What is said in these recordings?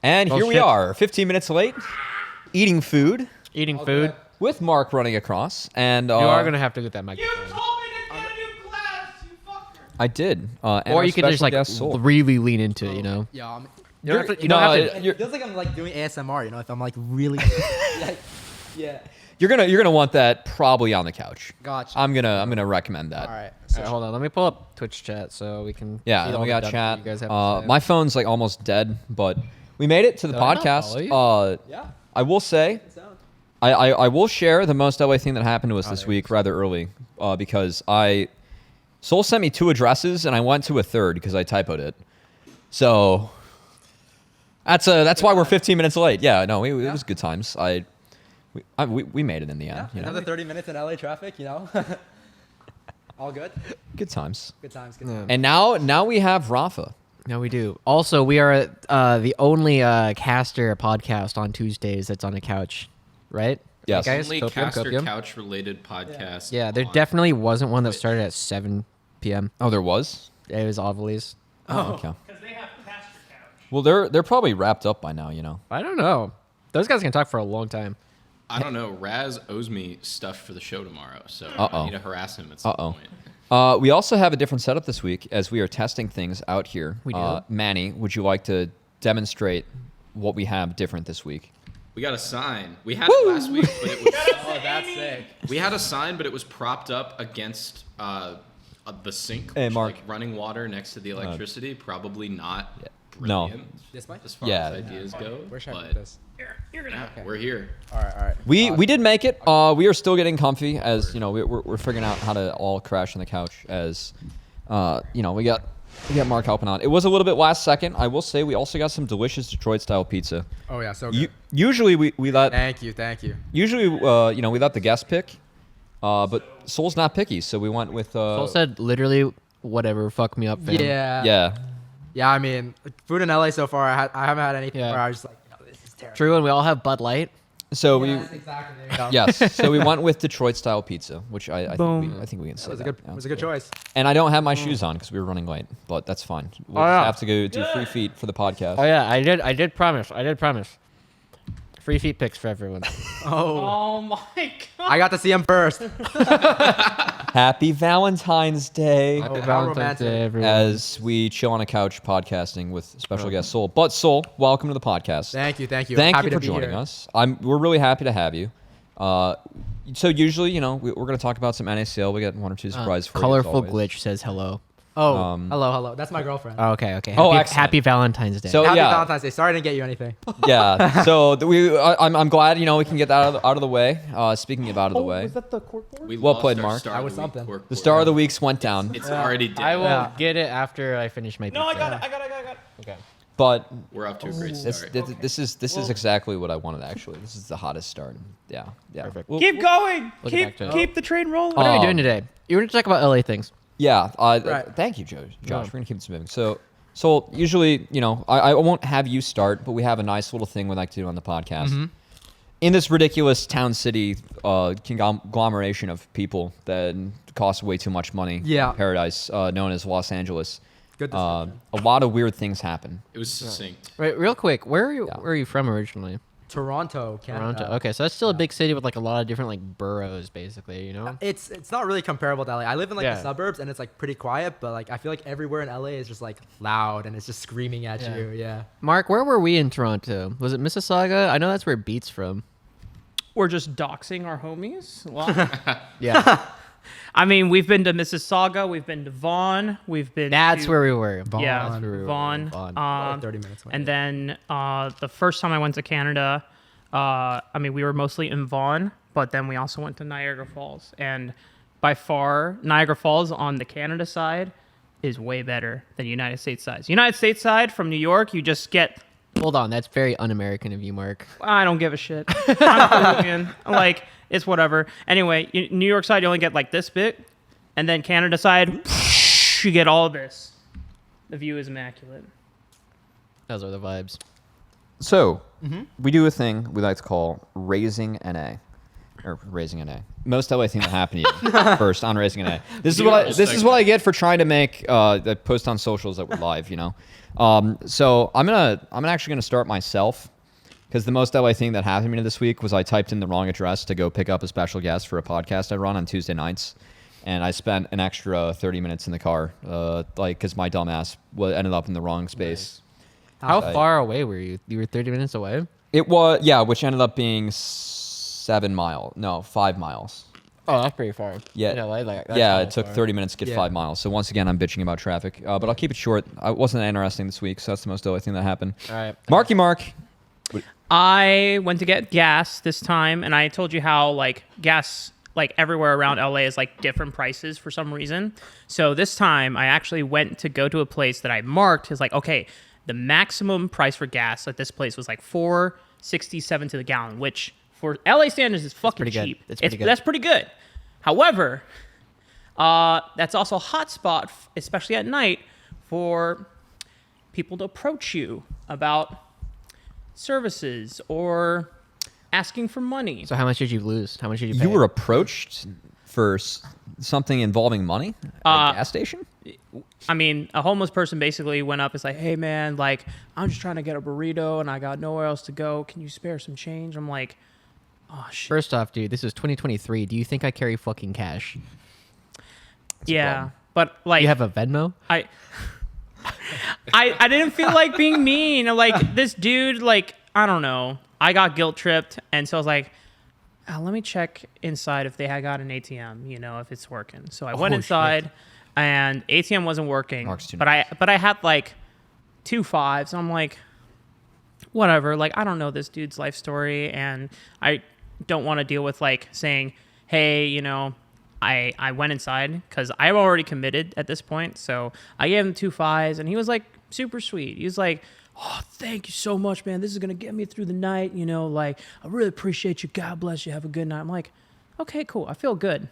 And here we are, 15 minutes late, eating food. Eating food. With Mark running across. And you are going to have to get that microphone. You told me to get a new glass, you fucker. I did. Or you could just like really lean into it, you know? Yeah. You don't have to. It feels like I'm like doing ASMR, you know, if I'm like really. yeah. You're gonna want that probably on the couch. Gotcha. I'm gonna recommend that. All right. All right, hold on. Let me pull up Twitch chat so we can. Yeah, see all we the got dumb chat. shit you guys have to say. My phone's like almost dead, but we made it to the Did I not podcast. follow you? Yeah. I will say, I will share the most LA thing that happened to us this week rather early, because Soul sent me 2 addresses and I went to a third because I typoed it. So that's why we're 15 minutes late. Yeah, no, it was good times. We made it in the end. Yeah. You know? Another 30 minutes in LA traffic, you know. All good. Good times. Good times. Good times. And now we have Rafa. No, we do. Also, we are the only caster podcast on Tuesdays that's on a couch, right? Yes. Right, guys? Only caster couch-related podcast. Yeah, there definitely wasn't one that started at 7 p.m. Oh, there was? It was Ovillies. Oh, okay. Because they have caster couch. Well, they're probably wrapped up by now, you know. I don't know. Those guys can talk for a long time. I don't know. Raz owes me stuff for the show tomorrow, so Uh-oh. I need to harass him at some point. We also have a different setup this week as we are testing things out here. We do. Manny, would you like to demonstrate what we have different this week? We got a sign. We had it last week, but it was. Oh, that's sick. We had a sign, but it was propped up against the sink, Hey, which, Mark. like running water next to the electricity. Probably not No. brilliant This way? as far Yeah. as ideas go. Where should I but put this? You're gonna. yeah, we're here. All right. We did make it. We are still getting comfy as, you know, we're figuring out how to all crash on the couch as, you know, we got Mark helping out. It was a little bit last second. I will say we also got some delicious Detroit-style pizza. Oh, yeah. So good. Usually we let Thank you. Usually, you know, we let the guest pick, but Soul's not picky, so we went with. Soul said literally whatever, fuck me up, fam. Yeah. Yeah, I mean, food in LA so far, I haven't had anything Yeah. where I was just like, no, this is terrible. True, and we all have Bud Light. So Yes, exactly. There you go. yes, so we went with Detroit-style pizza, which I Boom. think we can say It was a that. good, Yeah. it was a good choice. And I don't have my shoes on because we were running late, but that's fine. We'll Oh, just yeah. have to go do free feet for the podcast. Oh yeah, I did promise. Free feet picks for everyone. Oh. Oh my god. I got to see him first. Happy Valentine's Day. Oh, how Valentine's romantic. Day, everyone. As we chill on a couch podcasting with special guest Soul. But Soul, welcome to the podcast. Thank you. Thank Happy you for to be joining here. us. We're really happy to have you. So usually, you know, we're going to talk about some NACL. We got 1 or 2 surprises for you. as Colorful always. glitch says hello. Oh, hello. That's my girlfriend. Oh, okay. Oh, Happy, excellent. happy Valentine's Day. So Happy yeah, Valentine's Day. Sorry I didn't get you anything. yeah. So I'm glad, you know, we can get that out of the way. Speaking of out of the way, Was that the corkboard? We Well lost played, our Mark. star That of was the week something. cork the board. star of the week's went down. It's already dead. I will Yeah. get it after I finish my pizza. No, I got it. Okay. But We're off to a great this start. this is exactly what I wanted. Actually, this is the hottest start. Yeah. Perfect. Well, Keep going. We'll get back to it. Keep the train rolling. What are we doing today? You want to talk about LA things? Yeah. Right. Thank you, Josh. No. We're gonna keep this moving. So usually, you know, I won't have you start, but we have a nice little thing we like to do on the podcast. In this ridiculous town city conglomeration of people that cost way too much money, Yeah. paradise known as Los Angeles, Good a description. lot of weird things happen. It was succinct. Right, real quick. Where are you from originally? Toronto, Canada. Toronto. Okay, so that's still a big city with like a lot of different like boroughs, basically. You know. It's not really comparable to LA. I live in like Yeah. the suburbs and it's like pretty quiet, but like I feel like everywhere in LA is just like loud and it's just screaming at Yeah. you. Yeah. Mark, where were we in Toronto? Was it Mississauga? I know that's where Beat's from. We're just doxing our homies. Well, Yeah, I mean, we've been to Mississauga. We've been to Vaughan. We've been. that's to, where we were. Yeah, That's where we were. Vaughan. Like 30 minutes away. And then the first time I went to Canada, I mean, we were mostly in Vaughan, but then we also went to Niagara Falls. And by far, Niagara Falls on the Canada side is way better than United States side. United States side from New York, you just get. Hold on, that's very un-American of you, Mark. I don't give a shit. I'm Peruvian. Like, it's whatever. Anyway, New York side, you only get like this bit. And then Canada side, you get all this. The view is immaculate. Those are the vibes. So we do a thing we like to call raising NA. or raising an A. Most LA thing that happened to you first on raising an A. This is what I get for trying to make the post on socials that were live. So I'm actually gonna start myself because the most LA thing that happened to me this week was I typed in the wrong address to go pick up a special guest for a podcast I run on Tuesday nights, and I spent an extra 30 minutes in the car, because my dumbass ended up in the wrong space. Nice. How far away were you? You were 30 minutes away? It was, yeah, which ended up being 5 miles. Oh, that's pretty far. Yeah. In LA, that's Yeah, kinda it took far. 30 minutes to get 5 miles. So once again, I'm bitching about traffic, but I'll keep it short. It wasn't that interesting this week, so that's the most LA thing that happened. All right. Mark. I went to get gas this time, and I told you how like gas like everywhere around LA is like different prices for some reason. So this time I actually went to go to a place that I marked as like, okay, the maximum price for gas at this place was like $4.67 to the gallon, which for LA standards is fucking pretty good. cheap. It's pretty good. That's pretty good. However, that's also a hot spot, especially at night, for people to approach you about services or asking for money. So how much did you lose? How much did you pay? You were approached for something involving money at a gas station? I mean, a homeless person basically went up and was like, hey, man, like, I'm just trying to get a burrito and I got nowhere else to go. Can you spare some change? I'm like, oh, shit. First off, dude, this is 2023. Do you think I carry fucking cash? Yeah, problem. but like, You have a Venmo? I didn't feel like being mean. Like, this dude, like, I don't know. I got guilt tripped. And so I was like, let me check inside if they had got an ATM, if it's working. So I went inside and ATM wasn't working. Mark's too But I had like 2 5s. I'm like, whatever. Like, I don't know this dude's life story. And I don't want to deal with like saying, hey, I went inside because I'm already committed at this point. So I gave him 2 5s and he was like super sweet. He was like, oh, thank you so much, man. This is going to get me through the night. Like, I really appreciate you. God bless you. Have a good night. I'm like, okay, cool. I feel good.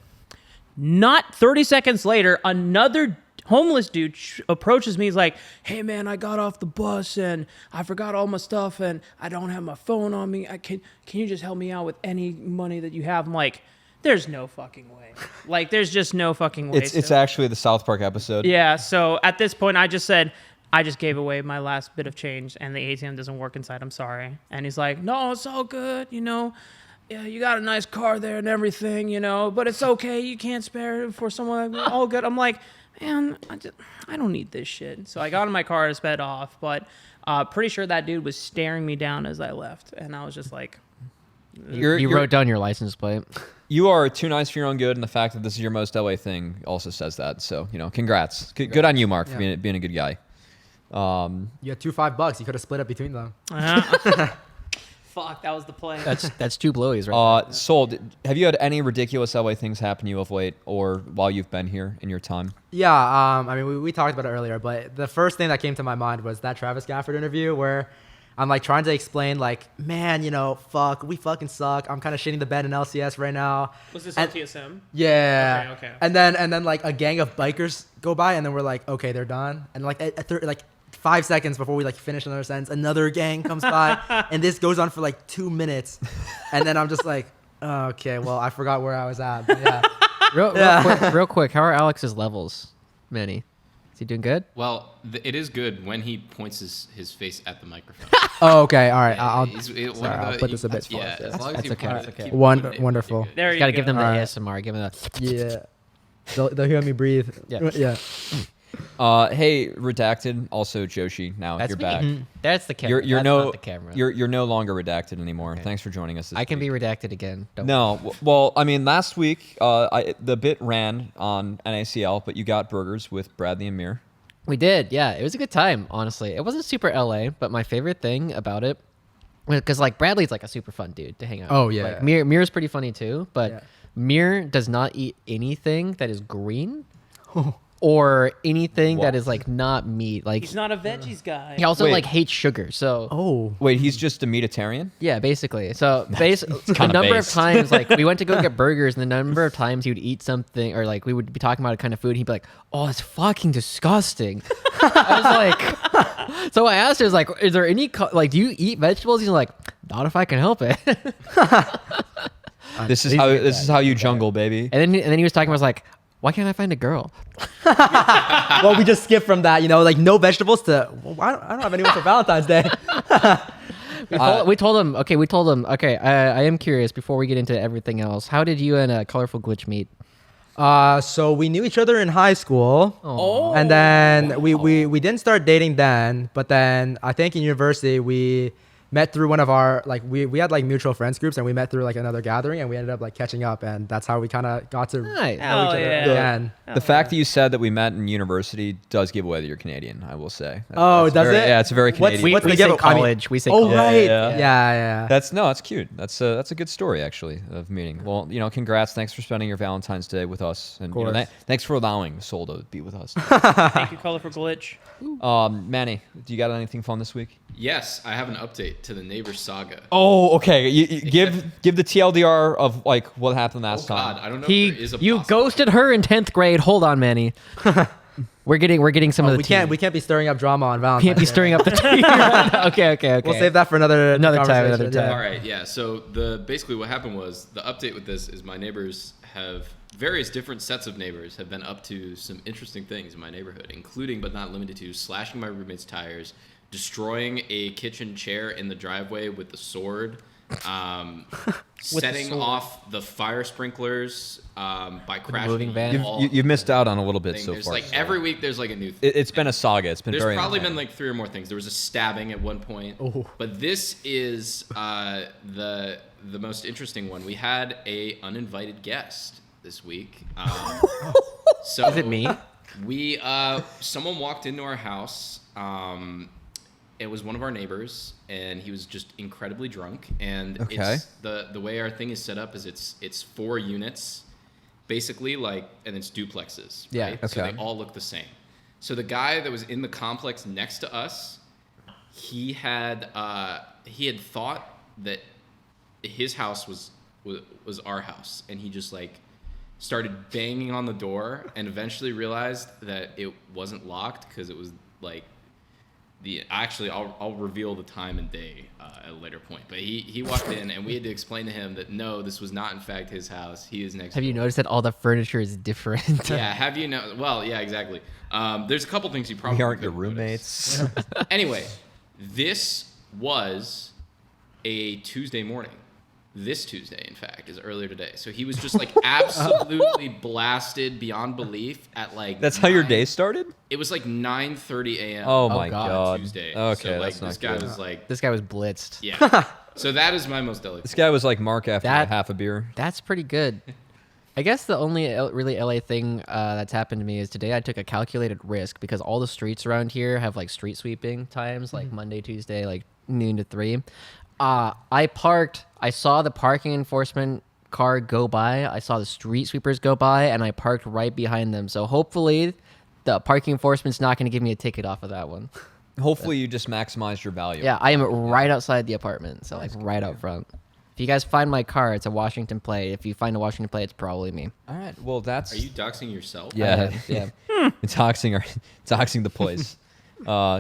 Not 30 seconds later, another homeless dude approaches me. He's like, hey, man, I got off the bus and I forgot all my stuff and I don't have my phone on me. Can you just help me out with any money that you have? I'm like, there's no fucking way. Like, there's just no fucking way. It's actually the South Park episode. Yeah, so at this point, I just said, I just gave away my last bit of change, and the ATM doesn't work inside. I'm sorry. And he's like, no, it's all good, Yeah, you got a nice car there and everything, but it's okay. You can't spare it for someone like me. All good. I'm like, man, I don't need this shit. So I got in my car and sped off, but pretty sure that dude was staring me down as I left, and I was just like, You wrote down your license plate. You are too nice for your own good, and the fact that this is your most LA thing also says that. So, congrats. Good on you, Mark, for being a good guy. You had $5. You could have split up between them. fuck, that was the play. That's 2 blowies, right? Soul, have you had any ridiculous LA things happen to you of late or while you've been here in your time? Yeah, I mean, we talked about it earlier, but the first thing that came to my mind was that Travis Gafford interview where I'm like trying to explain like, man, fuck, we fucking suck. I'm kind of shitting the bed in LCS right now. Was this on TSM? Yeah. Okay. And then like a gang of bikers go by, and then we're like, okay, they're done. And like like 5 seconds before we like finish another sentence, another gang comes by, and this goes on for like 2 minutes, and then I'm just like, oh, okay, well, I forgot where I was at. But yeah. Real quick, how are Alex's levels, Manny? Is he doing good? Well, it is good when he points his face at the microphone. Oh, okay, all right. I'll I'll put this a bit Yeah, closer. as long as That's you okay. put That's it- okay. keep putting it, Wonderful. There You you gotta go. give them the Alright. ASMR. Give them the. Yeah. They'll hear me breathe. Yeah. Yeah. Hey, redacted. Also, Joshi. Now That's you're me. back. That's the camera. You're That's no not the camera. You're no longer redacted anymore. Thanks for joining us. This I can week. be redacted again. Don't No, well, I mean, last week the bit ran on NACL, but you got burgers with Bradley and Mir. We did, yeah. It was a good time, honestly. It wasn't super LA, but my favorite thing about it, because like Bradley's like a super fun dude to hang out. Oh, with. yeah. Like, Mir's pretty funny too, but Yeah. Mir does not eat anything that is green or anything that What? is like not meat. Like He's not a veggies guy. he also Wait. like hates sugar. So Oh. Wait, he's just a meatitarian? yeah, basically. So the kinda number based. of times like we went to go get burgers, and the number of times he would eat something, or like we would be talking about a kind of food, he'd be like, "Oh, it's fucking disgusting." I was like, so I asked her, "Is like, is there any like, do you eat vegetables?" He's like, "Not if I can help it." This is These how are this is how you jungle, baby. And then he was talking. I was like, why can't I find a girl? Well, we just skipped from that, like no vegetables to, well, I don't have anyone for Valentine's Day. We told him. Okay, I am curious. Before we get into everything else, how did you and Colorful Glitch meet? So we knew each other in high school. Oh. And then we didn't start dating then, but then I think in university we met through one of our, like, we had like mutual friends groups, and we met through like another gathering, and we ended up like catching up, and that's how we kind of got to Nice. know Hell each other yeah. again. The fact that you said that we met in university does give away that you're Canadian, I will say. Oh, That's does very- it? Yeah, it's a very Canadian. We What's the say give- I mean- college. We say Oh, college. right. Yeah. Yeah. That's cute. That's a good story actually of meeting. Well, congrats. Thanks for spending your Valentine's Day with us, and course. thanks for allowing S0ul to be with us. Thank you, Colorful Glitch. Manny, do you got anything fun this week? Yes, I have an update to the neighbor saga. Oh, okay. You give the TLDR of like what happened last God, time. I don't know if there is a You possible- ghosted her in 10th grade. Hold on, Manny. We're getting some of the tea. We can't be stirring up drama on Valentine's Can't be Day. stirring up the tea. Okay. We'll save that for another Another time, conversation, another time. All right, yeah. So basically what happened was the update with this is my neighbors have various different sets of neighbors have been up to some interesting things in my neighborhood, including but not limited to slashing my roommate's tires, destroying a kitchen chair in the driveway with the sword, setting off the fire sprinklers by crashing moving the van. wall. You've missed out on a little bit thing. so There's far. like every week there's like a new thing. It's been a saga. It's been There's very. probably been entertaining. like 3 or more things. There was a stabbing at one point, but this is the most interesting one. We had a uninvited guest this week. So Is it me? We someone walked into our house. It was one of our neighbors, and he was just incredibly drunk. And Okay. it's the way our thing is set up is it's 4 units, basically, like, and it's duplexes. Yeah, Right? So okay. they all look the same. So the guy that was in the complex next to us, he had thought that his house was our house, and he just like started banging on the door, and eventually realized that it wasn't locked because it was like I'll reveal the time and day at a later point. But he walked in, and we had to explain to him that no, this was not in fact his house. He is next. Have you door. noticed that all the furniture is different? Yeah. Have you know? Well, yeah, exactly. There's a couple things you probably We aren't your couldn't notice. roommates. Anyway, this was a Tuesday morning. This Tuesday, in fact, is earlier today. So he was just like absolutely blasted beyond belief at like. That's how your 9 day started? It was like 9:30 a.m. Oh Oh, my God. god. Tuesday. Okay, so like that's not this guy good. was like, This guy was blitzed. yeah. So that is my most delicate. This guy was like Mark after That- half a beer. That's pretty good. I guess the only really LA thing that's happened to me is today I took a calculated risk because all the streets around here have like street sweeping times, like Monday, Tuesday, like noon to 3. I parked. I saw the parking enforcement car go by. I saw the street sweepers go by, and I parked right behind them. So hopefully, the parking enforcement's not going to give me a ticket off of that one. Hopefully you just maximized your value. Yeah, I am right outside the apartment, so like right out front. If you guys find my car, it's a Washington plate. If you find a Washington plate, it's probably me. All right. Well, that's Are you doxing yourself? yeah. Yeah. Doxing the place.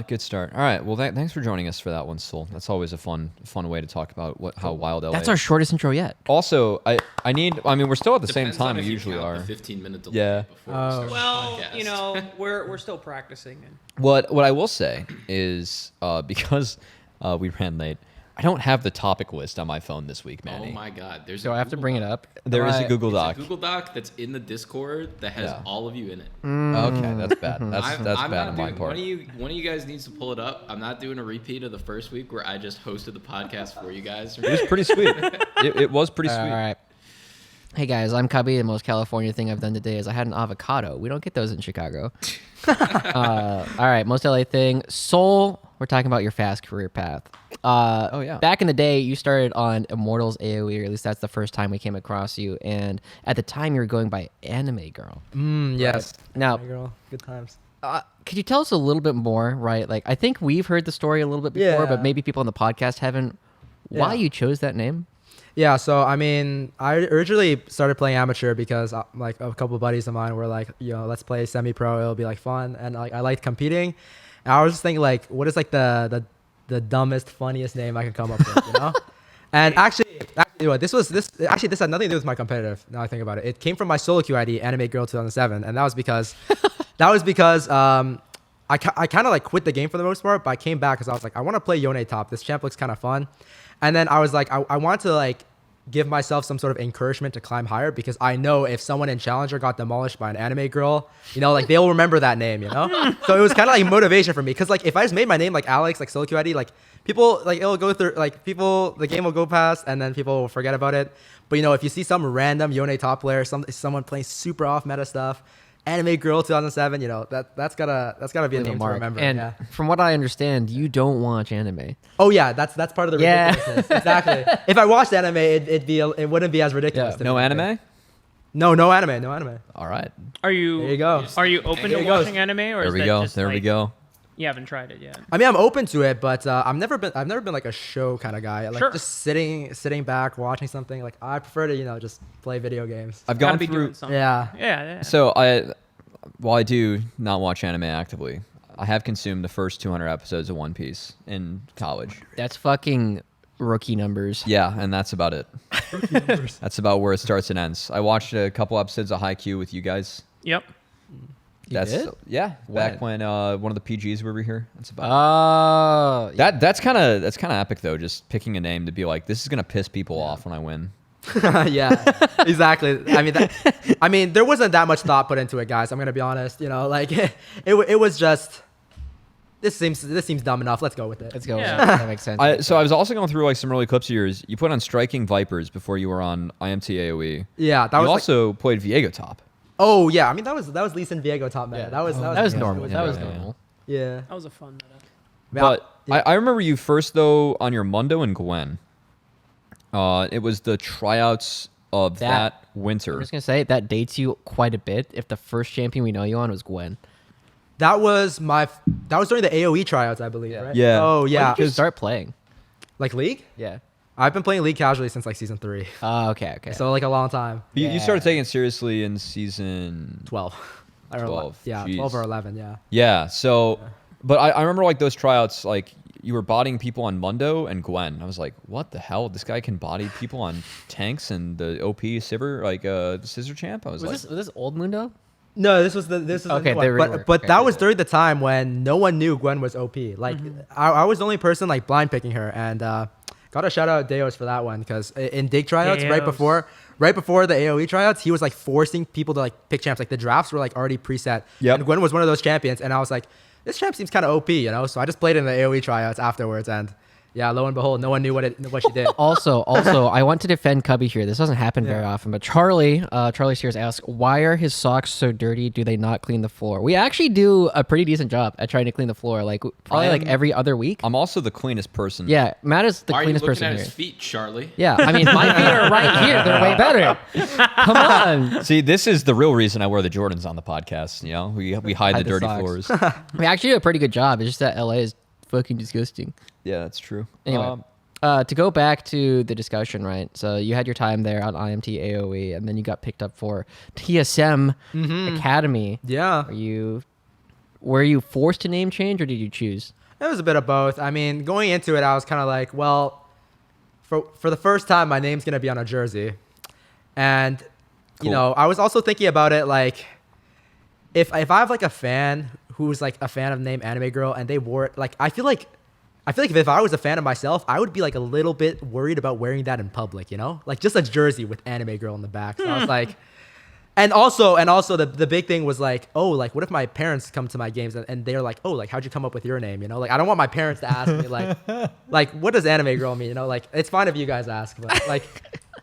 Good start. All right. Well, thanks for joining us for that one, S0ul. That's always a fun way to talk about how wild LA. That's our shortest intro yet. Also, I mean, we're still at the same Depends time on we if you usually count are. The 15-minute delay Yeah. before we start Well, the podcast. you know, we're still practicing. And What I will say is because we ran late, I don't have the topic list on my phone this week, Oh Manny. my God! There's. So a I have to Google bring it Doc. up. There is a Alright. Google It's a Doc. Google Doc that's in the Discord that has Yeah. all of you in it. Okay, that's bad. That's I'm bad not on my doing, part. One of you guys needs to pull it up. I'm not doing a repeat of the first week where I just hosted the podcast for you guys. It was pretty sweet. It was pretty sweet. All right. Hey guys, I'm Cubby. The most California thing I've done today is I had an avocado. We don't get those in Chicago. All right, most LA thing. S0ul, we're talking about your fast career path. Oh, yeah. Back in the day, you started on Immortals AoE, or at least that's the first time we came across you. And at the time, you were going by Anime Girl. Yes. Now, Hey, girl. Good times. could you tell us a little bit more, right? Like, I think we've heard the story a little bit before, Yeah. but maybe people on the podcast haven't. Why Yeah. you chose that name? Yeah, so I mean, I originally started playing amateur because like a couple of buddies of mine were like, let's play semi-pro. It'll be like fun, and like I liked competing. And I was just thinking like, what is like the dumbest, funniest name I can come up with, And actually, Actually, this had nothing to do with my competitive. Now I think about it, it came from my solo queue ID, Anime Girl 2007, and that was because I kind of like quit the game for the most part, but I came back because I was like, I want to play Yone top. This champ looks kind of fun, and then I was like, I want to like give myself some sort of encouragement to climb higher because I know if someone in Challenger got demolished by an anime girl, you know, like they'll remember that name, you know. So it was kind of like motivation for me because like if I just made my name like Alex, like solo queue ID, like people like it'll go through like people the game will go past and then people will forget about it. But you know, if you see some random Yone top player, someone playing super off meta stuff, Anime Girl 2007, you know, that's gotta be a name to remember. And yeah. from what I understand, you don't watch anime. Oh yeah, that's part of the Yeah. ridiculousness. Exactly. If I watched anime, it wouldn't be as ridiculous. Yeah. to No me. anime? No anime. All right. Are you? There you go. Are you open There to it goes. watching anime, or There is we that go. just There we like, go. You haven't tried it yet. I mean, I'm open to it, but I've never been like a show kind of guy. Like Sure. just sitting back watching something. Like I prefer to just play video games. I've Gotta gone be through. doing something. Yeah. Yeah. So while I do not watch anime actively, I have consumed the first 200 episodes of One Piece in college. That's fucking rookie numbers. Yeah, and that's about it. That's about where it starts and ends. I watched a couple episodes of Haikyuu with you guys. Yep. You did? Yeah, back when one of the PGs were over here. That's about Oh, that's kind of epic though. Just picking a name to be like, this is gonna piss people off when I win. Yeah, exactly. I mean, there wasn't that much thought put into it, guys. I'm gonna be honest. You know, like it was just this seems dumb enough. Let's go with it. let's go. Yeah. That makes sense. So I was also going through like some early clips of yours. You put on Striking Vipers before you were on IMT AOE. Yeah, that You was like, also played Viego top. oh yeah. I mean, that was Lee Sin Viego top meta. Yeah. That was that was yeah, normal. That was yeah. normal. Yeah. That was a fun meta. But Yeah. I remember you first though on your Mundo and Gwen. It was the tryouts of that I'm winter. just gonna say that dates you quite a bit. If the first champion we know you on was Gwen. That was during the AOE tryouts, I believe, right? Yeah. Oh When yeah. did you start playing? Like League? Yeah. I've been playing League casually since like season 3. Oh, okay. So like a long time. You started taking it seriously in season 12. I don't know. 12. Yeah, Jeez. 12 or 11, yeah. Yeah. So, but I remember like those tryouts, like you were bodying people on Mundo and Gwen. I was like, what the hell? This guy can body people on tanks and the OP Sivir, like the Scissor Champ. I was Was like, this old Mundo? No, this was the Okay, new they one. reworked. But Okay, that was yeah. during the time when no one knew Gwen was OP. Like I was the only person like blind picking her, and gotta shout out Deos for that one because in Dig tryouts right Deos. before the AOE tryouts, he was like forcing people to like pick champs. Like the drafts were like already preset. Yep. And Gwen was one of those champions, and I was like, this champ seems kind of OP, you know. So I just played in the AOE tryouts afterwards, and yeah, lo and behold, no one knew what she did. Also, I want to defend Cubby here. This doesn't happen very often, but Charlie Sears asks, why are his socks so dirty? Do they not clean the floor? We actually do a pretty decent job at trying to clean the floor, like probably like every other week. I'm also the cleanest person. Yeah, Matt is the Why are you cleanest looking person at here. his feet, Charlie? Yeah, I mean, my feet are right here. They're way better. Come on. See, this is the real reason I wear the Jordans on the podcast. You know, we hide the the dirty socks. floors. We actually do a pretty good job. It's just that LA is fucking disgusting. Yeah, that's true. Anyway, to go back to the discussion, right? So you had your time there on IMT AOE, and then you got picked up for TSM Academy. Yeah. Were you forced to name change, or did you choose? It was a bit of both. I mean, going into it, I was kind of like, well, for the first time, my name's gonna be on a jersey, and you Cool. know, I was also thinking about it like, if I have like a fan who's like a fan of the name Anime Girl and they wore it, like I feel like if I was a fan of myself, I would be like a little bit worried about wearing that in public, you know, like just a jersey with Anime Girl on the back. So I was like. And also the big thing was like, oh, like what if my parents come to my games and they're like, oh, like how'd you come up with your name? You know, like I don't want my parents to ask me like what does Anime Girl mean? You know, like it's fine if you guys ask, but like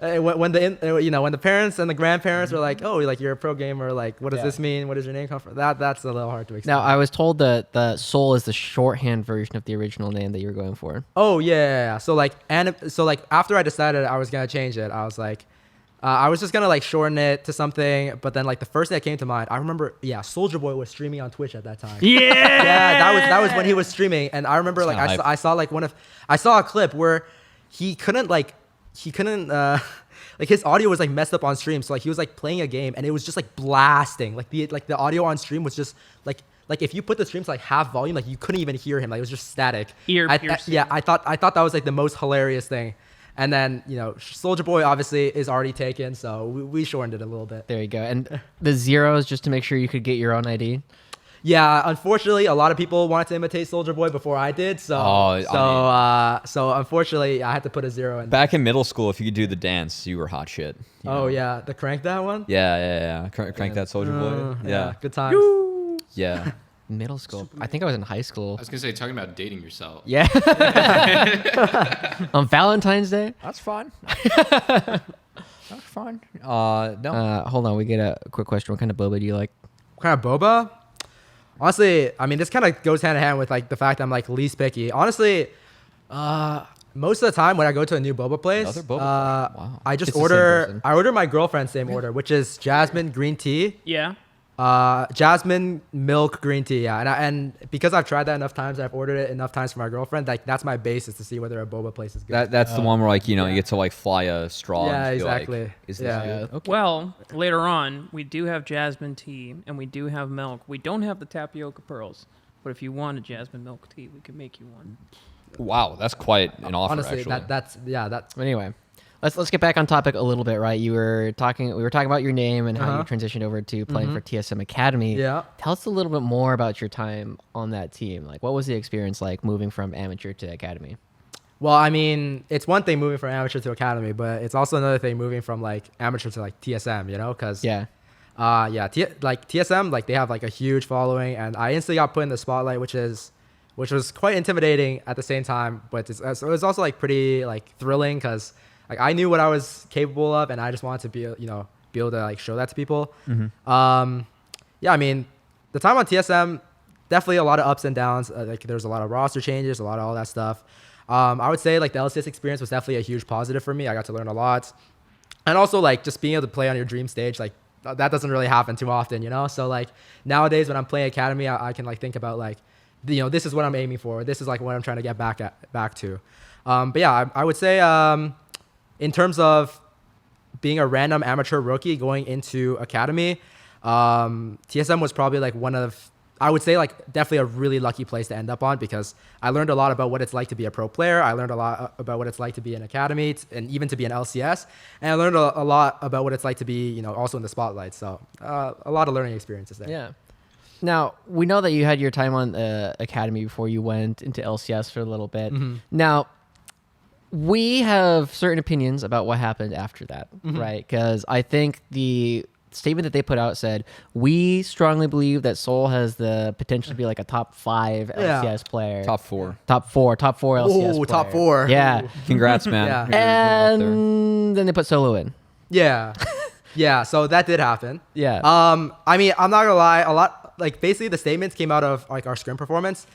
when the parents and the grandparents are like, oh, like you're a pro gamer, like what does this mean? What does your name come from? That's a little hard to explain. Now, I was told that the S0ul is the shorthand version of the original name that you were going for. Oh yeah. So like after I decided I was gonna change it, I was like. I was just gonna like shorten it to something, but then like the first thing that came to mind, I remember, Soldier Boy was streaming on Twitch at that time. Yeah. Yeah, that was when he was streaming, and I remember like kinda I saw a clip where he couldn't like his audio was like messed up on stream, so like he was like playing a game and it was just like blasting, like the audio on stream was just like if you put the stream to like half volume, like you couldn't even hear him, like it was just static. Ear piercing. I thought that was like the most hilarious thing. And then, Soldier Boy obviously is already taken, so we shortened it a little bit. There you go. And the zeros, just to make sure you could get your own ID. Yeah, unfortunately, a lot of people wanted to imitate Soldier Boy before I did, so so unfortunately, I had to put a 0 in. Back in middle school, if you could do the dance, you were hot shit. Yeah, the crank that one. Yeah. Crank that Soldier Boy. Yeah. Good times. Yeah. Middle school. I think I was in high school. I was gonna say, talking about dating yourself. Yeah. On Valentine's Day. That's fine. That's fine. No. Hold on. We get a quick question. What kind of boba do you like? What kind of boba? Honestly, I mean, this kind of goes hand in hand with like the fact that I'm like least picky. Honestly, most of the time when I go to a new boba place, Another boba place. Wow. I just It's the same person. I order my girlfriend's same order, which is jasmine green tea. Yeah. Jasmine milk green tea, yeah, and because I've tried that enough times, I've ordered it enough times for my girlfriend. Like that's my basis to see whether a boba place is good. That's the one where like you get to like fly a straw. Yeah, and feel like, exactly. is this Yeah. good? Okay. Well, later on, we do have jasmine tea and we do have milk. We don't have the tapioca pearls, but if you want a jasmine milk tea, we can make you one. Wow, that's quite an offer. Honestly, actually. that's But anyway, let's get back on topic a little bit, right? We were talking about your name and how you transitioned over to playing for TSM Academy. Yeah. Tell us a little bit more about your time on that team. Like, what was the experience like moving from amateur to academy? Well, I mean, it's one thing moving from amateur to academy, but it's also another thing moving from like amateur to like TSM, because TSM, like they have like a huge following, and I instantly got put in the spotlight, which was quite intimidating at the same time, but it was also like pretty like thrilling because like I knew what I was capable of, and I just wanted to be able to like show that to people. I mean, the time on TSM, definitely a lot of ups and downs. Like there's a lot of roster changes, a lot of all that stuff. I would say like the LCS experience was definitely a huge positive for me. I got to learn a lot, and also like just being able to play on your dream stage, like that doesn't really happen too often, So like nowadays when I'm playing academy, I can like think about like, this is what I'm aiming for. This is like what I'm trying to get back to. But yeah, I would say in terms of being a random amateur rookie going into academy, TSM was probably like I would say like definitely a really lucky place to end up on because I learned a lot about what it's like to be a pro player. I learned a lot about what it's like to be an academy and even to be an LCS. And I learned a lot about what it's like to be, also in the spotlight. So a lot of learning experiences there. Yeah. Now, we know that you had your time on academy before you went into LCS for a little bit. Now, we have certain opinions about what happened after that, right? Because I think the statement that they put out said, we strongly believe that S0ul has the potential to be like a top 5 LCS player. Top 4. Top 4 LCS player. Top 4. Yeah. Congrats, man. Yeah. And then they put Solo in. Yeah. Yeah, so that did happen. Yeah. I mean, I'm not gonna lie, basically the statements came out of like our scrim performance.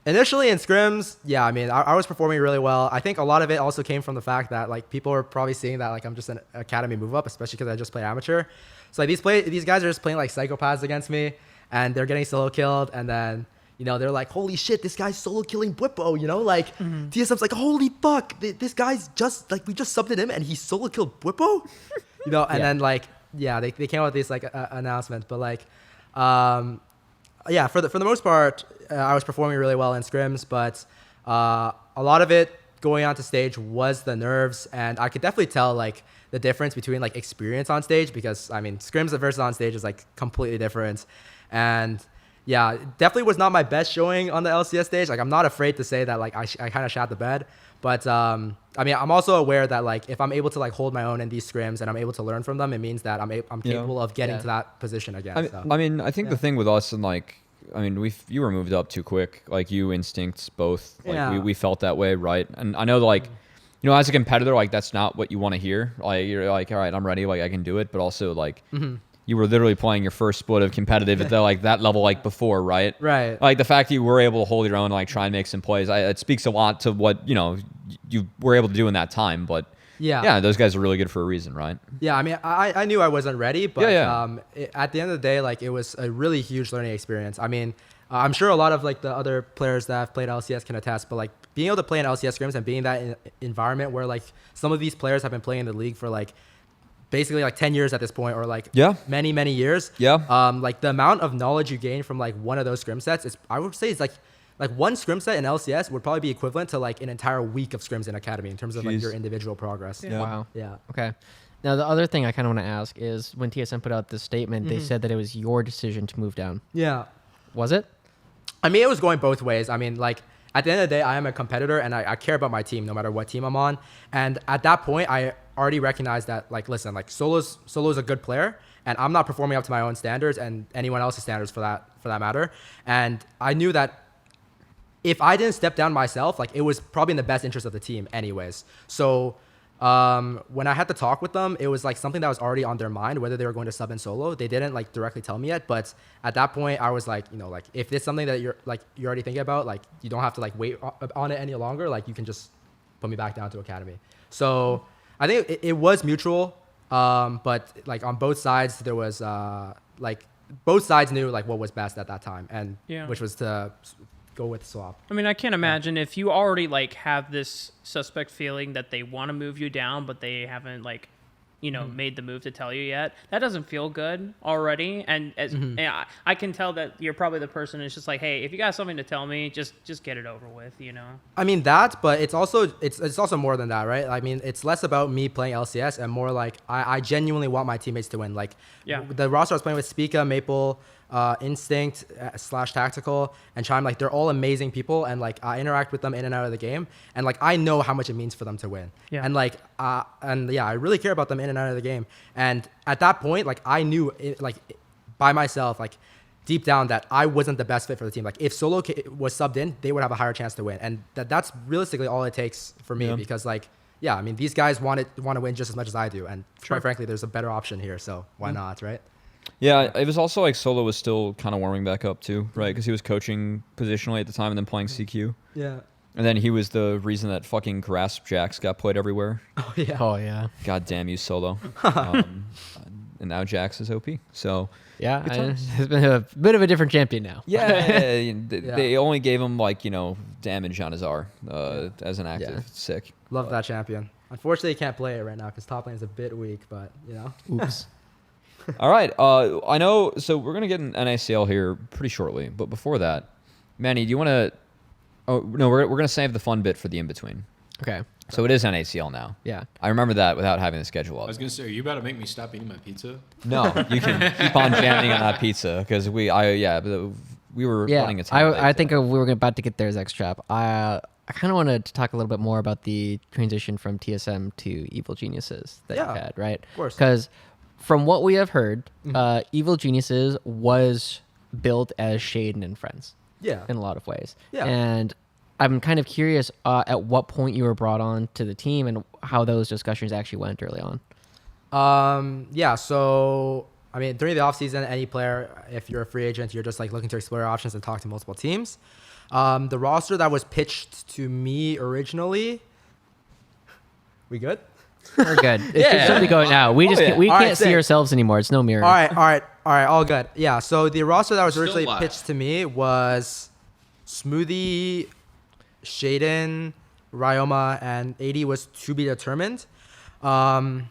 Initially in scrims, yeah, I mean, I was performing really well. I think a lot of it also came from the fact that like people were probably seeing that like I'm just an academy move up, especially because I just play amateur. So like these guys are just playing like psychopaths against me, and they're getting solo killed, and then they're like, holy shit, this guy's solo killing Bwipo, like TSM's like, holy fuck, this guy's just like we just subbed him and he solo killed Bwipo, and then like they came out with these like announcements, but like for the most part. I was performing really well in scrims, but a lot of it going onto stage was the nerves, and I could definitely tell like the difference between like experience on stage because I mean scrims versus on stage is like completely different, and yeah, definitely was not my best showing on the LCS stage. Like I'm not afraid to say that like I kind of shat the bed, but I mean I'm also aware that like if I'm able to like hold my own in these scrims and I'm able to learn from them, it means that I'm capable of getting to that position again. I think the thing with us and like. I mean, you were moved up too quick. Like you instincts both. Like we felt that way, right? And I know like, as a competitor, like that's not what you want to hear. Like you're like, all right, I'm ready. Like I can do it. But also like, you were literally playing your first split of competitive at like that level like before, right? Right. Like the fact that you were able to hold your own, and, like try and make some plays, it speaks a lot to what you were able to do in that time. But yeah, those guys are really good for a reason, right? Yeah, I mean, I knew I wasn't ready, but at the end of the day, like it was a really huge learning experience. I mean, I'm sure a lot of like the other players that have played LCS can attest, but like being able to play in LCS scrims and being in that environment where like some of these players have been playing in the league for like basically like 10 years at this point, or like many years. Yeah. Like the amount of knowledge you gain from like one of those scrim sets I would say it's like like one scrim set in LCS would probably be equivalent to like an entire week of scrims in academy in terms of like Jeez. your individual progress. Yeah. Wow. Yeah. Okay. Now, the other thing I kind of want to ask is when TSM put out this statement, they said that it was your decision to move down. Yeah. Was it? I mean, it was going both ways. I mean, like at the end of the day, I am a competitor and I care about my team no matter what team I'm on. And at that point, I already recognized that, like, listen, like Solo's a good player and I'm not performing up to my own standards and anyone else's standards for that matter. And I knew that if I didn't step down myself, like it was probably in the best interest of the team anyways. So when I had to talk with them, it was like something that was already on their mind, whether they were going to sub in solo. They didn't like directly tell me yet, but at that point I was like, you know, like if it's something that you're already thinking about, like you don't have to like wait on it any longer. Like you can just put me back down to academy. So I think it was mutual. But like on both sides, there was like both sides knew like what was best at that time, and which was to go with swap. I mean, I can't imagine if you already like have this suspect feeling that they want to move you down, but they haven't like, you know, made the move to tell you yet. That doesn't feel good already. And as I can tell that you're probably the person who's just like, hey, if you got something to tell me, just get it over with, you know? I mean that, but it's also more than that, right? I mean, it's less about me playing LCS and more like I genuinely want my teammates to win. Like the roster I was playing with, Spica, Maple, Instinct / Tactical, and Chime, like they're all amazing people, and like I interact with them in and out of the game, and like I know how much it means for them to win, and like I really care about them in and out of the game. And at that point, like I knew by myself, like deep down, that I wasn't the best fit for the team. Like if Solo was subbed in, they would have a higher chance to win, and that's realistically all it takes for me, because like I mean these guys want to win just as much as I do, and quite frankly, there's a better option here, so why not, right? Yeah, it was also like Solo was still kind of warming back up too, right? Because he was coaching positionally at the time and then playing CQ. Yeah. And then he was the reason that fucking Grasp Jax got played everywhere. Oh yeah. Oh, yeah. God damn you, Solo. And now Jax is OP. So Yeah, it's been a bit of a different champion now. yeah, they only gave him like, you know, damage on his R as an active. Yeah. Sick. Love that champion. Unfortunately, he can't play it right now because top lane is a bit weak, but you know. Oops. All right. I know. So we're gonna get an NACL here pretty shortly, but before that, Manny, do you want to? Oh no, we're gonna save the fun bit for the in between. Okay. So it is NACL now. Yeah. I remember that without having the schedule I up. was gonna say, are you about to make me stop eating my pizza? No, you can keep on jamming on that pizza because we were running a time. I think we were about to get there as X-Trap. I kind of wanted to talk a little bit more about the transition from TSM to Evil Geniuses that you had, right? Of course. Because from what we have heard, Evil Geniuses was built as Sheiden and Friends. Yeah. In a lot of ways. Yeah. And I'm kind of curious at what point you were brought on to the team and how those discussions actually went early on. Yeah. So, I mean, during the offseason, any player, if you're a free agent, you're just like looking to explore options and talk to multiple teams. The roster that was pitched to me originally. We good? We're good. It's just simply going out. We can't see ourselves anymore. It's no mirror. All right. All good. Yeah. So the roster that was Still originally live. pitched to me was Smoothie, Sheiden, Ryoma, and 80 was to be determined. And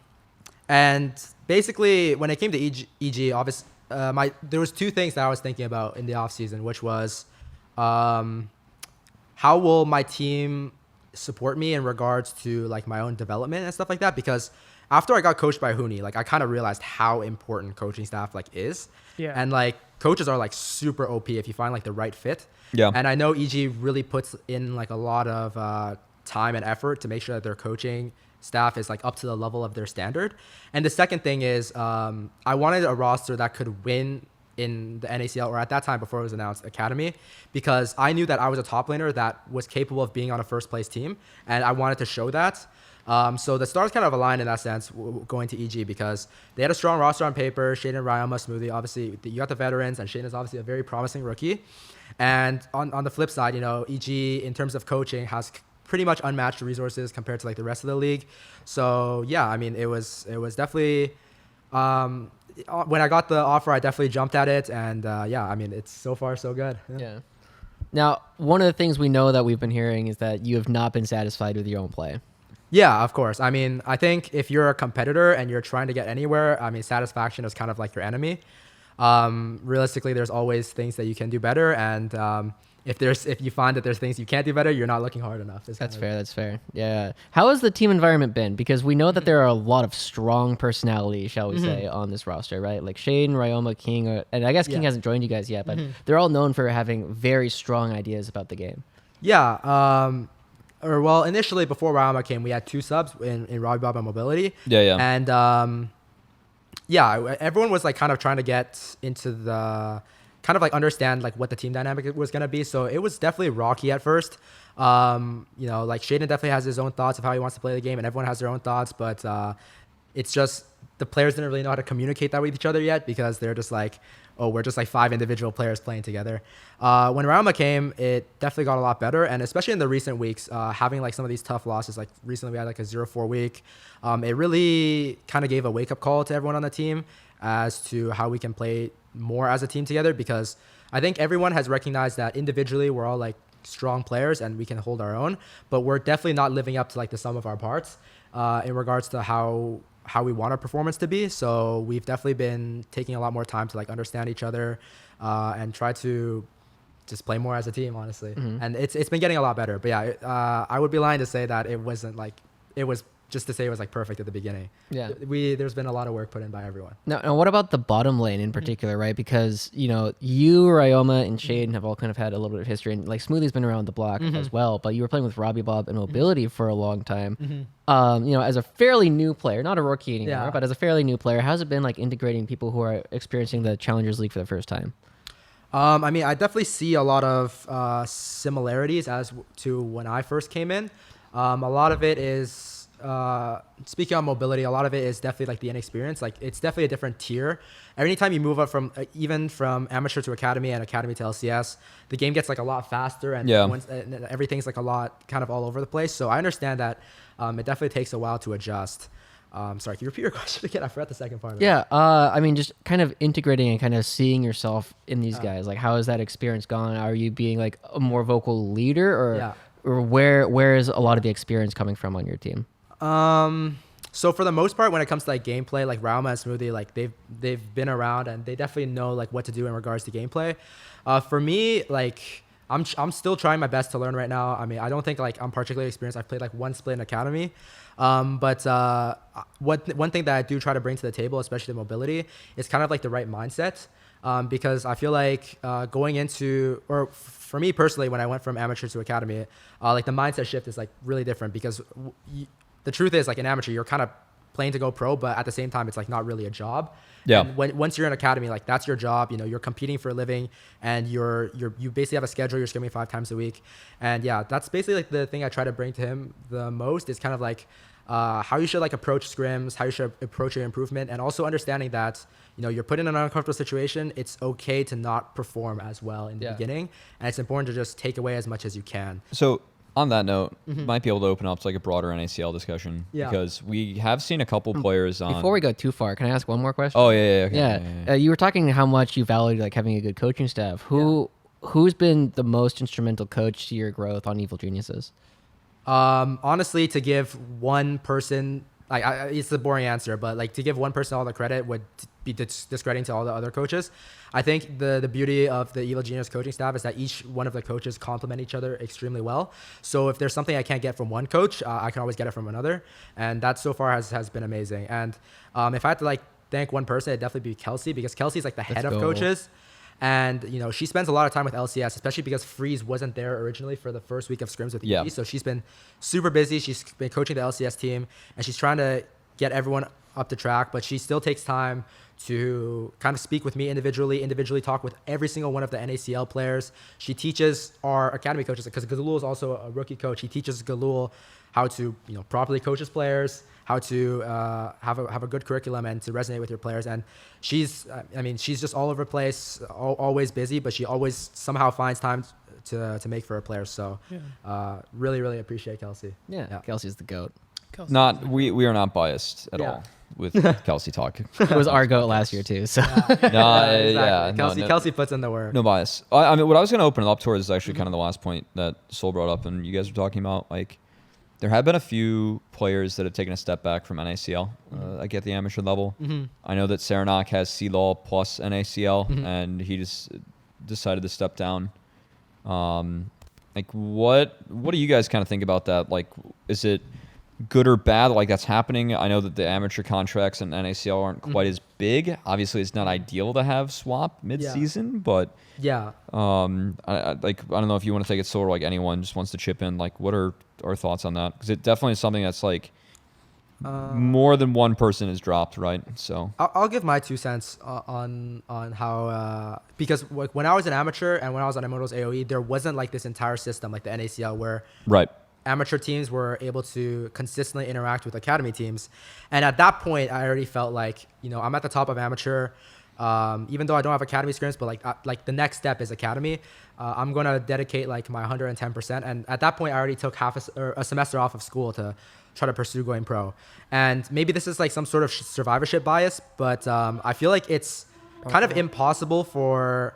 basically, when it came to EG, obviously, there was two things that I was thinking about in the offseason, which was how will my team support me in regards to like my own development and stuff like that, because after I got coached by Huni, like I kind of realized how important coaching staff like is. Yeah. And like coaches are like super OP if you find like the right fit. Yeah. And I know EG really puts in like a lot of time and effort to make sure that their coaching staff is like up to the level of their standard. And the second thing is I wanted a roster that could win in the NACL, or at that time before it was announced, Academy, because I knew that I was a top laner that was capable of being on a first place team, and I wanted to show that. So the stars kind of aligned in that sense going to EG, because they had a strong roster on paper. Sheiden, Ryoma, Smoothie, obviously you got the veterans, and Sheiden is obviously a very promising rookie. And on the flip side, you know, EG in terms of coaching has pretty much unmatched resources compared to like the rest of the league. So yeah, I mean, it was definitely when I got the offer, I definitely jumped at it, and I mean, it's so far so good. Yeah. Now, one of the things we know that we've been hearing is that you have not been satisfied with your own play. Yeah, of course. I mean, I think if you're a competitor and you're trying to get anywhere, I mean, satisfaction is kind of like your enemy. Realistically, there's always things that you can do better, and if you find that there's things you can't do better, you're not looking hard enough. That's fair. That's fair. Yeah. How has the team environment been? Because we know that there are a lot of strong personalities, shall we say, on this roster, right? Like Sheiden, Ryoma, King, and I guess King hasn't joined you guys yet, but they're all known for having very strong ideas about the game. Yeah. Well, initially before Ryoma came, we had 2 subs in Robbie Bob and Mobility. Yeah. And everyone was like kind of trying to get into the kind of like understand like what the team dynamic was going to be. So it was definitely rocky at first. Like Sheiden definitely has his own thoughts of how he wants to play the game, and everyone has their own thoughts, but it's just the players didn't really know how to communicate that with each other yet, because they're just like, oh, we're just like 5 individual players playing together. When Ryoma came, it definitely got a lot better, and especially in the recent weeks, having like some of these tough losses, like recently we had like a 0-4 week, it really kind of gave a wake-up call to everyone on the team as to how we can play more as a team together, because I think everyone has recognized that individually we're all like strong players and we can hold our own, but we're definitely not living up to like the sum of our parts in regards to how we want our performance to be. So we've definitely been taking a lot more time to like understand each other and try to just play more as a team, honestly. And it's been getting a lot better. But yeah, I would be lying to say that it wasn't like, it was just to say it was like perfect at the beginning. Yeah. There's been a lot of work put in by everyone. Now what about the bottom lane in particular, right? Because, you, Ryoma, and Sheiden have all kind of had a little bit of history, and like Smoothie's been around the block as well, but you were playing with Robbie Bob and Mobility for a long time. As a fairly new player, not a rookie anymore, but as a fairly new player, how's it been like integrating people who are experiencing the Challengers League for the first time? I definitely see a lot of similarities as to when I first came in. A lot of it is, speaking on Mobility, a lot of it is definitely like the inexperience. Like it's definitely a different tier. Anytime you move up from even from amateur to academy and academy to LCS, the game gets like a lot faster, and everything's like a lot kind of all over the place. So I understand that it definitely takes a while to adjust. Sorry, can you repeat your question again? I forgot the second part of it. Yeah, just kind of integrating and kind of seeing yourself in these guys. Like, how has that experience gone? Are you being like a more vocal leader, or where is a lot of the experience coming from on your team? So for the most part, when it comes to like gameplay, like Ryoma and Smoothie, like they've been around and they definitely know like what to do in regards to gameplay. For me, like I'm still trying my best to learn right now. I don't think like I'm particularly experienced. I've played like 1 split in academy. But one thing that I do try to bring to the table, especially the Mobility, is kind of like the right mindset. Because I feel like going into, or for me personally, when I went from amateur to academy, like the mindset shift is like really different, because the truth is, like in amateur, you're kind of playing to go pro, but at the same time, it's like not really a job. Yeah. And once you're in academy, like that's your job. You're competing for a living, and you basically have a schedule. You're scrimming 5 times a week, and yeah, that's basically like the thing I try to bring to him the most is kind of like how you should like approach scrims, how you should approach your improvement, and also understanding that you're put in an uncomfortable situation. It's okay to not perform as well in the beginning, and it's important to just take away as much as you can. So on that note, might be able to open up to like a broader NACL discussion, because we have seen a couple players on. Before we go too far, can I ask one more question? Oh yeah. Okay. You were talking how much you valued like having a good coaching staff. Who's been the most instrumental coach to your growth on Evil Geniuses? Honestly, to give one person, like it's a boring answer, but like to give one person all the credit would be discrediting to all the other coaches. I think the beauty of the Evil Genius coaching staff is that each one of the coaches complement each other extremely well. So if there's something I can't get from one coach, I can always get it from another, and that so far has been amazing. And if I had to like thank one person, it'd definitely be Kelsey, because Kelsey's like the head of coaches. And she spends a lot of time with LCS, especially because Freeze wasn't there originally for the first week of scrims with EG. So she's been super busy. She's been coaching the LCS team, and she's trying to get everyone up to track, but she still takes time to kind of speak with me individually talk with every single one of the NACL players. She teaches our academy coaches, because Galul is also a rookie coach. He teaches Galul how to properly coach his players, how to have a good curriculum and to resonate with your players. And she's just all over the place, always busy, but she always somehow finds time to make for her players. So really, really appreciate Kelsey. Yeah. Kelsey's the GOAT. We are not biased at all with Kelsey talk. It was our GOAT last year too. So Kelsey puts in the work. No bias. What I was going to open it up towards is actually kind of the last point that S0ul brought up, and you guys were talking about, like, there have been a few players that have taken a step back from NACL, like at the amateur level. I know that Saranac has C-Law plus NACL, and he just decided to step down. Like, what do you guys kind of think about that? Like, is it good or bad? Like, that's happening. I know that the amateur contracts in NACL aren't quite as big. Obviously, it's not ideal to have swap mid-season, but Yeah. I don't know if you want to take it solo, or like anyone just wants to chip in. Like, what are our thoughts on that? Because it definitely is something that's like more than one person has dropped, right? So I'll give my 2 cents on how because like when I was an amateur and when I was on Immortals AOE, there wasn't like this entire system like the NACL where right. amateur teams were able to consistently interact with academy teams. And at that point, I already felt like, you know, I'm at the top of amateur. Even though I don't have academy experience, but like the next step is academy. I'm going to dedicate like my 110%. And at that point, I already took a semester off of school to try to pursue going pro. And maybe this is like some sort of survivorship bias, but I feel like it's kind of impossible for,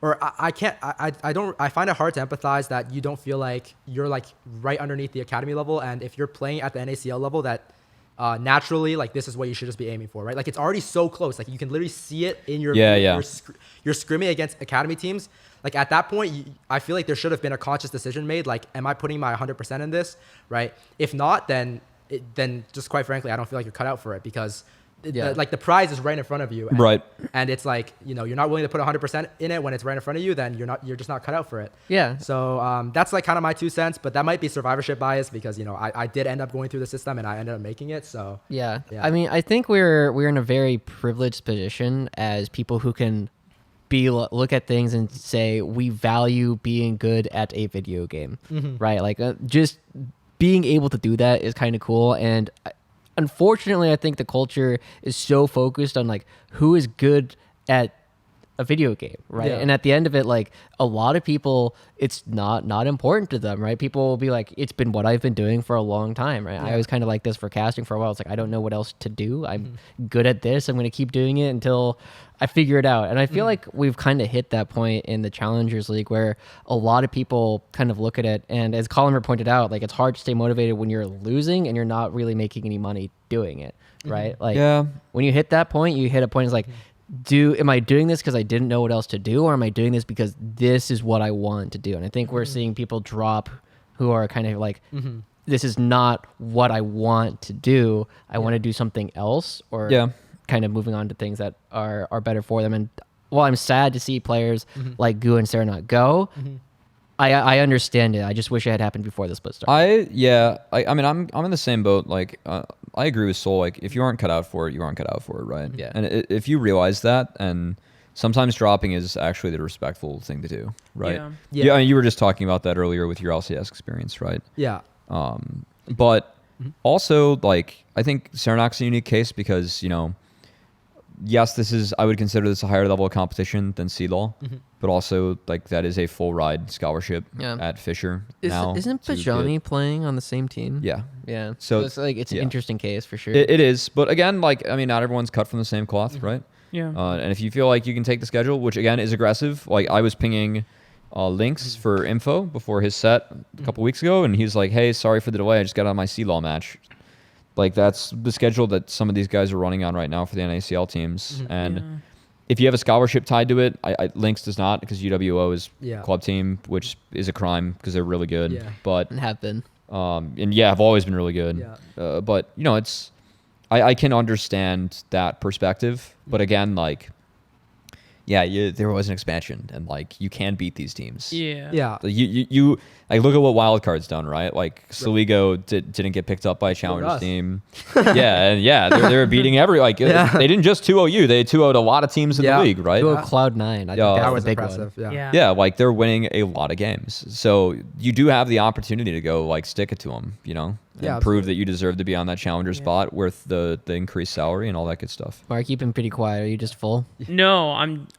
or I find it hard to empathize that you don't feel like you're like right underneath the academy level. And if you're playing at the NACL level, that naturally, like this is what you should just be aiming for, right? Like it's already so close. Like you can literally see it in your you're scrimming against academy teams. Like at that point, I feel like there should have been a conscious decision made. Like, am I putting my 100% in this, right? If not, then just quite frankly, I don't feel like you're cut out for it because the prize is right in front of you. And, right. And it's like, you know, you're not willing to put 100% in it when it's right in front of you, then you're just not cut out for it. Yeah. So that's like kind of my 2 cents, but that might be survivorship bias because, you know, I did end up going through the system and I ended up making it. So yeah. I mean, I think we're in a very privileged position as people who can look at things and say we value being good at a video game, right? Like just being able to do that is kind of cool. And unfortunately, I think the culture is so focused on like who is good at a video game, right? Yeah. And at the end of it, like a lot of people, it's not important to them, right? People will be like, it's been what I've been doing for a long time, right? I was kind of like this for casting for a while. It's like, I don't know what else to do. I'm good at this. I'm going to keep doing it until I figure it out. And I feel like we've kind of hit that point in the Challengers League where a lot of people kind of look at it. And as Collimer pointed out, like it's hard to stay motivated when you're losing and you're not really making any money doing it, right? Like when you hit that point, you hit a point, it's like, am I doing this because I didn't know what else to do, or am I doing this because this is what I want to do? And I think we're seeing people drop who are kind of like, this is not what I want to do. I want to do something else, or kind of moving on to things that are better for them. And while I'm sad to see players like Gu and Sarah not go, I understand it. I just wish it had happened before the split started. I mean, I'm in the same boat. Like, I agree with Soul. Like, if you aren't cut out for it, you aren't cut out for it, right? Yeah. And if you realize that, and sometimes dropping is actually the respectful thing to do, right? Yeah. I mean, you were just talking about that earlier with your LCS experience, right? Yeah. But also, like, I think Serenok's a unique case because, you know, yes, I would consider this a higher level of competition than C-Law, but also like that is a full ride scholarship at Fisher now. Isn't Pajani playing on the same team? Yeah. Yeah. So it's like, it's an interesting case for sure. It is. But again, like, I mean, not everyone's cut from the same cloth, right? Yeah. And if you feel like you can take the schedule, which again is aggressive, like I was pinging Lynx for info before his set a couple weeks ago, and he's like, hey, sorry for the delay. I just got on my C-Law match. Like, that's the schedule that some of these guys are running on right now for the NACL teams. And if you have a scholarship tied to it, Lynx does not, because UWO is club team, which is a crime because they're really good. Yeah. But And have been. have always been really good. Yeah. But, you know, I can understand that perspective. But again, like, there was an expansion, and like you can beat these teams. Yeah. Like, you like look at what Wildcard's done, right? Like Sligo didn't get picked up by a Challengers team. They're beating they didn't just 2-0 you, they 2-0'd a lot of teams in the league, right? 2-0 Cloud9. I think that was was a big impressive. one. Yeah, like they're winning a lot of games. So you do have the opportunity to go like stick it to them, you know, and prove that you deserve to be on that challenger spot with the increased salary and all that good stuff. Mark, you've been pretty quiet. Are you just full? No,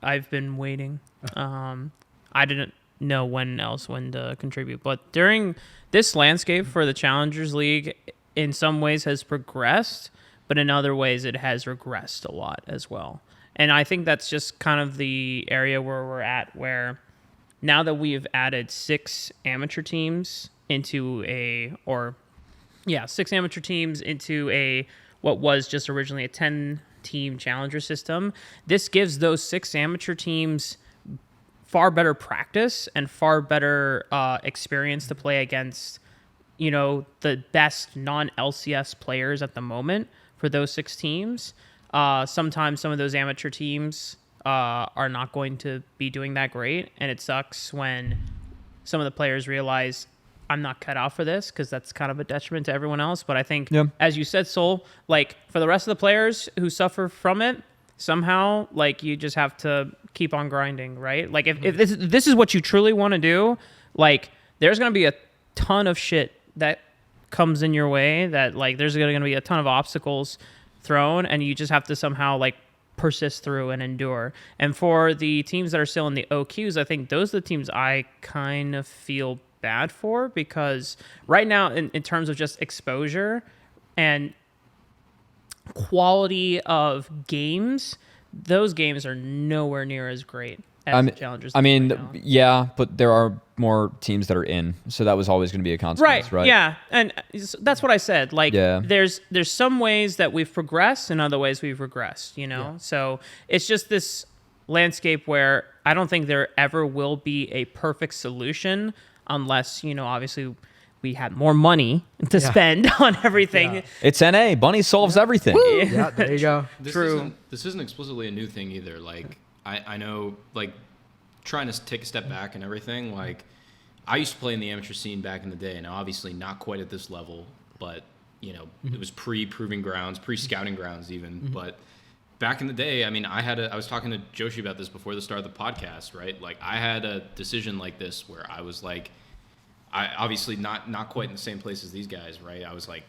I've been waiting. I didn't know when to contribute, but during this landscape for the Challengers League, in some ways has progressed, but in other ways it has regressed a lot as well. And I think that's just kind of the area where we're at, where now that we have added 6 amateur teams into what was just originally a 10-team challenger system. This gives those 6 amateur teams far better practice and far better experience to play against, the best non-LCS players at the moment for those 6 teams. Sometimes some of those amateur teams are not going to be doing that great, and it sucks when some of the players realize I'm not cut out for this, because that's kind of a detriment to everyone else. But I think, as you said, S0ul, like for the rest of the players who suffer from it, somehow, like you just have to keep on grinding, right? Like if this is what you truly want to do, like there's going to be a ton of shit that comes in your way, that like there's going to be a ton of obstacles thrown, and you just have to somehow like persist through and endure. And for the teams that are still in the OQs, I think those are the teams I kind of feel bad for, because right now in terms of just exposure and quality of games, those games are nowhere near as great as the challengers. I mean, right now. yeah, but there are more teams that are in, so that was always going to be a consequence, right? Yeah, and that's what I said. Like, Yeah. there's some ways that we've progressed, and other ways we've regressed. Yeah. So it's just this landscape where I don't think there ever will be a perfect solution, unless obviously we had more money to spend on everything. Yeah. It's NA. Bunny solves everything. Yeah, there you go. This isn't explicitly a new thing either. Like I know, like trying to take a step back and everything. Like I used to play in the amateur scene back in the day, and obviously not quite at this level, but it was pre-proving grounds, pre-scouting grounds even. But back in the day, I mean, I was talking to Joshi about this before the start of the podcast, right? Like I had a decision like this where I was like, I obviously not quite in the same place as these guys, right? I was like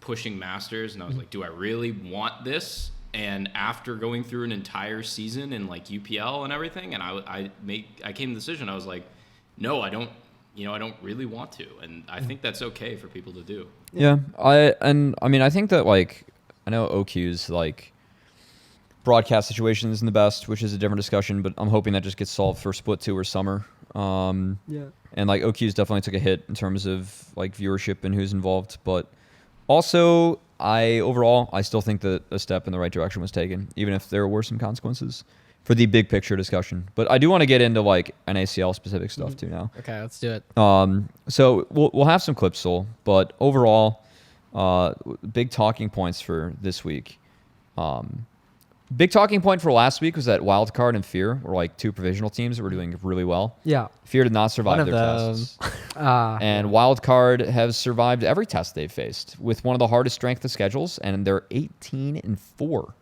pushing masters, and I was like, do I really want this? And after going through an entire season in like UPL and everything, and I came to the decision. I was like, no, I don't really want to, and I think that's okay for people to do. Yeah, I think that like I know OQ's like broadcast situation isn't the best, which is a different discussion, but I'm hoping that just gets solved for Split 2 or Summer. And like OQ's definitely took a hit in terms of like viewership and who's involved, but also I still think that a step in the right direction was taken, even if there were some consequences for the big picture discussion. But I do want to get into like NACL specific stuff too now. Okay, let's do it. So we'll have some clips, S0ul, but overall, big talking points for this week. Big talking point for last week was that Wildcard and Fear were like 2 provisional teams that were doing really well. Yeah. Fear did not survive One of their them. tests. And Wildcard has survived every test they've faced with one of the hardest strength of schedules, and they're 18-4.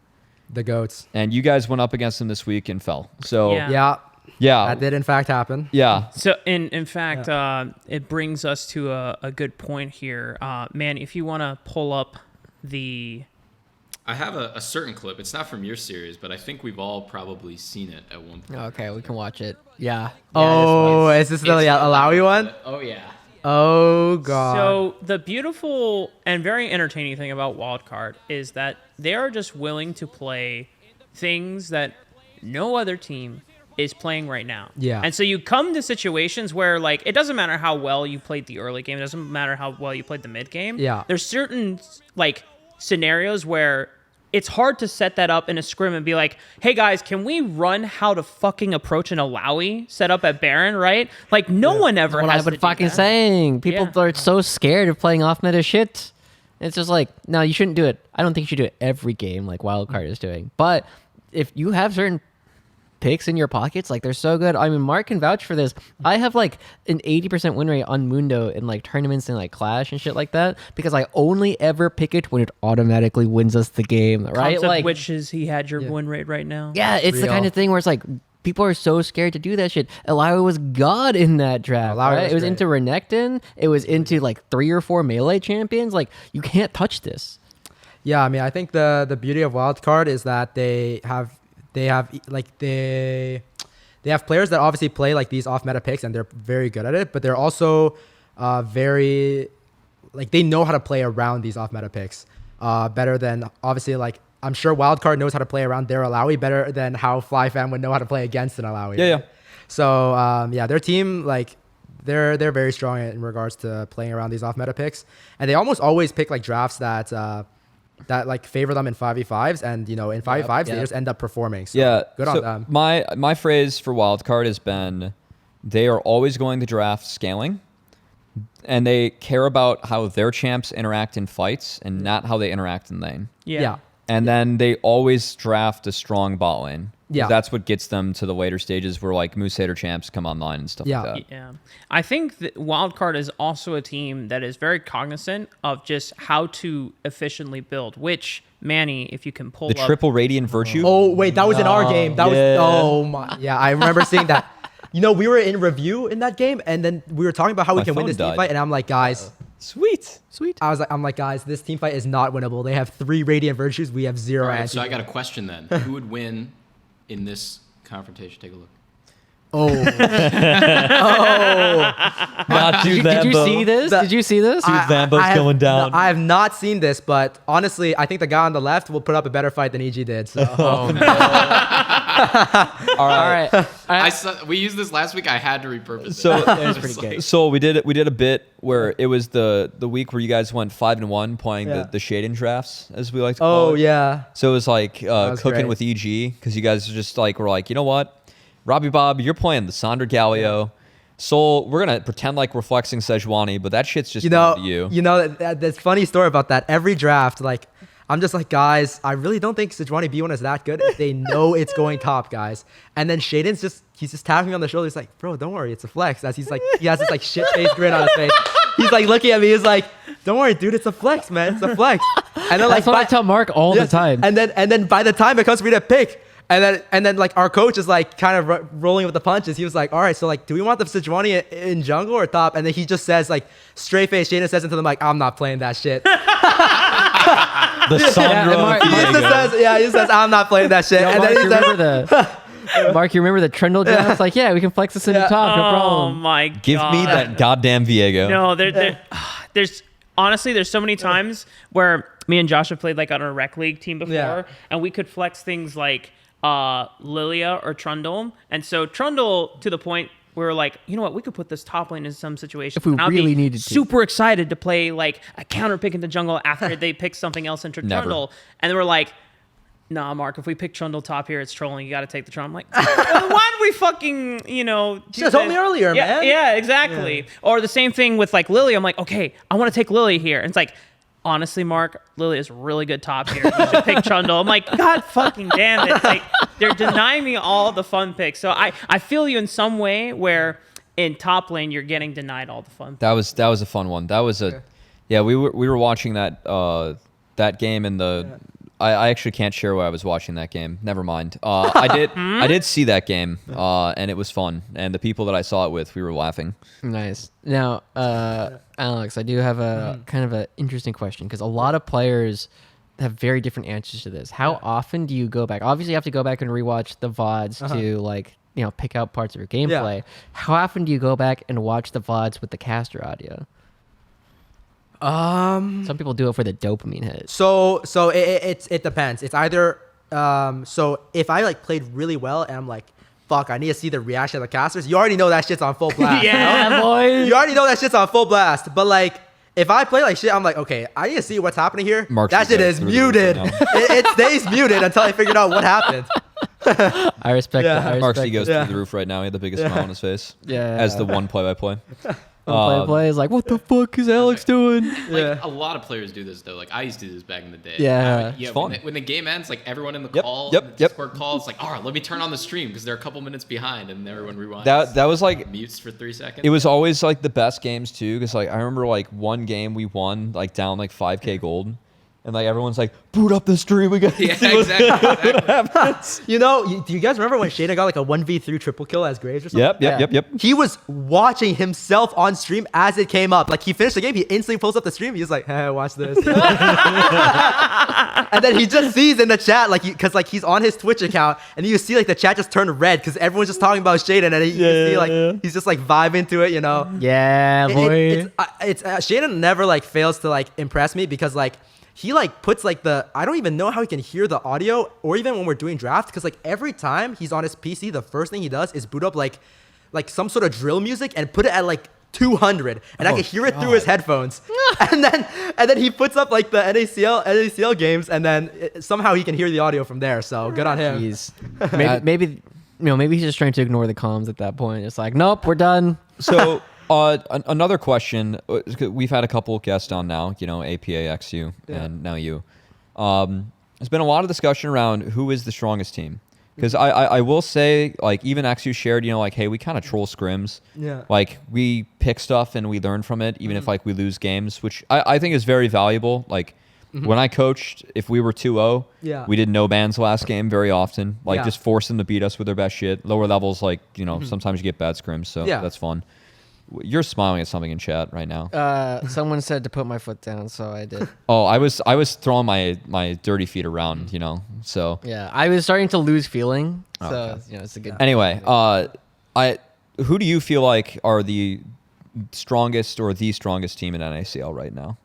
The goats. And you guys went up against them this week and fell. So Yeah. yeah. That did in fact happen. Yeah. So in fact, it brings us to a good point here. Manny, if you want to pull up the... I have a certain clip. It's not from your series, but I think we've all probably seen it at one point. Okay, we can watch it. Yeah. Oh, is this the Alawi one? Oh yeah. Oh god. So the beautiful and very entertaining thing about Wildcard is that they are just willing to play things that no other team is playing right now. Yeah. And so you come to situations where like it doesn't matter how well you played the early game, it doesn't matter how well you played the mid game. Yeah. There's certain like scenarios where it's hard to set that up in a scrim and be like, hey guys, can we run how to fucking approach an Alawi set up at Baron, right? Like no one ever What has I've been to do fucking that. saying. People Yeah. are so scared of playing off meta shit. It's just like, no, you shouldn't do it. I don't think you should do it every game like Wildcard is doing. But if you have certain picks in your pockets, like they're so good. I mean, Mark can vouch for this. I have like an 80% win rate on Mundo in like tournaments and like Clash and shit like that, because I only ever pick it when it automatically wins us the game, right? Concept Like, which is he had your win rate right now. yeah, it's the kind Real. of thing where it's like people are so scared to do that shit. Eliwa was god in that draft. Eliwa Right? was It was great. into Renekton. It was into like 3 or 4 melee champions. Like you can't touch this. Yeah, I mean, I think the beauty of Wildcard is that they have players that obviously play like these off meta picks, and they're very good at it, but they're also very like they know how to play around these off meta picks better than obviously like I'm sure Wildcard knows how to play around their Alawi better than how FlyFam would know how to play against an Alawi. Yeah. So their team like they're very strong in regards to playing around these off meta picks, and they almost always pick like drafts that that like favor them in 5v5s, and in 5v5s they just end up performing. So Yeah, good on them. My phrase for wildcard has been, they are always going to draft scaling, and they care about how their champs interact in fights and not how they interact in lane. Yeah. And then they always draft a strong bot lane. Yeah. That's what gets them to the later stages where like Moose Hater champs come online and stuff like that. Yeah. I think that Wildcard is also a team that is very cognizant of just how to efficiently build, which, Manny, if you can pull The up. triple Radiant Virtue. Oh wait, that was in our game. That Yeah. was oh my yeah, I remember seeing that. We were in review in that game, and then we were talking about how we My can win phone this team died. fight, and I'm like, guys, Sweet. I'm like, guys, this team fight is not winnable. They have 3 Radiant Virtues, we have 0 All right, anti. so I got a question then. Who would win in this confrontation? Take a look. Oh, Not Did you see this? The- Did you see this? Vambo's have, going down. I have not seen this, but honestly, I think the guy on the left will put up a better fight than EG did. So Oh, no. All All right. I saw, we used this last week. I had to repurpose So it. That was pretty good. So we did a bit where it was the week where you guys went 5-1 playing Yeah. the Sheiden drafts, as we like to call oh it. yeah, So it was like was cooking great. with EG, because you guys just like were like, you know what, Robbie Bob, you're playing the Sandra Gallio. Soul, we're gonna pretend like we're flexing Sejuani, but that shit's just down to you. That's funny story about that. Every draft, like, I'm just like, guys, I really don't think Sejuani B1 is that good. They know it's going top, guys. And then Shaiden's he's just tapping me on the shoulder. He's like, bro, don't worry, it's a flex. As he's like, he has this like shit face grin on his face. He's like looking at me. He's like, don't worry, dude, it's a flex, man. It's a flex. And then That's what I tell Mark all the Yes, time. And then by the time it comes for me to pick, and then like our coach is like kind of rolling with the punches. He was like, all right, so like, do we want the Sejuani in jungle or top? And then he just says like, straight face, Sheiden says into the mic, I'm not playing that shit. The Sandra. Mark- He just says, I'm not playing that shit. And Mark, then you he says, remember Mark, you remember the Trundle draft? It's like, yeah, we can flex this in the top, no Oh problem. my god. Give me that goddamn Viego. No, there's honestly there's so many times where me and Josh have played like on a rec league team before, Yeah. and we could flex things like Lilia or Trundle, and so Trundle to the point where we're like, you know what, we could put this top lane in some situation. If we really needed to. Super excited to play like a counter pick in the jungle after they pick something else into Never. Trundle, and then we're like, nah, Mark, if we pick Trundle top here, it's trolling. You got to take the Trundle. I'm like, well, why did we fucking, do Just told this? me earlier, Yeah, man. Yeah, exactly. Or the same thing with like Lily. I'm like, okay, I want to take Lily here. And it's like, honestly, Mark, Lily is really good top here. You should pick Trundle. I'm like, God fucking damn it. Like, they're denying me all the fun picks. So I feel you in some way where in top lane, you're getting denied all the fun picks. That was a fun one. That was we were watching that that game in the. I actually can't share why I was watching that game. Never mind. I did see that game, and it was fun. And the people that I saw it with, we were laughing. Nice. Now, Alex, I do have a kind of an interesting question because a lot of players have very different answers to this. How often do you go back? Obviously, you have to go back and rewatch the VODs to pick out parts of your gameplay. How often do you go back and watch the VODs with the caster audio? Some people do it for the dopamine hit. So it depends. It's either so if I like played really well and I'm like, fuck, I need to see the reaction of the casters. You already know that shit's on full blast. Yeah, boy. You already know that shit's on full blast. But like, if I play like shit, I'm like, okay, I need to see what's happening here. Mark's that shit is through the roof muted. right It stays muted until I figured out what happened. I respect Yeah. that. I respect Mark's ego's Yeah. through the roof right now. He had the biggest smile on his face. Yeah. As the one play-by-play. Play is like, what the fuck is Alex doing? Like a lot of players do this though. Like I used to do this back in the day. Yeah. It's fun. When the game ends, like everyone in the Yep, call, yep, in the yep. Discord call, it's like, all right, let me turn on the stream because they're a couple minutes behind, and everyone rewinds. That was like mutes for 3 seconds. it was always like the best games too, because like I remember like one game we won like down like 5K gold, and like everyone's like, boot up the stream, we got yeah, exactly. Do you guys remember when Sheiden got like a 1v3 triple kill as Graves or something? Yep. He was watching himself on stream as it came up. Like he finished the game, he instantly pulls up the stream. He's like, "Hey, watch this." And then he just sees in the chat, like, because like he's on his Twitch account, and you see like the chat just turn red because everyone's just talking about Sheiden, and you see like he's just like vibing to it, you know. Yeah, boy. It's Sheiden never like fails to like impress me because like he like puts like I don't even know how he can hear the audio or even when we're doing draft because like every time he's on his PC, the first thing he does is boot up like some sort of drill music and put it at like 200, and I could hear it through his headphones. and then he puts up like the NACL games, and then somehow he can hear the audio from there. So good on him. Maybe maybe he's just trying to ignore the comms at that point. It's like, nope, we're done. So another question. We've had a couple of guests on now. APA, XU, and now you. There's been a lot of discussion around who is the strongest team. Because I will say, like, even XU shared, like, hey, we kind of troll scrims. Yeah. Like, we pick stuff and we learn from it, even if, like, we lose games, which I think is very valuable. Like, when I coached, if we were 2-0, we did no bans last game very often. Like, just force them to beat us with their best shit. Lower levels, like, sometimes you get bad scrims, so that's fun. You're smiling at something in chat right now. Someone said to put my foot down, so I did. Oh, I was throwing my dirty feet around, so. Yeah, I was starting to lose feeling, so Okay. it's a good. Anyway, who do you feel like are the strongest or the strongest team in NACL right now?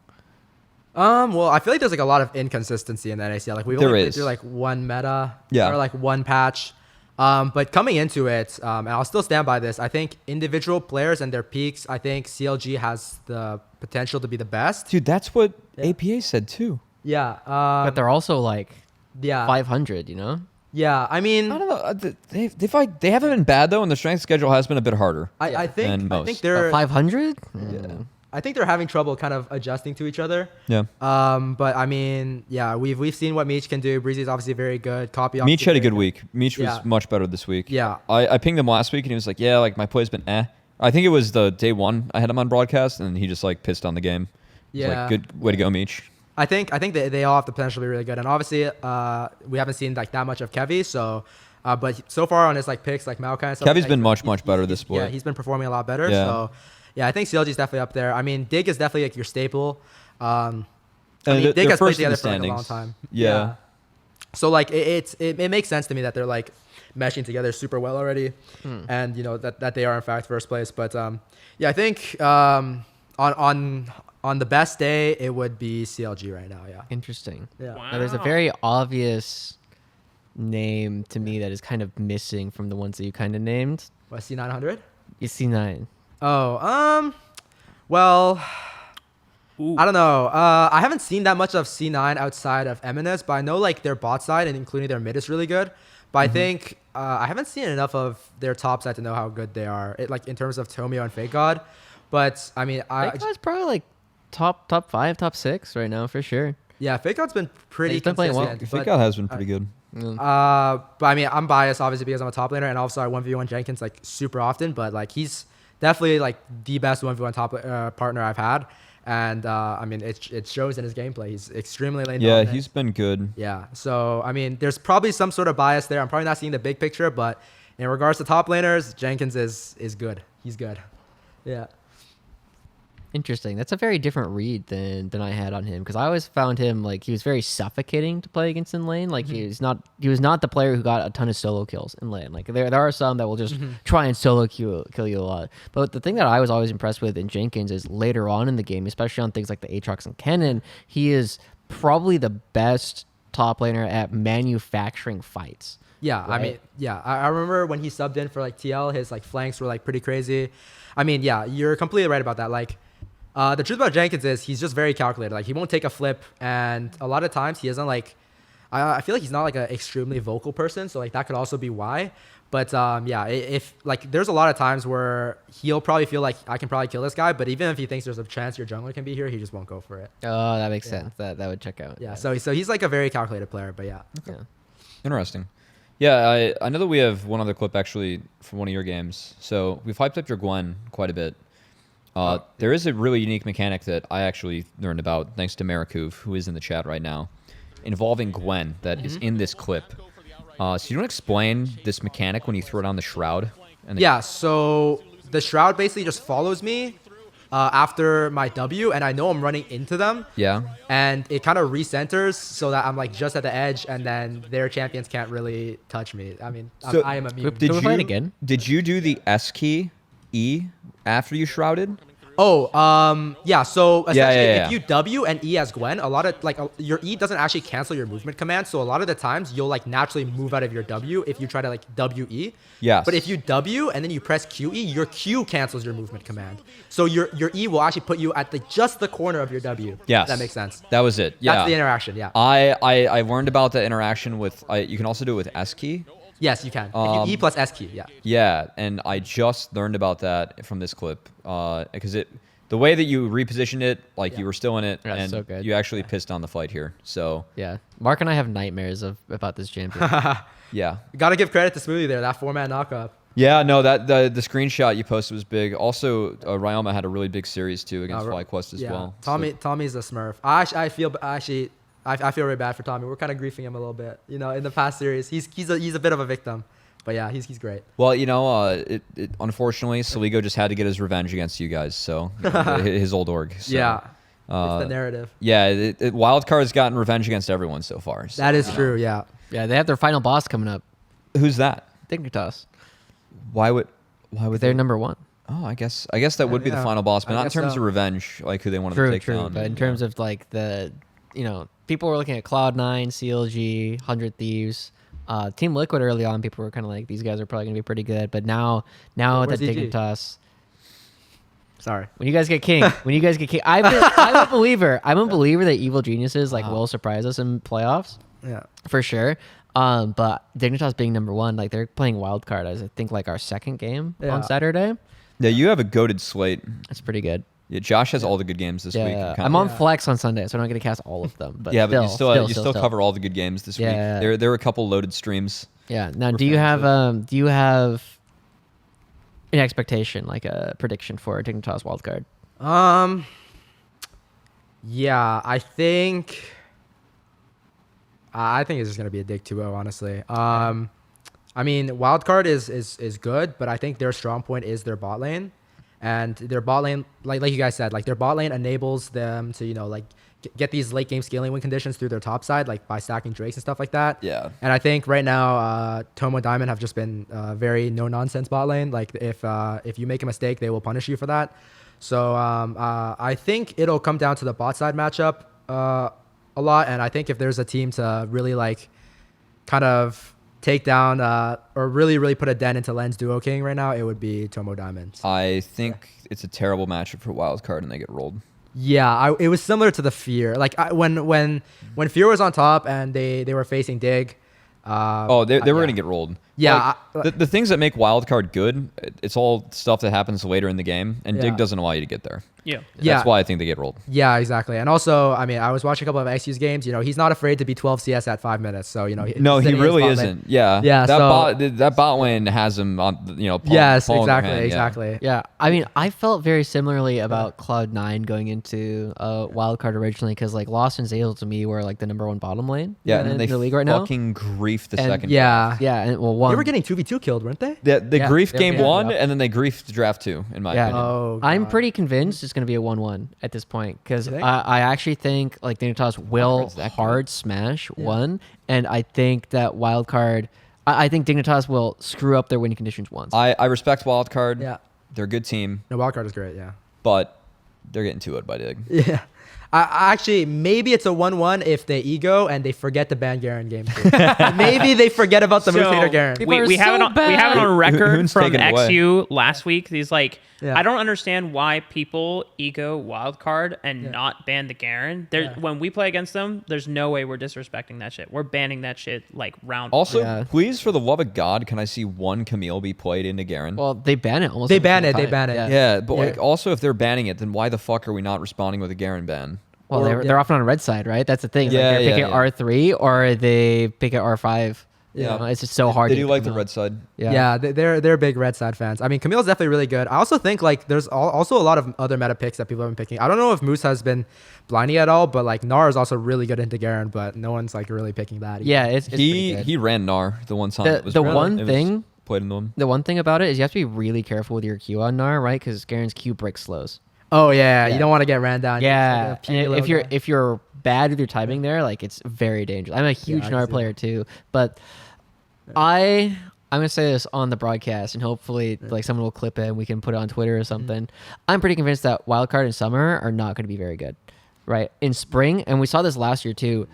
Well, I feel like there's like a lot of inconsistency in the NACL. Like we've only been through like one meta, or like one patch. But coming into it, and I'll still stand by this, I think individual players and their peaks, I think CLG has the potential to be the best. Dude, that's what APA said too. Yeah. But they're also like 500, Yeah, I mean, I don't know. They haven't been bad though, and the strength schedule has been a bit harder. I think they're 500. I think they're having trouble kind of adjusting to each other. Yeah. But I mean, yeah, we've seen what Meech can do. Breezy's obviously very good. Copy. Meech had a good week. Meech was much better this week. Yeah. I pinged him last week and he was like, yeah, like my play's been eh. I think it was the day one I had him on broadcast and he just like pissed on the game. Yeah. Like, good way to go, Meech. I think they all have the potential to be really good. And obviously, we haven't seen like that much of Kevy. So, but so far on his like picks, like Maokai and stuff. Kevy's been much better this sport. Yeah, he's been performing a lot better. Yeah. So, yeah, I think CLG's definitely up there. I mean, Dig is definitely like your staple. And Dig has played together the for like a long time. Yeah. So like it makes sense to me that they're like meshing together super well already, and that they are in fact first place. But yeah, I think on the best day it would be CLG right now. Yeah. Interesting. Yeah. Wow. Now, there's a very obvious name to me that is kind of missing from the ones that you kind of named. What, C900? You see 9. Oh, well, I don't know. I haven't seen that much of C9 outside of Eminence, but I know like their bot side and including their mid is really good. But I think I haven't seen enough of their top side to know how good they are. Like in terms of Tomio and Fake God. But I mean, Fake God's probably like top 5, top 6 right now for sure. Yeah, Fake God's been pretty He's been playing well. consistent. Fake God has been pretty good. But I mean, I'm biased obviously because I'm a top laner, and also I 1v1 Jenkins like super often. But like he's definitely like the best 1v1 top partner I've had, and I mean it shows in his gameplay. He's extremely lane dominant. He's been good. Yeah, so I mean there's probably some sort of bias there. I'm probably not seeing the big picture, but in regards to top laners, Jenkins is good. He's good. Yeah. Interesting. That's a very different read than I had on him, because I always found him like he was very suffocating to play against in lane. Like he was not the player who got a ton of solo kills in lane. Like there are some that will just try and solo kill you a lot. But the thing that I was always impressed with in Jenkins is later on in the game, especially on things like the Aatrox and Kennen, he is probably the best top laner at manufacturing fights. Yeah, right? I mean, yeah, I remember when he subbed in for like TL, his like flanks were like pretty crazy. I mean, yeah, you're completely right about that. Like, the truth about Jenkins is he's just very calculated. Like he won't take a flip, and a lot of times he doesn't like. I feel like he's not like an extremely vocal person, so like that could also be why. But yeah, if like there's a lot of times where he'll probably feel like I can probably kill this guy, but even if he thinks there's a chance your jungler can be here, he just won't go for it. Oh, that makes sense. That would check out. Yeah, so he's like a very calculated player, but yeah. Yeah. Interesting. Yeah, I know that we have one other clip actually from one of your games. So we've hyped up your Gwen quite a bit. There is a really unique mechanic that I actually learned about thanks to Marikuv, who is in the chat right now, involving Gwen that is in this clip. So you want to explain this mechanic when you throw down the Shroud? Yeah, so the Shroud basically just follows me after my W, and I know I'm running into them. Yeah. And it kind of recenters so that I'm like just at the edge, and then their champions can't really touch me. I mean, So I am immune. Did we fight again? Did you do the S key E after you shrouded? Yeah. So essentially, yeah. if you W and E as Gwen, a lot of your E doesn't actually cancel your movement command. So a lot of the times you'll like naturally move out of your W if you try to like WE. Yes. But if you W and then you press QE, your Q cancels your movement command. So your E will actually put you at just the corner of your W. Yes. That makes sense. That was it. Yeah. That's the interaction. Yeah. I learned about the interaction with. You can also do it with S key. Yes, you can. If you E plus S key. Yeah. Yeah, and I just learned about that from this clip because the way that you repositioned it, like you were still in it, Yeah, and so good. you actually pissed on the fight here. So Yeah, Mark and I have nightmares about this champion. yeah, Got to give credit to Smoothie there. That 4-man knockup. yeah. No, that the screenshot you posted was big. Also, Ryoma had a really big series too against FlyQuest as well. Tommy's a Smurf. I feel really bad for Tommy. We're kind of griefing him a little bit. You know, in the past series, he's a bit of a victim. But yeah, he's great. Well, you know, it unfortunately, Saligo just had to get his revenge against you guys. So his old org. So, Yeah, it's the narrative. Yeah, Wildcard's gotten revenge against everyone so far. So, That is true. Yeah. Yeah, they have their final boss coming up. who's that? Dignitas. Why would They're they? number one. Oh, I guess that would be the Yeah, final boss, but I not in guess terms so. of revenge, like who they wanted to take down. But in terms of like people were looking at Cloud9, CLG, 100 Thieves. Team Liquid early on, people were kind of like, these guys are probably going to be pretty good. But now that Where's EG? Dignitas, Sorry. when you guys get king, I'm a believer. I'm a believer that Evil Geniuses will surprise us in playoffs Yeah. for sure. But Dignitas being number one, like they're playing wildcard as I think like our second game Yeah. on Saturday. Yeah, you have a goated slate. That's pretty good. Yeah, Josh has all the good games this week. Yeah, Kinda- I'm on flex on Sunday, so I'm not going to cast all of them. But yeah, but you still still. cover all the good games this Yeah. week. There were a couple loaded streams. Yeah. Now, We're do you fans have an expectation, like a prediction for a Dignitas wildcard? Yeah, I think it's just gonna be a Dig 2-0, honestly. I mean, wildcard is good, but I think their strong point is their bot lane, and their bot lane, like you guys said, like their bot lane enables them to get these late game scaling win conditions through their top side, like by stacking drakes and stuff like that. Yeah. And I think right now, Tomo Diamond have just been very no nonsense bot lane. Like if you make a mistake, they will punish you for that. So I think it'll come down to the bot side matchup a lot, and I think if there's a team to really like kind of take down or really put a dent into Len's Duo King right now, it would be Tomo Diamond. I think it's a terrible matchup for Wildcard and they get rolled. Yeah, it was similar to the Fear. Like when Fear was on top and they were facing Dig. They were going to get rolled. Yeah, Like, the things that make Wildcard good, it's all stuff that happens later in the game, and Yeah. Dig doesn't allow you to get there. Yeah. Yeah. That's why I think they get rolled. Yeah, exactly. And also, I mean, I was watching a couple of XU's games. He's not afraid to be 12 CS at 5 minutes. So, No, he's he sitting in his really bot lane. isn't. Yeah. Yeah, That bot lane has him on, Yes, palm in their exactly, hand, yeah. exactly. Yeah, I mean, I felt very similarly about Cloud9 going into wildcard originally because like Lost and Zale to me were like the number one bottom lane. Yeah, in and then they the league right now. fucking griefed the And second. Yeah. Yeah, and well, one. They were getting 2v2 killed, weren't they? The Yeah, grief yeah, game yeah, 1, yeah. and then they griefed draft 2, in my Yeah. opinion. Oh, I'm God. pretty convinced it's going to be a 1-1 at this point because You think? I actually think like Dignitas will Wildcard's that good. hard smash Yeah. one, and I think that wildcard. I think Dignitas will screw up their winning conditions once. I respect Wildcard. Yeah. They're a good team, No, wildcard is great, yeah. but they're getting 2-0'd by Dig. Yeah. I actually, maybe it's a 1-1 if they ego and they forget to ban Garen game 2. Maybe they forget about the move hater Garen. People are We have so it on Who- record who's from taking it away? XU last week. He's like, Yeah. I don't understand why people ego wildcard and not ban the Garen. Yeah. When we play against them, there's no way we're disrespecting that shit. We're banning that shit like round. Also, Yeah. please, for the love of God, can I see one Camille be played into Garen? well, they ban it almost. They every ban single it, they time. ban it. yeah, but Yeah. like also if they're banning it, then why the fuck are we not responding with a Garen ban? Well, Or- they're often on the red side, right? That's the thing. Yeah, Like, they pick yeah, at yeah. R3 or they pick at R5. Yeah. You know, it's just so hard. They to do get like the them out. red side. Yeah, they're big red side fans. I mean, Camille's definitely really good. I also think like there's also a lot of other meta picks that people have been picking. I don't know if Moose has been blinding at all, but like Nar is also really good into Garen, but no one's like really picking that. either. Yeah, it's pretty He good. he ran Nar the one time. The- it was the really- one it was thing- played into him. The one thing about it is you have to be really careful with your Q on Nar, right? Because Garen's Q breaks slows. Oh yeah, Yeah. you don't want to get ran down. Yeah, It's like a and puny if you're bad with your timing there, like it's very dangerous. I'm a huge I can Nar see player too, but I I'm gonna say this on the broadcast, and hopefully, like someone will clip it and we can put it on Twitter or something. I'm pretty convinced that wildcard and summer are not going to be very good, right? In spring, and we saw this last year too.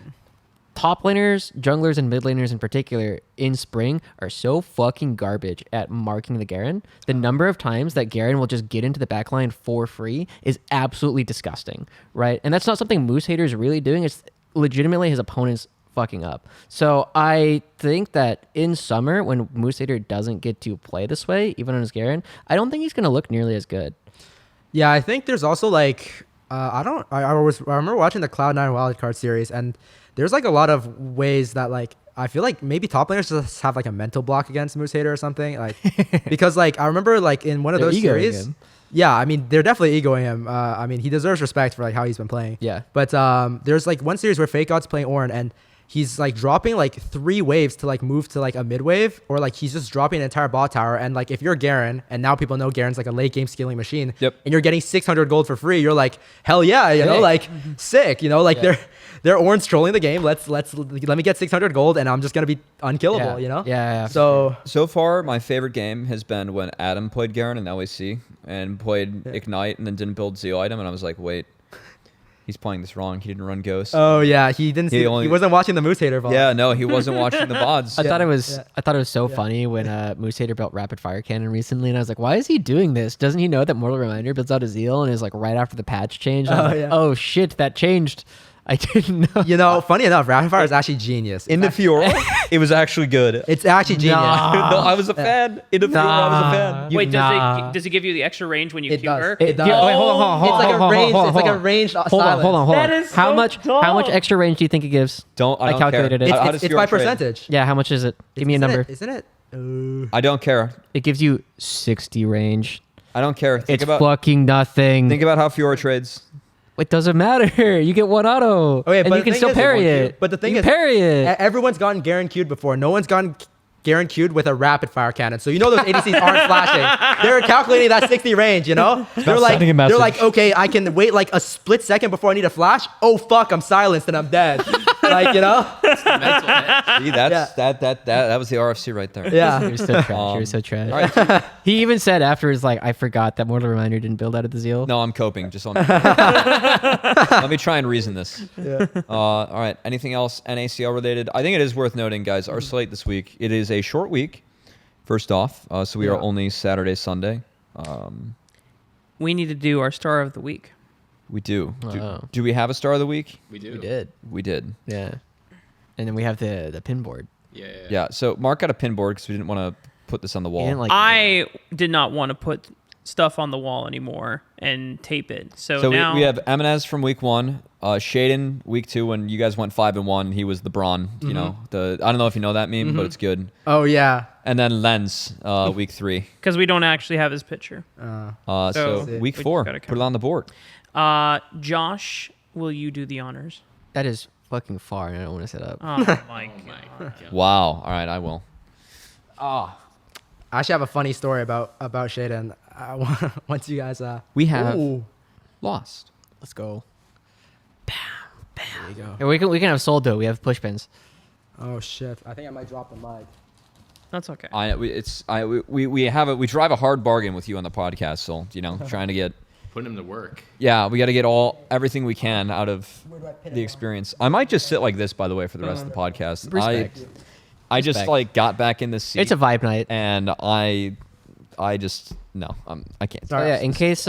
Top laners, junglers, and mid laners in particular in spring are so fucking garbage at marking the Garen. The number of times that Garen will just get into the backline for free is absolutely disgusting, right? And that's not something Moose Hater is really doing. It's legitimately his opponents fucking up. So I think that in summer, when Moose Hater doesn't get to play this way, even on his Garen, I don't think he's going to look nearly as good. Yeah, I think there's also like I remember watching the Cloud9 Wildcard series, and there's like a lot of ways that like I feel like maybe top laners just have like a mental block against Moose Hater or something, like because like I remember like in one of those series. Yeah, I mean they're definitely egoing him. I mean he deserves respect for like how he's been playing. Yeah, but there's like one series where Fake God's playing Ornn, and he's like dropping like 3 waves to like move to like a mid wave, or like he's just dropping an entire bot tower. And like if you're Garen, and now people know Garen's like a late game scaling machine, yep, and you're getting 600 gold for free, you're like, hell yeah, you know, like sick, you know, like they're Ornn's trolling the game. Let me get 600 gold, and I'm just gonna be unkillable, you know. Yeah. So far, my favorite game has been when Adam played Garen in LAC and played Ignite, and then didn't build Zeal item, and I was like, wait. He's playing this wrong. He didn't run Ghost. Oh yeah, he didn't. He wasn't watching the Moose Hater VOD. Yeah, no, he wasn't watching the VODs. I thought it was so funny when Moose Hater built Rapid Fire Cannon recently, and I was like, why is he doing this? Doesn't he know that Mortal Reminder builds out a Zeal and is like right after the patch changed? Oh shit, that changed. I didn't know. You know, funny enough, Rapid Fire is actually genius. In the Fiora, it was actually good. It's actually genius. No, I was a fan. In the Fiora, I was a fan. Wait, does it give you the extra range when you Q her? It does. Wait, hold on. It's like a range. It's like a ranged silence. Hold on. That is how so much extra range do you think it gives? I don't calculated care. it. It's by percentage. Yeah, how much is it? Give me a number. Isn't it? I don't care. It gives you 60 range. I don't care. It's fucking nothing. Think about how Fiora trades. It doesn't matter. You get one auto. Okay, and but you can still parry it. But the thing is, parry it. Everyone's gotten Garen Q'd before. No one's gotten Garen Q'd with a rapid fire cannon. So you know those ADCs aren't flashing. They're calculating that 60 range, you know? They're like, okay, I can wait like a split second before I need a flash. Oh fuck, I'm silenced and I'm dead. Like, you know? See, that was the RFC right there. Yeah. He was so trash. He was so trash. Right. He even said afterwards, like, I forgot that Mortal Reminder didn't build out of the Zeal. No, I'm coping. Just on. Let me try and reason this. Yeah. All right. Anything else NACL related? I think it is worth noting, guys. Our slate this week. It is a short week. First off, so we are only Saturday, Sunday. We need to do our star of the week. We do. Do we have a star of the week? We do. We did. We did. Yeah. And then we have the pin board. Yeah. So Mark got a pin board because we didn't want to put this on the wall. I did not want to put stuff on the wall anymore and tape it. So now we have Eminez from week 1, Sheiden week 2 when you guys went 5-1. He was the Braun. You know, I don't know if you know that meme, but it's good. Oh yeah. And then Lens week 3 because we don't actually have his picture. So week 4, put it on the board. Josh, will you do the honors? That is fucking far, and I don't want to set up. Oh my god! Wow. All right, I will. I actually have a funny story about Sheiden. Once you guys we have lost. Let's go. There you go. Yeah, we can have sold though. We have push pins. Oh shit! I think I might drop the mic. That's okay. We drive a hard bargain with you on the podcast, so trying to get putting him to work. Yeah, we got to get everything we can out of the experience. I might just sit like this, by the way, for the rest of the podcast. Respect. I just got back in this seat. It's a vibe night, and I just I can't. Oh yeah, in case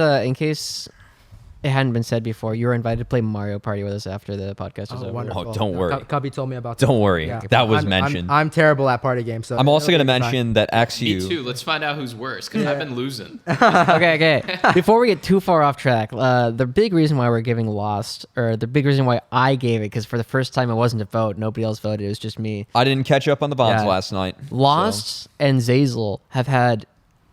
it hadn't been said before, you were invited to play Mario Party with us after the podcast was over. Wonderful. Oh, don't worry. Cubby told me about that. Don't worry. Yeah. That was mentioned. I'm terrible at party games. So I'm also going to mention that XU. Me too. Let's find out who's worse because I've been losing. Okay. Before we get too far off track, the big reason why we're giving Lost, or the big reason why I gave it, because for the first time it wasn't a vote. Nobody else voted. It was just me. I didn't catch up on the bonds last night. Lost and S0ul have had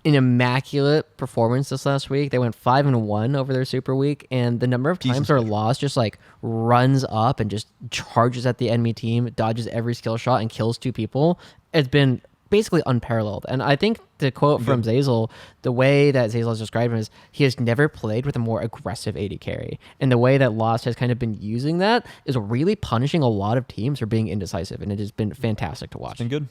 an immaculate performance this last week. They went 5-1 over their super week, and the number of times their loss just like runs up and just charges at the enemy team, dodges every skill shot, and kills 2 people. It's been basically unparalleled. And I think the quote from S0ul, the way that S0ul has described him is he has never played with a more aggressive AD carry. And the way that Lost has kind of been using that is really punishing a lot of teams for being indecisive, and it has been fantastic to watch. It's been good.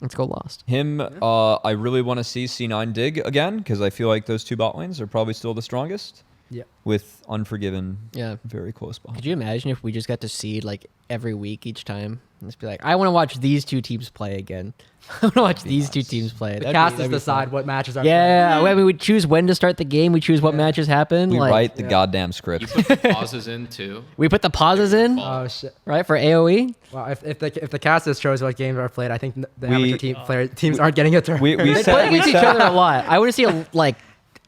Let's go Lost. Him, I really want to see C9 dig again because I feel like those two bot lanes are probably still the strongest. Yeah. With Unforgiven, Yeah. very close behind. Could you imagine if we just got to seed like every week each time? And just be like, I want to watch these two teams play again. I want to watch these two teams play. The casters decide what matches are. Yeah, I mean, we choose when to start the game. We choose what matches happen. We like, write the goddamn You script. put the pauses in too. we put the pauses in, Oh shit! right, for AOE. Well, if the casters shows what games are played, I think the We- amateur teams aren't getting a turn. We They said play we against each said other a lot. I want to see a like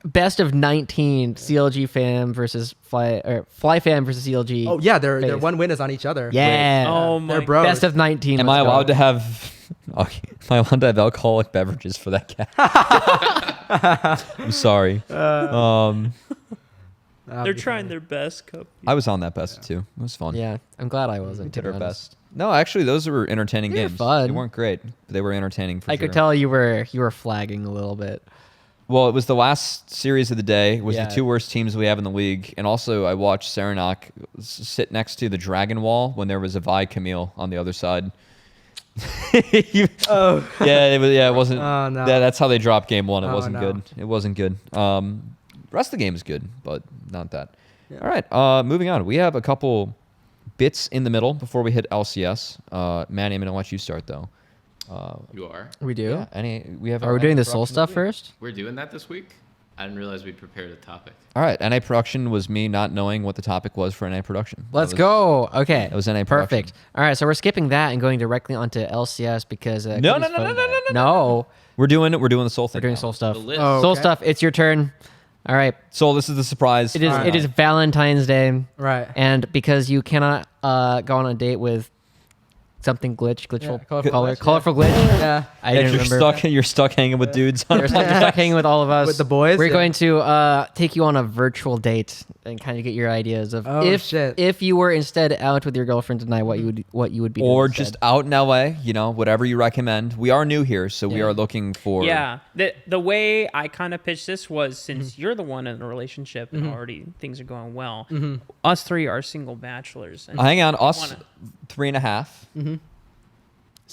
best of 19 CLG fam versus Fly fam versus CLG. Oh yeah, their Face. one win is on each other. yeah. Oh my They're bros. Best of 19. Am I allowed to have? Okay, am I allowed to have alcoholic beverages for that cat? I'm sorry. They're trying their best, Cup. I was on that best too. It was fun. Yeah, I'm glad I We wasn't. did to our be honest. best. No, actually, those were entertaining They were games. fun. They weren't great, but they were entertaining for I sure. could tell you were flagging a little bit. Well, it was the last series of the day. It was Yeah. the two worst teams we have in the league, and also I watched Serenak sit next to the Dragon Wall when there was a Vi Camille on the other side. Oh. Yeah, it was. Yeah, it wasn't. Oh, no. Yeah, that's how they dropped game one. It Oh, wasn't no. good. It wasn't good. The rest of the game is good, but not that. Yeah. All right. Moving on. We have a couple bits in the middle before we hit LCS. Manny, I'm gonna let you start though. You are. We do. Yeah, we have. Are we doing the soul stuff first? We're doing that this week. I didn't realize we prepared a topic. All right. NA production was me not knowing what the topic was for NA production. Let's That was- go. Okay. That was NA production. Perfect. All right, so we're skipping that and going directly onto LCS because No. Cody's phone died. No, We're doing the soul thing. we're doing now. soul stuff. The list. Oh, Soul okay. stuff. It's your turn. All right. Soul, this is the surprise. It is. Alright. It is Valentine's Day, Right. and because you cannot go on a date with something glitchful, colorful glitch. Yeah. I Yeah, didn't you're remember. you're stuck hanging with dudes. You're stuck hanging with all of us. With the boys, We're yeah. going to take you on a virtual date and kind of get your ideas of Oh, if shit. if you were instead out with your girlfriend tonight, what you would be doing or instead. just out in LA, whatever you recommend. We are new here, so we Yeah. are looking for. Yeah, the way I kind of pitched this was since you're the one in a relationship and already things are going well, us three are single bachelors. And Hang on, us wanna- 3.5.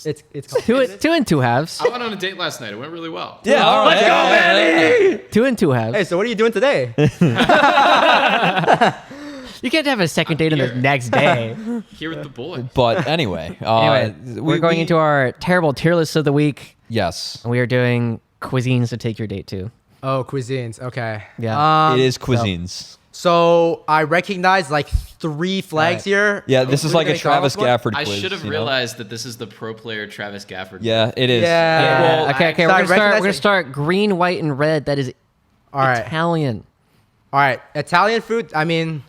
It's two and two halves. I went on a date last night. It went really well. Yeah, all right. Hey. Two and two halves. Hey, so what are you doing today? You can't have a second date on the next day. Here with the boys. But anyway, Anyway, we're going into our terrible tier list of the week, Yes, and we are doing cuisines to take your date to. Oh, cuisines. Okay. Yeah. it is cuisines. So I recognize like 3 flags Right. here. Yeah, this is What like are a they call Travis this one? Gafford I quiz. should have you know? realized that this is the pro player Travis Gafford. Yeah, it is. Yeah. Yeah. Well, Okay. I- Okay. so We're I gonna start. We're recognize gonna it. start green, white, and red. That is All right. Italian. All right. Italian food. I mean,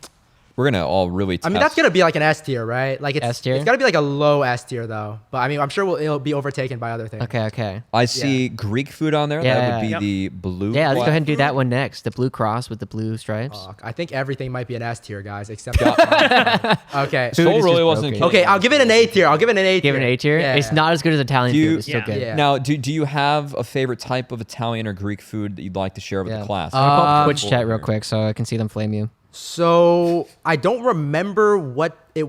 We're gonna all really. I mean that's gonna be like an S tier, right? Like it's S tier? It's gotta be like a low S tier though. But I mean, I'm sure it'll be overtaken by other things. Okay. Okay. I see Greek food on there. That Yeah. would be Yep. the blue. Yeah. Let's go one. ahead and do that one next. The blue cross with the blue stripes. Fuck, I think everything might be an S tier, guys, except. Okay. Food Soul is really just wasn't. broken. Okay, I'll give it an A tier. I'll give it an A tier. Give it an A tier. Yeah. It's not as good as Italian Do you- food. It's still Yeah. good. Yeah. Now, do you have a favorite type of Italian or Greek food that you'd like to share with Yeah. the class? I'm gonna pull up Um, Twitch chat real quick so I can see them flame you. So I don't remember what it,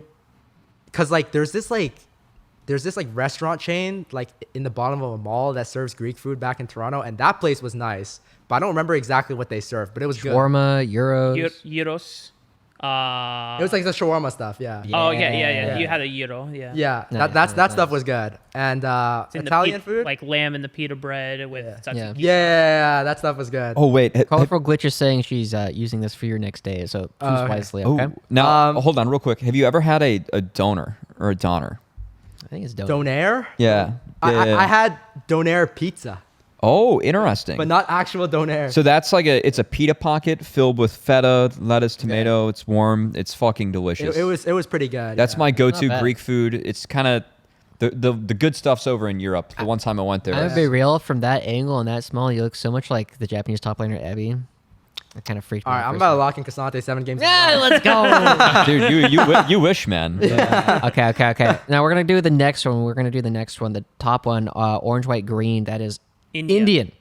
cause like there's this restaurant chain like in the bottom of a mall that serves Greek food back in Toronto, and that place was nice, but I don't remember exactly what they served, but it was good. Shawarma, euros. Euros. It was like the shawarma stuff, yeah. Oh yeah. Yeah. You had a euro. Yeah. Yeah, Nice, that nice, stuff nice. was good, and It's in the Italian pita- food, like lamb in the pita bread with tzatziki. yeah, that stuff was good. Oh wait. Colorful Glitch is saying she's using this for your next day, so choose okay. wisely. Oh, Okay. now hold on real quick. Have you ever had a doner or a doner? I think it's dope. Donair? Yeah. Yeah. I had Donair pizza, Oh, interesting. but not actual Donair. So that's like it's a pita pocket filled with feta, lettuce, tomato. It's warm. It's fucking delicious. it was pretty good. That's yeah. my go-to bad. Greek food. It's kind of the good stuff's over in Europe. The one time I went there. I'm gonna be real. From that angle and that small, you look so much like the Japanese top laner Abby. It kind of freaked me All out. right, I'm first about to time. lock in Casante 7 games. in a Yeah, row. let's go. Dude, you wish, man. Okay. Now we're gonna do the next one. We're gonna do the next one, the top one, orange, white, green. That is India. Indian.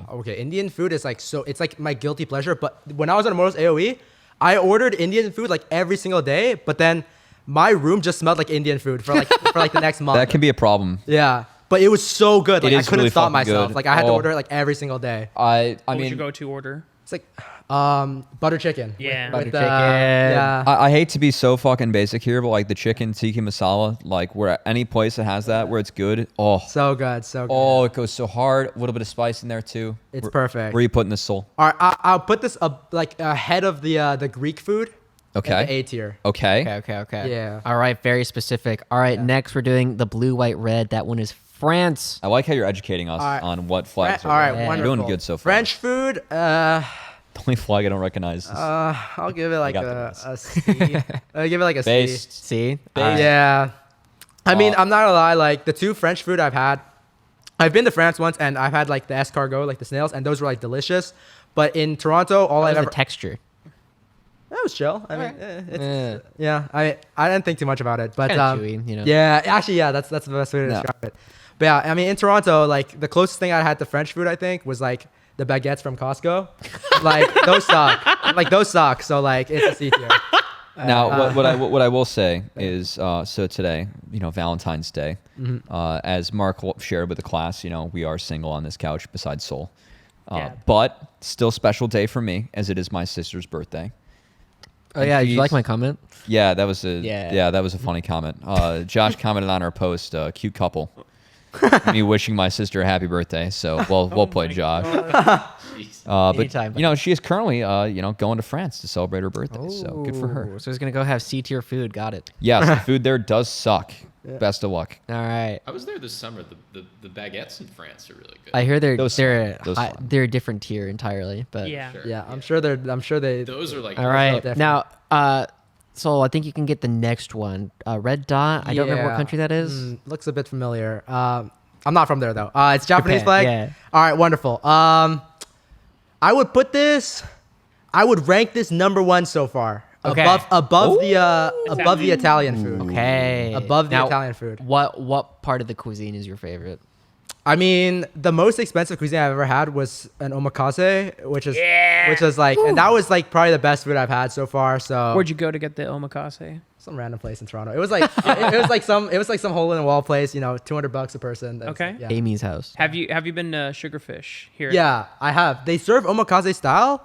Okay, Indian food is like so. It's like my guilty pleasure. But when I was on Immortals AOE, I ordered Indian food like every single day. But then my room just smelled like Indian food for like the next month. That can be a problem. Yeah, but it was so good. Like It I is couldn't really stop fucking myself. good. Like I had to Oh. order it like every single day. I What was mean, your go-to order? It's like butter chicken. Yeah. Butter With, chicken. Yeah. I hate to be so fucking basic here, but like the chicken tikka masala, like where any place that has that where it's good, So good. So good. oh, it goes so hard. A little bit of spice in there too. It's Where- perfect. Where are you putting this, Soul? All right, I'll put this up like ahead of the Greek food. Okay. At the A tier. Okay. Okay. Yeah. All right, very specific. All right, Yeah. next we're doing the blue, white, red. That one is France. I like how you're educating us All right. on what flags All are. right, there. Yeah. wonderful. You're doing good so far. French food. The only flag I don't recognize is I'll give it like got a C. I'll give it like a C. based. See? Yeah. I mean, Uh, I'm not gonna lie. Like the two French food I've had, I've been to France once, and I've had like the escargot, like the snails, and those were like delicious. But in Toronto, all What I've was ever the texture? that was chill. I mean, Yeah. yeah. I didn't think too much about it, but Kinda chewy, you know? yeah, actually, yeah, that's the best way to No. describe it. But yeah, I mean, in Toronto, like the closest thing I had to French food, I think, was like the baguettes from Costco. Like those suck. Like those suck. So like it's a C tier. Now, what I will say is, so today, Valentine's Day, as Mark shared with the class, we are single on this couch besides Soul. Yeah. But still special day for me as it is my sister's birthday. Oh, And yeah. Did you like she's- my comment? Yeah, that was Yeah. that was a funny comment. Josh commented on our post, cute couple. Me wishing my sister a happy birthday. So well played, Josh. Jeez. But Anytime. she is currently going to France to celebrate her birthday. So good for her. Ooh, So he's going to go have C tier food. Got it. Yes, the food there does suck. Best of luck. All right. I was there this summer. The baguettes in France are really good. I hear they're Those they're fun. Those high, fun. they're a different tier entirely, but Yeah. Sure. Yeah, I'm sure they. Those are like all right. definitely. Now, so I think you can get the next one. Red dot. I don't remember what Yeah. country that is. Looks a bit familiar. I'm not from there though. It's Japanese Japan, flag. yeah. All right, wonderful. I would put this. I would rank this number one so far. Okay. Above the Italian food. Okay. Above the Now, Italian food. What part of the cuisine is your favorite? I mean, the most expensive cuisine I've ever had was an omakase, which is like, and that was like probably the best food I've had so far. So Where'd you go to get the omakase? some random place in Toronto. It was like it was like some hole in the wall place. $200 a person. That's- Okay. Yeah. Amy's house. Have you been to Sugarfish here? Yeah, I have. They serve omakase style,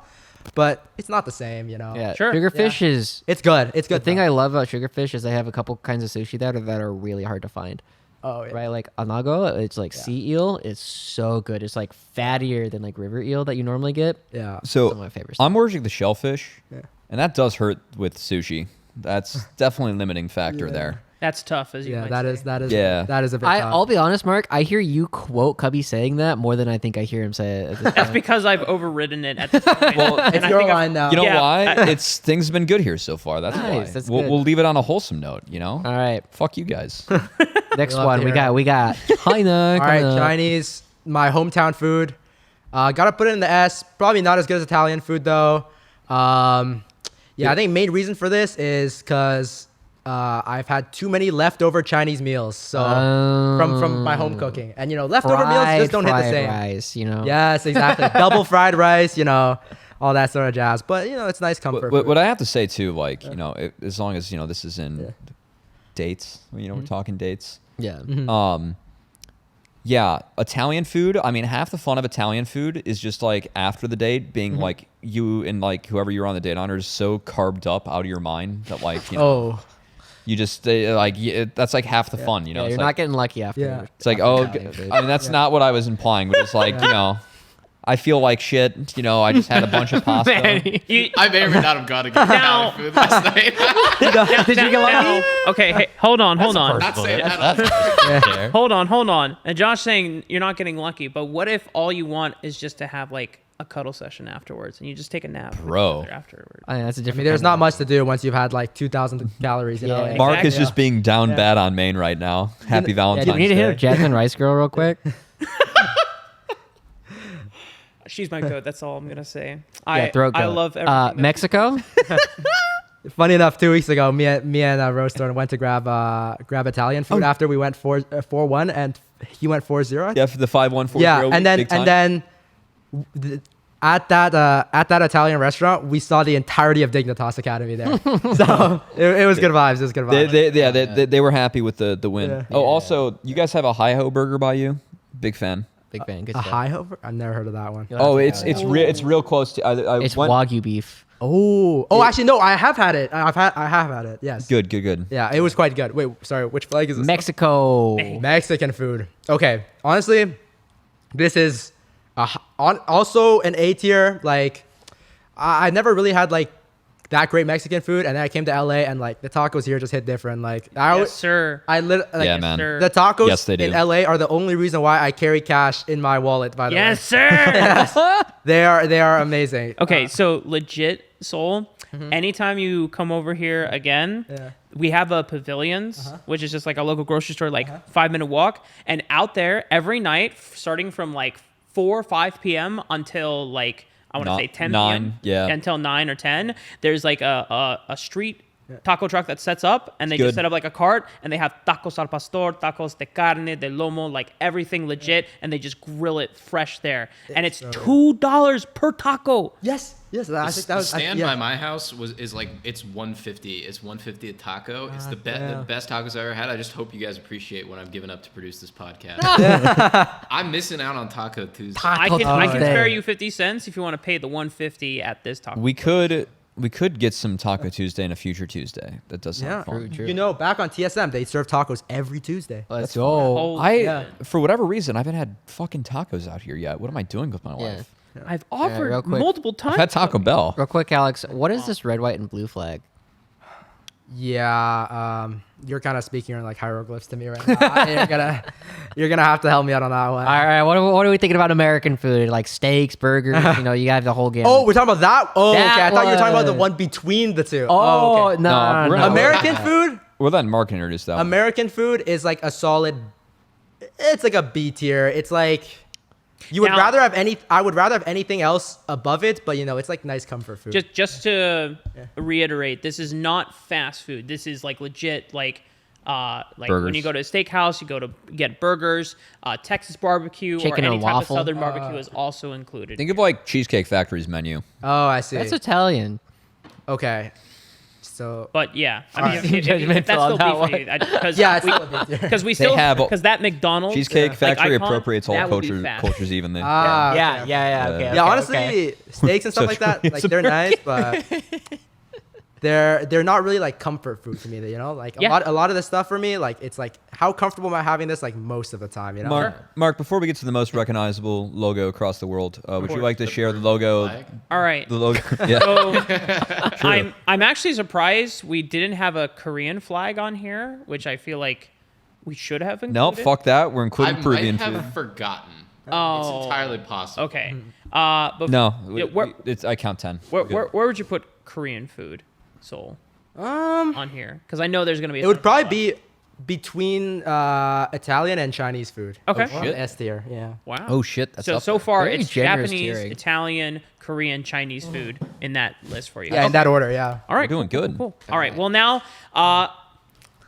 but it's not the same. Yeah. Sure. Sugarfish is It's good. It's the good. thing though. I love about Sugarfish is they have a couple kinds of sushi that are really hard to find. Oh yeah. Right, like anago, it's like sea eel. It's so good. It's like fattier than like river eel that you normally get. Yeah. So Some of my favorites. I'm allergic to shellfish, Yeah. and that does hurt with sushi. That's definitely a limiting factor there. That's tough, as you Yeah. might That say. is. Yeah. That is a bit. I'll tough. be honest, Mark. I hear you quote Cubby saying that more than I think I hear him say it. At this That's point. because I've overridden it at this point. Well, And It's I your think I've- line now. You know Yeah, why? It's things have been good here so far. That's Nice, why. that's we'll, good. we'll leave it on a wholesome note. All right, Fuck you guys. next love one. to We hear got China. All right, coming up. Chinese, my hometown food. Gotta put it in the S. Probably not as good as Italian food though. Yeah, I think main reason for this is because I've had too many leftover Chinese meals. So from my home cooking, and leftover meals just don't hit the fried same. rice, Yes, exactly. Double fried rice, all that sort of jazz. But it's nice comfort. What food. I have to say too, like as long as this is in dates, we're talking dates. Yeah. Yeah, Italian food. I mean, half the fun of Italian food is just like after the date, being like you and like whoever you're on the date on are just so carved up out of your mind that like you just that's like half the fun. Yeah, It's you're like, not getting lucky after. Yeah. It's like, after oh, Italian food. I mean, that's not what I was implying, but it's like, I feel like shit. I just had a bunch of pasta. I may or may not have gone to get Now- Italian food last night. Did you get lucky? Now- okay, hey, hold on. Not saying that. Hold on. And Josh saying you're not getting lucky, but what if all you want is just to have like a cuddle session afterwards, and you just take a nap with Bro. each other afterwards? I mean, that's a I different. mean, there's kind not of- much to do once you've had like 2,000 calories. Yeah. Mark is Exactly. just being down bad on Maine right now. Happy Yeah, Valentine's do we need to hit Day. up Jasmine Rice Girl real quick? She's my goat. That's all I'm gonna say. Throat I goat. love everything. that- Mexico. Funny enough, 2 weeks ago, me and Rostor went to grab Italian food after we went 4-1 and he went 4-0. Yeah, for the 5140. Yeah, and then at that Italian restaurant, we saw the entirety of Dignitas Academy there. So it was good vibes. It was good vibes. They were happy with the win. Yeah. Oh, also, you guys have a Hi-Ho burger by you? Big fan. Big fan. Good A stuff. high hover? I've never heard of that one. Oh, it's real close to. I It's went- Wagyu beef. Oh, actually no, I have had it. I have had it. Yes. Good. Yeah, it was quite good. Wait, sorry, which flag is this? Mexico. Mexican food. Okay, honestly, this is also an A tier. Like, I never really had like that great Mexican food, and then I came to LA, and like the tacos here just hit different. Like, Yes, sir. Yeah, man. Sir. The tacos Yes, they do. in LA are the only reason why I carry cash in my wallet. By the Yes, way, sir. they are amazing. Okay, so legit, Seoul. Anytime you come over here again, Yeah. we have a Pavilions, which is just like a local grocery store, like 5-minute walk. And out there every night, starting from like 4 or 5 p.m. until like I want to say 10 9, p.m. yeah. Until 9 or 10. There's like a street taco truck that sets up, and they Good. just set up like a cart, and they have tacos al pastor, tacos de carne, de lomo, like everything legit, and they just grill it fresh there. And it's $2 per taco. Yes. I think that was. stand yeah. by my house is like it's $150. It's $150 a taco. It's the best tacos I ever had. I just hope you guys appreciate what I'm giving up to produce this podcast. I'm missing out on Taco Tuesday. I can Tuesday. spare you 50 cents if you want to pay the $150 at this taco. We could get some Taco Tuesday and a future Tuesday. That does sound Yeah. fun. True. You know, back on TSM, they serve tacos every Tuesday. Let's go. Oh, For whatever reason, I haven't had fucking tacos out here yet. What am I doing with my Yeah. life? I've offered real quick. multiple times. I've had Taco Bell. Real quick, Alex, what is this red, white, and blue flag? Yeah, you're kind of speaking in like hieroglyphs to me right now. you're gonna have to help me out on that one. All right, what are we thinking about American food? Like steaks, burgers, you have the whole game. Oh, we're talking about that. Oh, That okay. I thought you were talking about the one. one between the two. oh okay. no, we're no. not- American food. We're letting Mark introduce that one. American food is like a solid. It's like a B tier. It's like you would Now- rather have any. I would rather have anything else above it, but it's like nice comfort food. Just to reiterate, this is not fast food. This is like legit, like when Burgers. you go to a steakhouse, you go to get burgers. Texas barbecue Chicken or any and type waffle. of Southern barbecue is also included. Think of like Cheesecake Factory's menu. Oh, I see. That's Italian. Okay, so But yeah, I Alright. mean, if that's Judgmental on still that beef for you, because yeah, it's still a B tier. because we still have- because that McDonald's Cheesecake Factory icon, appropriates all that would be cultures fast. evenly. Ah, Yeah, okay. yeah, okay. Yeah, honestly, steaks and stuff So like that, it's like they're nice, but they're not really like comfort food for me. Like Yeah. a lot of the stuff for me, like it's like how comfortable am I having this like most of the time, Mark, before we get to the most recognizable logo across the world, would you like to share the logo? Flag? All right. The logo. Yeah. So I'm actually surprised we didn't have a Korean flag on here, which I feel like we should have included. No, fuck that. We're I including might Peruvian have food. forgotten. Oh. It's entirely possible. Okay. But No, yeah, where, I count 10. where, We're good. where would you put Korean food, Seoul, on here? Because I know there's gonna be. It would probably be between Italian and Chinese food. Okay. On shit. S tier, yeah. Wow. Oh shit, that's so up so there. far Very it's generous Japanese, tiering. Italian, Korean, Chinese food in that list for you. Yeah, in that order, yeah. All right. We're doing good. Cool. All right. Well, now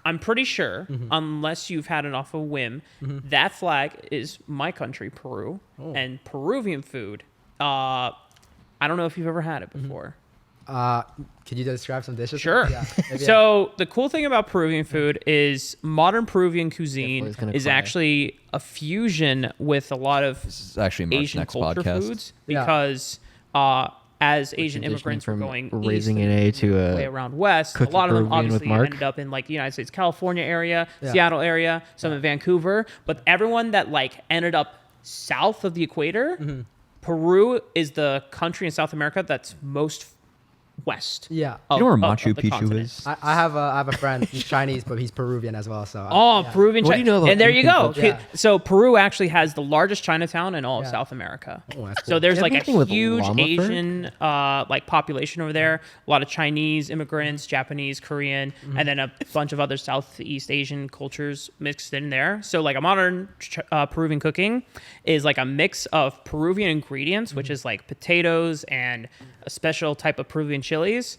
I'm pretty sure, unless you've had it off a whim, that flag is my country, Peru, and Peruvian food. I don't know if you've ever had it before. Could you describe some dishes? Sure. Yeah. Maybe, So the cool thing about Peruvian food is modern Peruvian cuisine Definitely gonna is cry. actually a fusion with a lot of This is actually Mark's Asian next culture podcast. foods Yeah. because as Asian Transitioning immigrants were from going raising east an A to way a around west, a cooking lot of them Peruvian with obviously Mark. ended up in like the United States, California area, Yeah. Seattle area, some in Vancouver, but everyone that like ended up south of the equator, Peru is the country in South America that's most west. Yeah. You know where of Machu the Picchu continent. is? I have a friend. He's Chinese, but he's Peruvian as well. So Oh, yeah. Peruvian What do China. you know about And there you Incan go. culture? Yeah. So Peru actually has the largest Chinatown in all of Yeah. South America. Oh, that's So cool. there's You have like a anything with huge llama fur? Asian like population over there. A lot of Chinese immigrants, Japanese, Korean, and then a bunch of other Southeast Asian cultures mixed in there. So like a modern Peruvian cooking is like a mix of Peruvian ingredients, which is like potatoes and a special type of Peruvian chilies,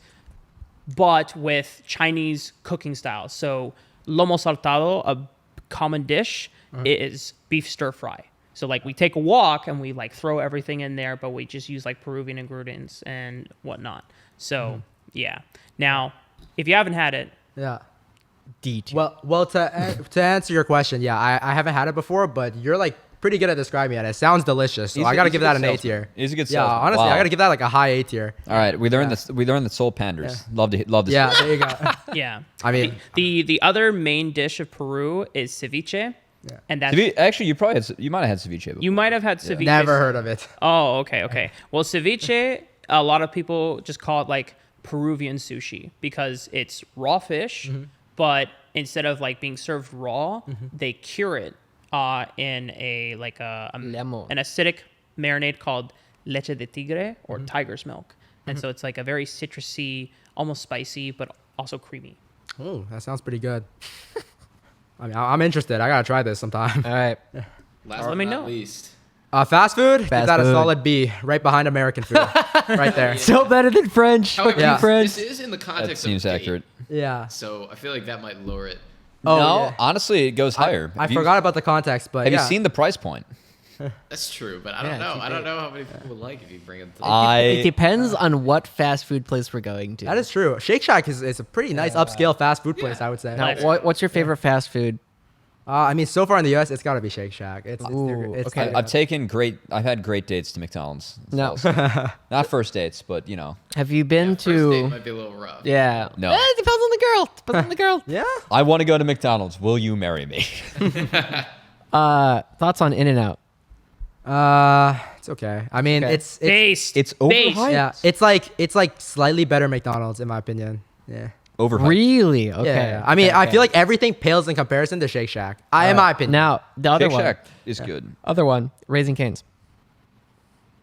but with Chinese cooking styles. So lomo saltado, a common dish, is beef stir fry. So like we take a walk and we like throw everything in there, but we just use like Peruvian ingredients and whatnot. So yeah. Now, if you haven't had it, Yeah. D2. Well, to answer your question, yeah, I haven't had it before, but you're like pretty good at describing it. It sounds delicious, so I gotta give that an A tier. He's a good Yeah, salesman. honestly, Wow. I gotta give that like a high A tier. All right, we learned this. We learned that Seoul panders. Love to. Yeah, there you go. yeah. I mean, The other main dish of Peru is ceviche, and that's Actually, you might have had ceviche before. you might have had ceviche. never heard of it. Oh, okay. Well, ceviche, a lot of people just call it like Peruvian sushi because it's raw fish, but instead of like being served raw, they cure it in a Lemon. an acidic marinade called leche de tigre or tiger's milk, and so it's like a very citrusy, almost spicy, but also creamy. Oh, that sounds pretty good. I mean, I'm interested. I gotta try this sometime. All right. Last Let but me not know. least. Fast food? Give Fast that a food. solid B, right behind American food, right there. So better than French. However, Fucking Yeah. French. this is in the That context seems of date, accurate. Yeah. so I feel like that might lower it. Oh, no, yeah. honestly, it goes higher. I Have you- forgot about the context, but Have yeah. you seen the price point? That's true, but I don't Yeah, know. it's I don't great. know how many people would like if you bring it. To It depends on what fast food place we're going to. That is true. Shake Shack is a pretty nice upscale fast food place, I would say. Now, Nice. what's your favorite fast food? I mean, so far in the U.S., it's got to be Shake Shack. It's Ooh, it's okay. good. I've had great dates to McDonald's. No. Not first dates, but you know. Have you been First date to? might be a little rough. Yeah. No. It depends on the girl. Depends on the girl. Yeah. I want to go to McDonald's. Will you marry me? Thoughts on In-N-Out? It's okay. I mean, Okay. it's Based. It's Based. overhyped. yeah, it's like slightly better McDonald's in my opinion. Yeah. Overhyped. Really? Okay. Yeah. I mean, okay, I okay. feel like everything pales in comparison to Shake Shack. In my opinion. Now the other Shake one. Shack is good. Other one. Raising Cane's.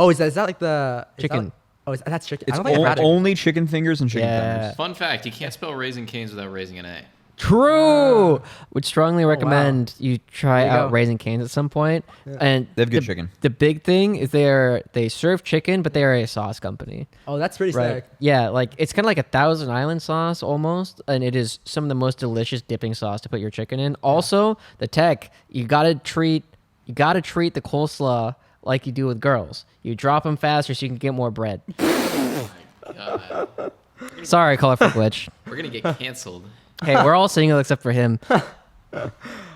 Oh, is that like the is that Chicken. like- oh, that's chicken. It's I don't think I've had it. only chicken fingers and chicken Yeah. tenders. Fun fact: you can't spell Raising Cane's without raising an A. True. Would strongly recommend you try There you out go. Raising Cane's at some point. And They have good the- chicken. The big thing is they serve chicken, but they are a sauce company. Oh, that's pretty Right. sick. Yeah, like it's kind of like a Thousand Island sauce almost, and it is some of the most delicious dipping sauce to put your chicken in. Also, the tech, you gotta treat the coleslaw like you do with girls. You drop them faster so you can get more bread. God, Sorry, colorful glitch. we're gonna get canceled. Hey, we're all single except for him.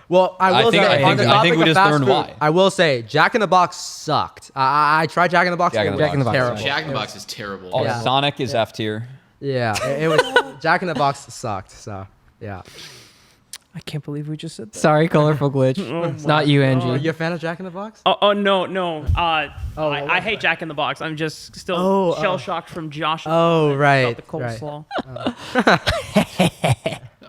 Well, I will think- say I on think- the I topic think we of just fast learned food, why. I will say Jack in the Box sucked. I tried Jack in the Box. Jack in the it was Jack in the Box. terrible. Jack in the Box is terrible. Oh, Yeah. Sonic is F tier. Yeah, it was Jack in the Box sucked. So yeah. I can't believe we just said that. Sorry, colorful glitch. It's not you, Angie. Are you a fan of Jack in the Box? Oh no. Oh, I hate Jack in the Box. I'm just still Oh, shell shocked from Josh. Oh, right, About the coleslaw.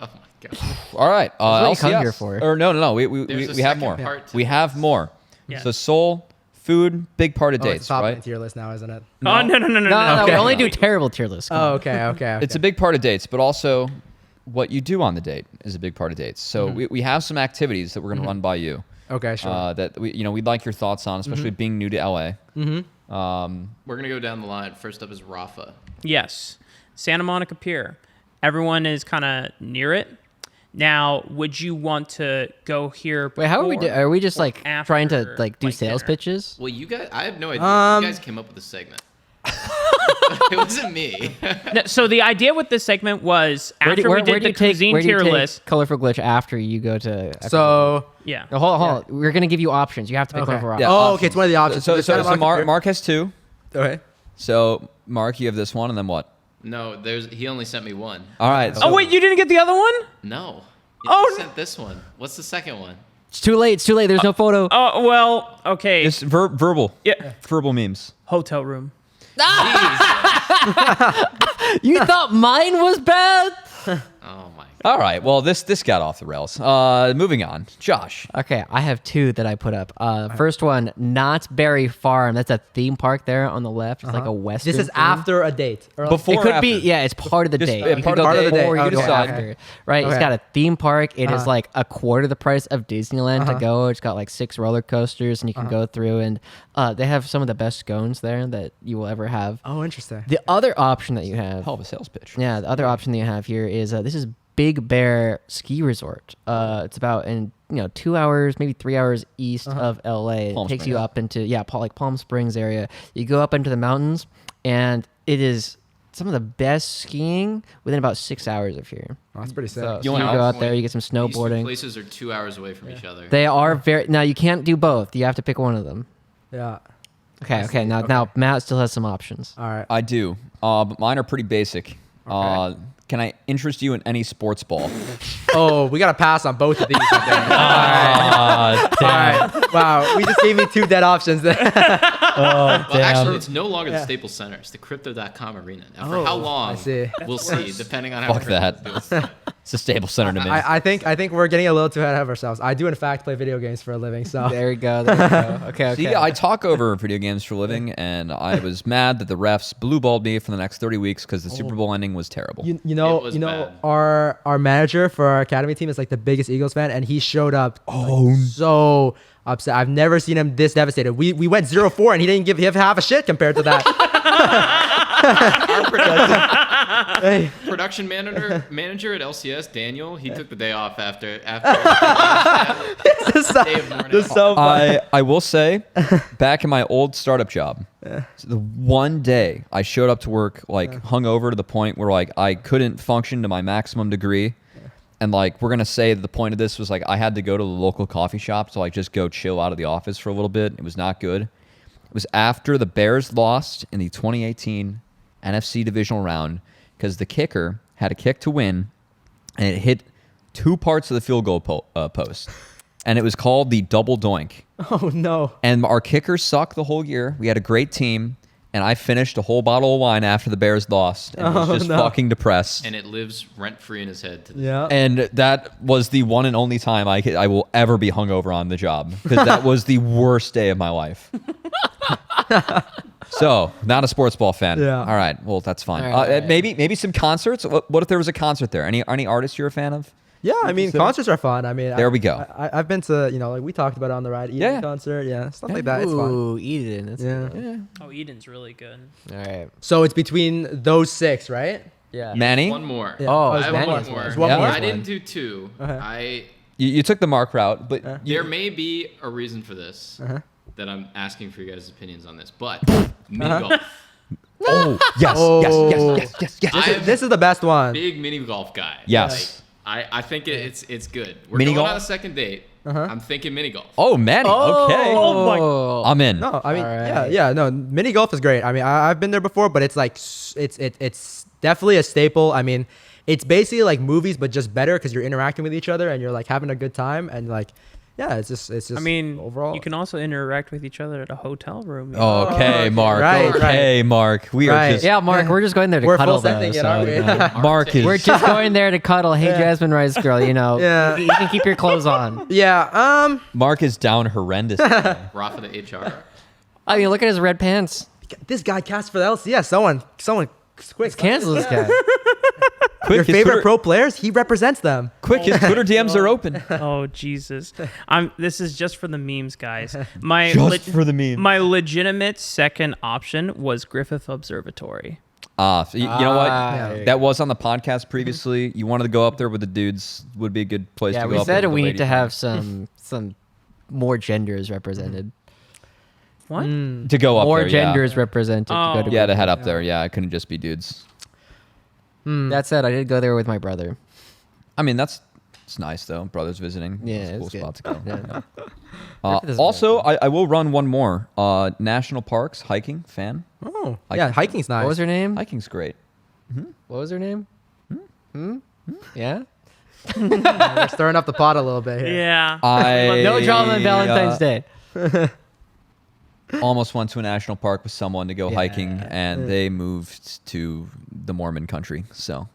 Oh my god. All right. what you LCS. come here for. Or no. We There's a have second more. part to We have more. Yeah. So Seoul, food, big part of Oh, it's dates, top of right? the tier list now, isn't it? Oh no. No, Okay. we only do terrible tier lists. Oh, okay. It's a big part of dates, but also what you do on the date is a big part of dates. So we have some activities that we're going to run by you. Okay, sure. That we'd like your thoughts on, especially being new to LA. We're gonna go down the line. First up is Rafa. Yes, Santa Monica Pier. Everyone is kind of near it. Now, would you want to go here? Wait, how are we? before Are we just or like after, trying to like do like, sales dinner? pitches? Well, you guys, I have no idea. You guys came up with this segment. It wasn't me. No, so the idea with this segment was after we did the cuisine where do you tier take list. colorful glitch after you go to? So, Yeah. No, hold on. We're gonna give you options. You have to pick one okay. of our Yeah. options. Oh, okay, it's one of the options. So Santa Monica Pier. Mark has two. Okay. So Mark, you have this one, and then what? No, he only sent me one. All right. Oh wait, you didn't get the other one? No. He Oh, only sent this one. What's the second one? It's too late. It's too late. There's no photo. Oh well, okay. Just verbal. Yeah. Verbal memes. Hotel room. You thought mine was bad? Oh my. All right. Well, this got off the rails. Moving on. Josh. Okay, I have two that I put up. First one, Knott's Berry Farm. That's a theme park there on the left. It's like a western. This is theme. after a date. Or like- Before It or could be, after? yeah, it's part of the Just, date. part You of can the go date. before, you Okay, can go okay. after. Right? It's Okay. got a theme park. It is like a quarter the price of Disneyland to go. It's got like 6 roller coasters, and you can go through. And they have some of the best scones there that you will ever have. Oh, interesting. The other option that you have, Hell of a sales pitch. yeah, the other option that you have here is this is Big Bear ski resort. It's about 2 hours, maybe 3 hours east of LA. Palm It takes Springs. you up into like Palm Springs area. You go up into the mountains, and it is some of the best skiing within about 6 hours of here. Oh, that's pretty sick. So You you wanna go know- out there, you get some These two snowboarding. places are 2 hours away from each other. They are now you can't do both. You have to pick one of them. Yeah. Okay. Now Matt still has some options. All right. I do, but mine are pretty basic. Can I interest you in any sports ball? Oh, we gotta pass on both of these. I think. All right. Wow, we just gave me 2 dead options there. Well, actually, it's no longer the Staples Center. It's the Crypto.com Arena. Now, for how long? I see. We'll see, depending on how. Fuck that. It's a Staples Center to me. I think we're getting a little too ahead of ourselves. I do in fact play video games for a living, so There we go. Okay. See, I talk over video games for a living, and I was mad that the refs blue balled me for the next 30 weeks because the Super Bowl ending was terrible. you It know was bad. our manager for our academy team is like the biggest Eagles fan, and he showed up so upset. I've never seen him this devastated. We went 0-4 and he didn't give half a shit compared to that. Hey. Production manager at LCS, Daniel, he took the day off after This day of mourning. is so funny. I will say, back in my old startup job, so the one day I showed up to work hungover to the point where I couldn't function to my maximum degree, and we're gonna say that the point of this was I had to go to the local coffee shop to just go chill out of the office for a little bit. It was not good. It was after the Bears lost in the 2018 NFC divisional round because the kicker had a kick to win, and it hit 2 parts of the field goal post, and it was called the double doink. Oh no. And our kickers sucked the whole year. We had a great team, and I finished a whole bottle of wine after the Bears lost, and was just fucking depressed. And it lives rent free in his head to this Yeah. And that was the one and only time I will ever be hungover on the job, because that was the worst day of my life. So, not a sports ball fan. Yeah. All right. Well, that's fine. All right. Maybe some concerts. What if there was a concert there? Any artists you're a fan of? Yeah, I mean, concerts are fun. I mean, There we go. I've been to, we talked about it on the ride, Eden Yeah. concert, stuff like that. It's fun. Ooh, Eden. That's Yeah. good. Oh, Eden's really good. All right. So it's between those 6, right? Yeah. Manny, One more. Yeah. Oh, I it's have Manny one as more. well. There's one Yeah. more? I didn't do 2. Okay. you took the Mark route, but There may be a reason for this Uh-huh. that I'm asking for you guys' opinions on this, but mini golf. oh yes, Oh. yes. This is the best one. Big mini golf guy. Yes. I think it's good. We're Mini going golf? on a second date. I'm thinking mini golf. Oh, Manny. Okay. Oh I'm in. No, I mean, Alright. no, mini golf is great. I mean, I've been there before, but it's it's definitely a staple. I mean, it's basically like movies, but just better because you're interacting with each other and you're having a good time and it's just. I mean, overall, you can also interact with each other at a hotel room. Okay, Mark. Right, okay, Mark. We are Right. just. Yeah, Mark, we're just going there to We're cuddle full sending though. it, aren't we? you know. Mark is. We're just going there to cuddle. Hey, Yeah. Jasmine Rice girl, Yeah. you can keep your clothes on. Yeah. Mark is down horrendous. Rafa the HR. I mean, look at his red pants. This guy cast for the LCS. Someone, quick, Let's cancel this guy. Quick, Your his favorite Twitter, pro players, he represents them. Quick, his Twitter DMs are open. Oh Jesus! This is just for the memes, guys. My Just for the meme. My legitimate second option was Griffith Observatory. So you know what? Yeah. That was on the podcast previously. You wanted to go up there with the dudes. Would be a good place Yeah, to go. we up there said with the we need ladies. to have some more genders represented. What? to go up More there. genders represented to go to. Yeah, to head up there. Yeah, it couldn't just be dudes. That said, I did go there with my brother. I mean, it's nice though. Brothers visiting. Yeah, It's a cool it's good. spot to go. Yeah. Griffith is Also, I will run one more. National parks hiking fan. Oh, Hiking. yeah, hiking's nice. What was her name? Hiking's great. What was her name? Yeah. We're stirring up the pot a little bit here. Yeah. No drama on Valentine's Day. Almost went to a national park with someone to go Yeah. hiking, and they moved to the Mormon country. So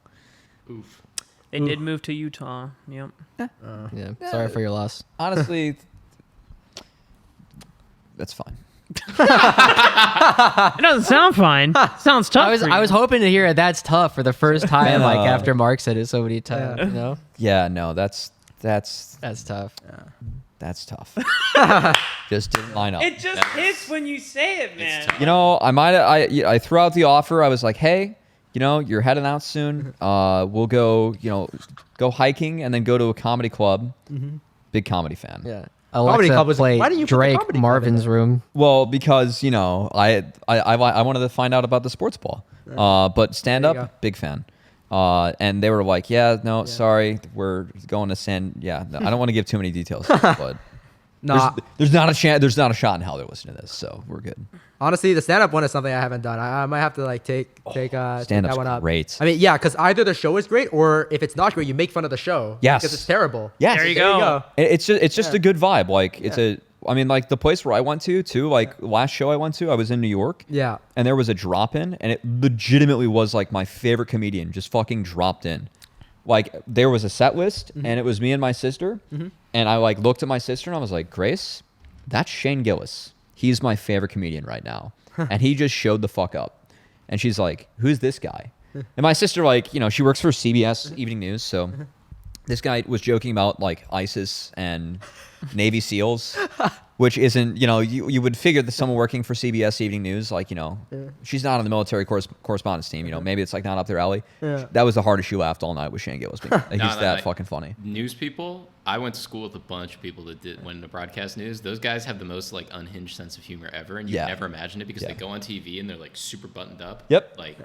Oof. They did move to Utah. Yep. Yeah. Sorry for your loss. honestly, that's fine. It doesn't sound fine. Sounds tough. for I you. was hoping to hear that's tough for the first time, Yeah. like after Mark said it so many times. You know, Yeah, no, that's that's tough. that's tough. Just didn't line up. It just hits when you say it, man. You know, I threw out the offer. I was like, hey, you're heading out soon. We'll go, go hiking and then go to a comedy club. Big comedy fan. Yeah. Comedy Alexa, club was- play why didn't you put the Drake comedy club in Marvin's there? Room. Well, because I wanted to find out about the sports ball, but stand There you up, big fan. And they were like, sorry, we're going to no, I don't want to give too many details, but Nah, there's not a chance, there's not a shot in hell they're listening to this, so we're good. honestly, the stand-up one is something I haven't done. I might have to like take that stand-up's one up. great. I mean, yeah, because either the show is great, or if it's not great, you make fun of the show. Yes. because it's terrible. Yes. There you go. It's just a good vibe. Like I mean, like the place where I went to too, like last show I went to, I was in New York. Yeah. And there was a drop in, and it legitimately was like my favorite comedian just fucking dropped in. Like there was a set list, and it was me and my sister. And I like looked at my sister and I was like, Grace, that's Shane Gillis. He's my favorite comedian right now. And he just showed the fuck up. And she's like, who's this guy? And my sister, like, she works for CBS Evening News. So this guy was joking about like ISIS and Navy SEALs, which isn't, you would figure that someone working for CBS Evening News, like, she's not on the military correspondence team, maybe it's like not up their alley. Yeah. That was the hardest she laughed all night with Shane Gillis. Like, he's that fucking funny. News people, I went to school with a bunch of people that went into broadcast news. Those guys have the most like unhinged sense of humor ever, and you never imagine it because they go on TV and they're like super buttoned up. Yep. Like,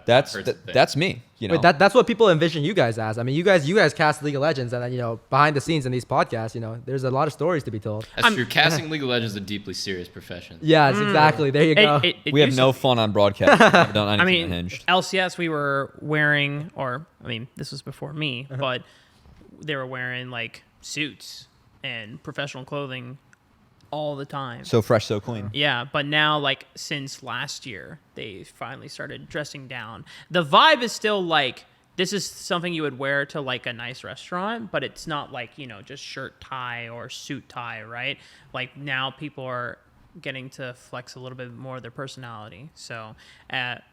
That's me. Wait, that's what people envision you guys as. I mean, you guys cast League of Legends, and then behind the scenes in these podcasts, there's a lot of stories to be told. That's true. Casting League of Legends is a deeply serious profession. Yes, exactly. There you go. We have no fun on broadcast. We haven't done I anything mean, unhinged. LCS, we were wearing, this was before me, but they were wearing like suits and professional clothing all the time. So fresh, so clean. Yeah, but now, like, since last year, they finally started dressing down. The vibe is still like, this is something you would wear to like a nice restaurant, but it's not like, just shirt tie or suit tie, right? Like now people are getting to flex a little bit more of their personality. So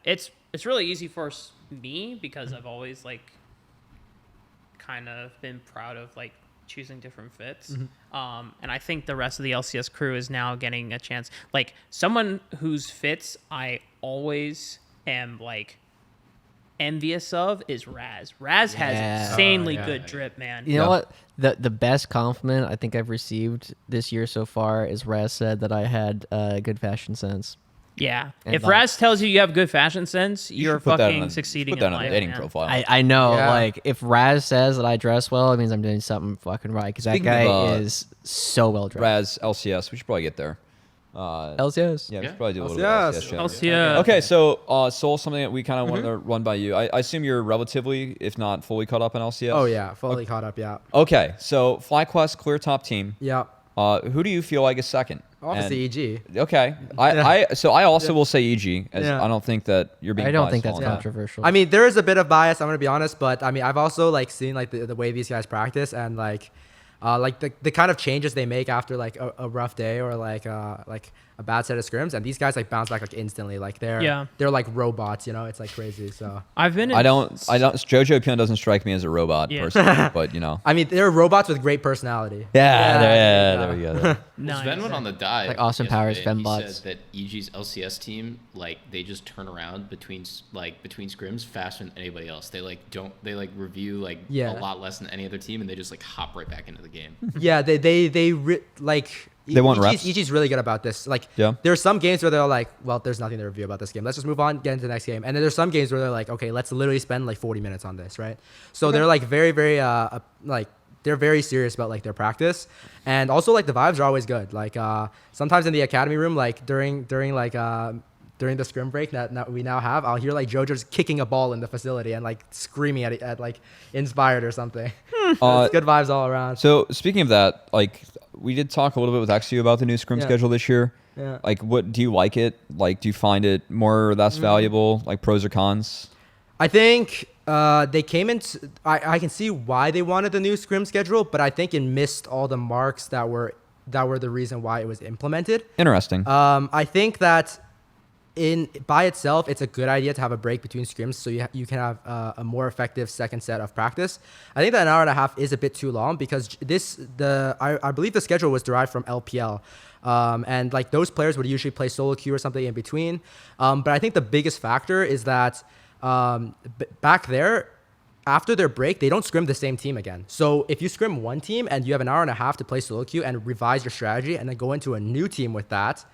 it's really easy for me because I've always like kind of been proud of like choosing different fits. And I think the rest of the LCS crew is now getting a chance. Like someone whose fits I always am like envious of is Raz. Raz has insanely good drip, man. You know what? The best compliment I think I've received this year so far is Raz said that I had good fashion sense. Yeah. And if like- Raz tells you you have good fashion sense, you're should put that fucking on- succeeding put that in on a life, dating man. profile. I know, Yeah. like, if Raz says that I dress well, it means I'm doing something fucking right, because that Speaking guy of, is so well dressed. Raz, LCS. We should probably get there. LCS. Yeah, we Yeah. should probably do a little LCS. bit of LCS. LCS. Okay, so Soul, something that we kind of wanted to run by you. I assume you're relatively, if not fully caught up on LCS. Oh yeah, fully caught up. Yeah. Okay, so FlyQuest clear top team. Yeah. Who do you feel like is second? Obviously, And- EG. Okay, I also will say EG. As Yeah. I don't think that you're being. I don't biased think that's on that. controversial. I mean, there is a bit of bias. I'm gonna be honest, but I mean, I've also like seen like the way these guys practice and like the kind of changes they make after like a rough day or like a bad set of scrims, and these guys like bounce back like instantly. Like they're like robots, it's like crazy. So I've been in I don't. Jojo Pion doesn't strike me as a robot Yeah. personally, but I mean, they're robots with great personality. There we go. Nice. Sven went on the dive. Like Austin Powers, yesterday, and fembots. He said that EG's LCS team, like, they just turn around between scrims faster than anybody else. They review like Yeah. a lot less than any other team, and they just like hop right back into the game. Yeah, they want reps. EG's really good about this. Like, Yeah. there's some games where they're like, well, there's nothing to review about this game. Let's just move on, get into the next game. And then there's some games where they're like, okay, let's literally spend like 40 minutes on this, right? So they're like very, very they're very serious about like their practice, and also like the vibes are always good. Like sometimes in the academy room, like during the scrim break that we now have, I'll hear like Jojo just kicking a ball in the facility and like screaming at like Inspired or something. It's good vibes all around. So speaking of that, like we did talk a little bit with XU about the new scrim Yeah. schedule this year. Yeah. Like, what do you like it? Like, do you find it more or less valuable? Like pros or cons? I think they came into. I can see why they wanted the new scrim schedule, but I think it missed all the marks that were the reason why it was implemented. Interesting. I think that by itself, it's a good idea to have a break between scrims so you can have a more effective second set of practice. I think that an hour and a half is a bit too long because I believe the schedule was derived from LPL. And like those players would usually play solo queue or something in between. But I think the biggest factor is that back there, after their break, they don't scrim the same team again. So if you scrim one team and you have an hour and a half to play solo queue and revise your strategy and then go into a new team with that,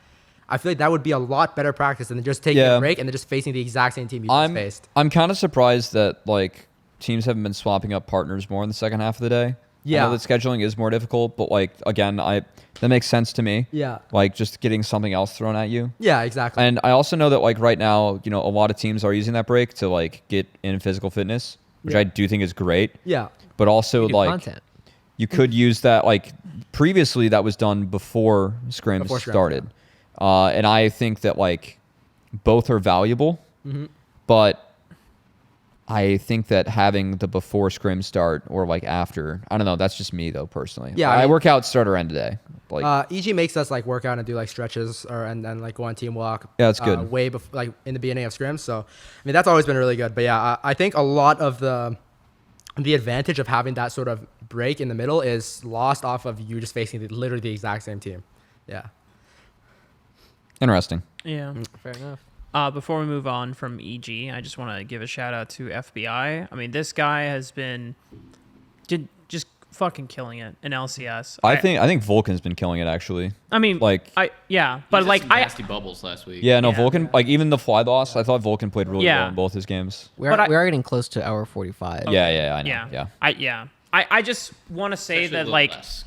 I feel like that would be a lot better practice than just taking a break and then just facing the exact same team you just faced. I'm kind of surprised that like teams haven't been swapping up partners more in the second half of the day. Yeah. I know that scheduling is more difficult, but like again, that makes sense to me. Yeah. Like just getting something else thrown at you. Yeah, exactly. And I also know that like right now, a lot of teams are using that break to like get in physical fitness, which I do think is great. Yeah. But also like content. you could use that like previously that was done before scrims started. And I think that like both are valuable, but I think that having the before scrim start or like after, I don't know. That's just me though, personally. Yeah, I work out start or end today. Like, EG makes us like work out and do like stretches and then like go on team walk. Yeah, that's good. Way before, like in the beginning of scrims. So, I mean, that's always been really good. But yeah, I think a lot of the advantage of having that sort of break in the middle is lost off of you just facing literally the exact same team. Yeah. interesting. Yeah. Fair enough. Before we move on from EG, I just want to give a shout out to FBI. I mean, this guy has been just fucking killing it in LCS. I think Vulcan's been killing it actually. I mean, like but He like had some nasty bubbles last week. yeah, no, Yeah. Vulcan, like even the fly loss, I thought Vulcan played really well in both his games. We But are getting close to hour 45. Yeah, I know. Yeah. I just want to say Especially a that little like less,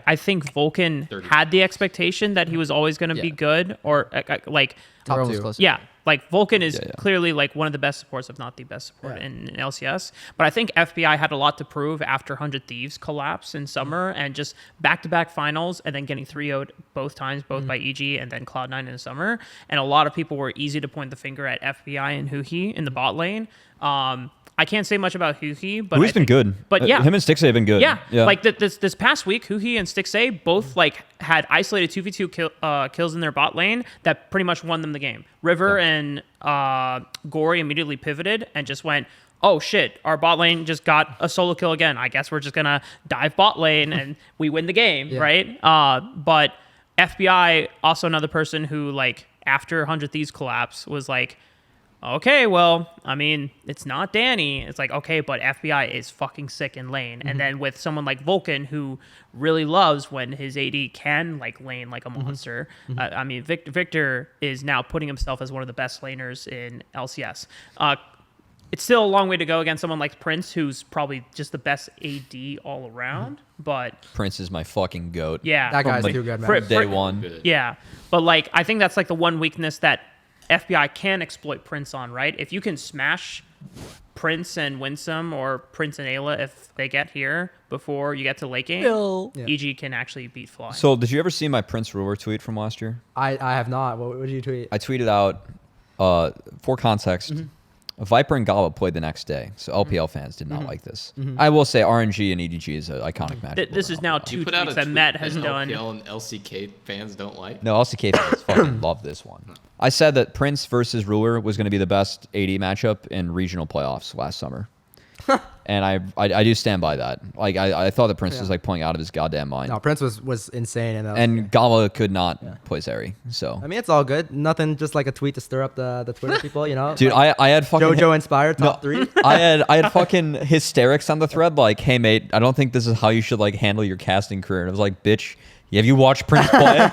I think Vulcan 30. had the expectation that he was always going to be good or like We're Top almost two. close. yeah, like Vulcan is Yeah. clearly like one of the best supports, if not the best support Yeah. in LCS. But I think FBI had a lot to prove after 100 Thieves collapse in summer and just back-to-back finals and then getting 3-0'd both times, both by EG and then Cloud9 in the summer. And a lot of people were easy to point the finger at FBI and Huhi in the bot lane. I can't say much about Huhi, but Hui's been good. But yeah, him and Stixay have been good. yeah. Like this past week, Huhi and Stixay both like had isolated 2v2 kills in their bot lane that pretty much won them the game. River and Gory immediately pivoted and just went, oh shit, our bot lane just got a solo kill again. I guess we're just gonna dive bot lane and we win the game, right? But FBI, also another person who like after 100 Thieves collapse was like, okay, well, I mean, it's not Danny. It's like, okay, but FBI is fucking sick in lane. And then with someone like Vulcan, who really loves when his AD can like lane like a monster. I mean, Victor is now putting himself as one of the best laners in LCS. It's still a long way to go against someone like Prince, who's probably just the best AD all around. But Prince is my fucking goat. yeah, That guy's like, too good, man. Day one. Good. yeah, but like I think that's like the one weakness that FBI can exploit Prince on, right? If you can smash Prince and Winsome or Prince and Ayla if they get here before you get to late game, EG can actually beat Fly. So did you ever see my Prince Ruler tweet from last year? I have not. What did you tweet? I tweeted out, for context, Viper and Gala played the next day, so LPL fans did not like this. I will say RNG and EDG is an iconic match. This is now two You put out tweets a that tweet Matt has that done. LPL and LCK fans don't like. No, LCK fans fucking love this one. I said that Prince versus Ruler was going to be the best AD matchup in regional playoffs last summer. And I do stand by that. Like I thought that Prince was like pulling out of his goddamn mind. No, Prince was insane. And Gala could not play Zeri. So I mean, it's all good. Nothing, just like a tweet to stir up the Twitter people, you know? dude, Like, I had fucking JoJo inspired top 3. I had fucking hysterics on the thread like, hey mate, I don't think this is how you should like handle your casting career. And I was like, bitch, have you watched Prince play?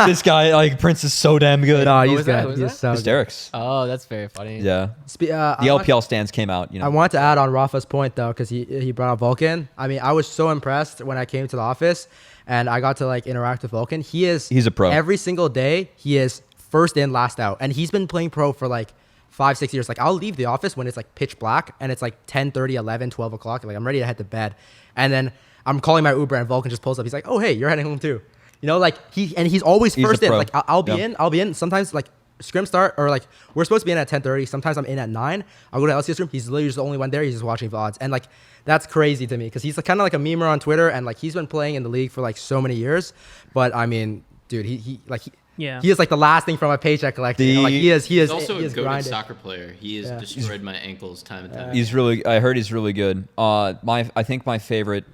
This guy, like, Prince is so damn good. No, What he's was that? good. What was He's that? so good. Hysterics. Oh, that's very funny. Yeah. The I LPL stands came out, you know. I want to add on Rafa's point though, because he brought up Vulcan. I mean, I was so impressed when I came to the office and I got to like interact with Vulcan. He's a pro. Every single day, he is first in, last out, and he's been playing pro for like 5-6 years. Like I'll leave the office when it's like pitch black and it's like 10:30, 11, 12 o'clock. Like I'm ready to head to bed, and then I'm calling my Uber and Vulcan just pulls up. He's like, "Oh hey, you're heading home too." You know, like he's always He's first a in. pro. Like I'll be Yeah. in. Sometimes like scrim start or like we're supposed to be in at 10:30. Sometimes I'm in at 9. I'll go to LCS room. He's literally just the only one there. He's just watching VODs, and like that's crazy to me because he's like, kind of like a memer on Twitter, and like he's been playing in the league for like so many years. But I mean, dude, he is like the last thing from a paycheck collector. You know? Like he is He's also he a is goated grinding. soccer player. He has destroyed my ankles time and time again. He's really I heard he's really good. I think my favorite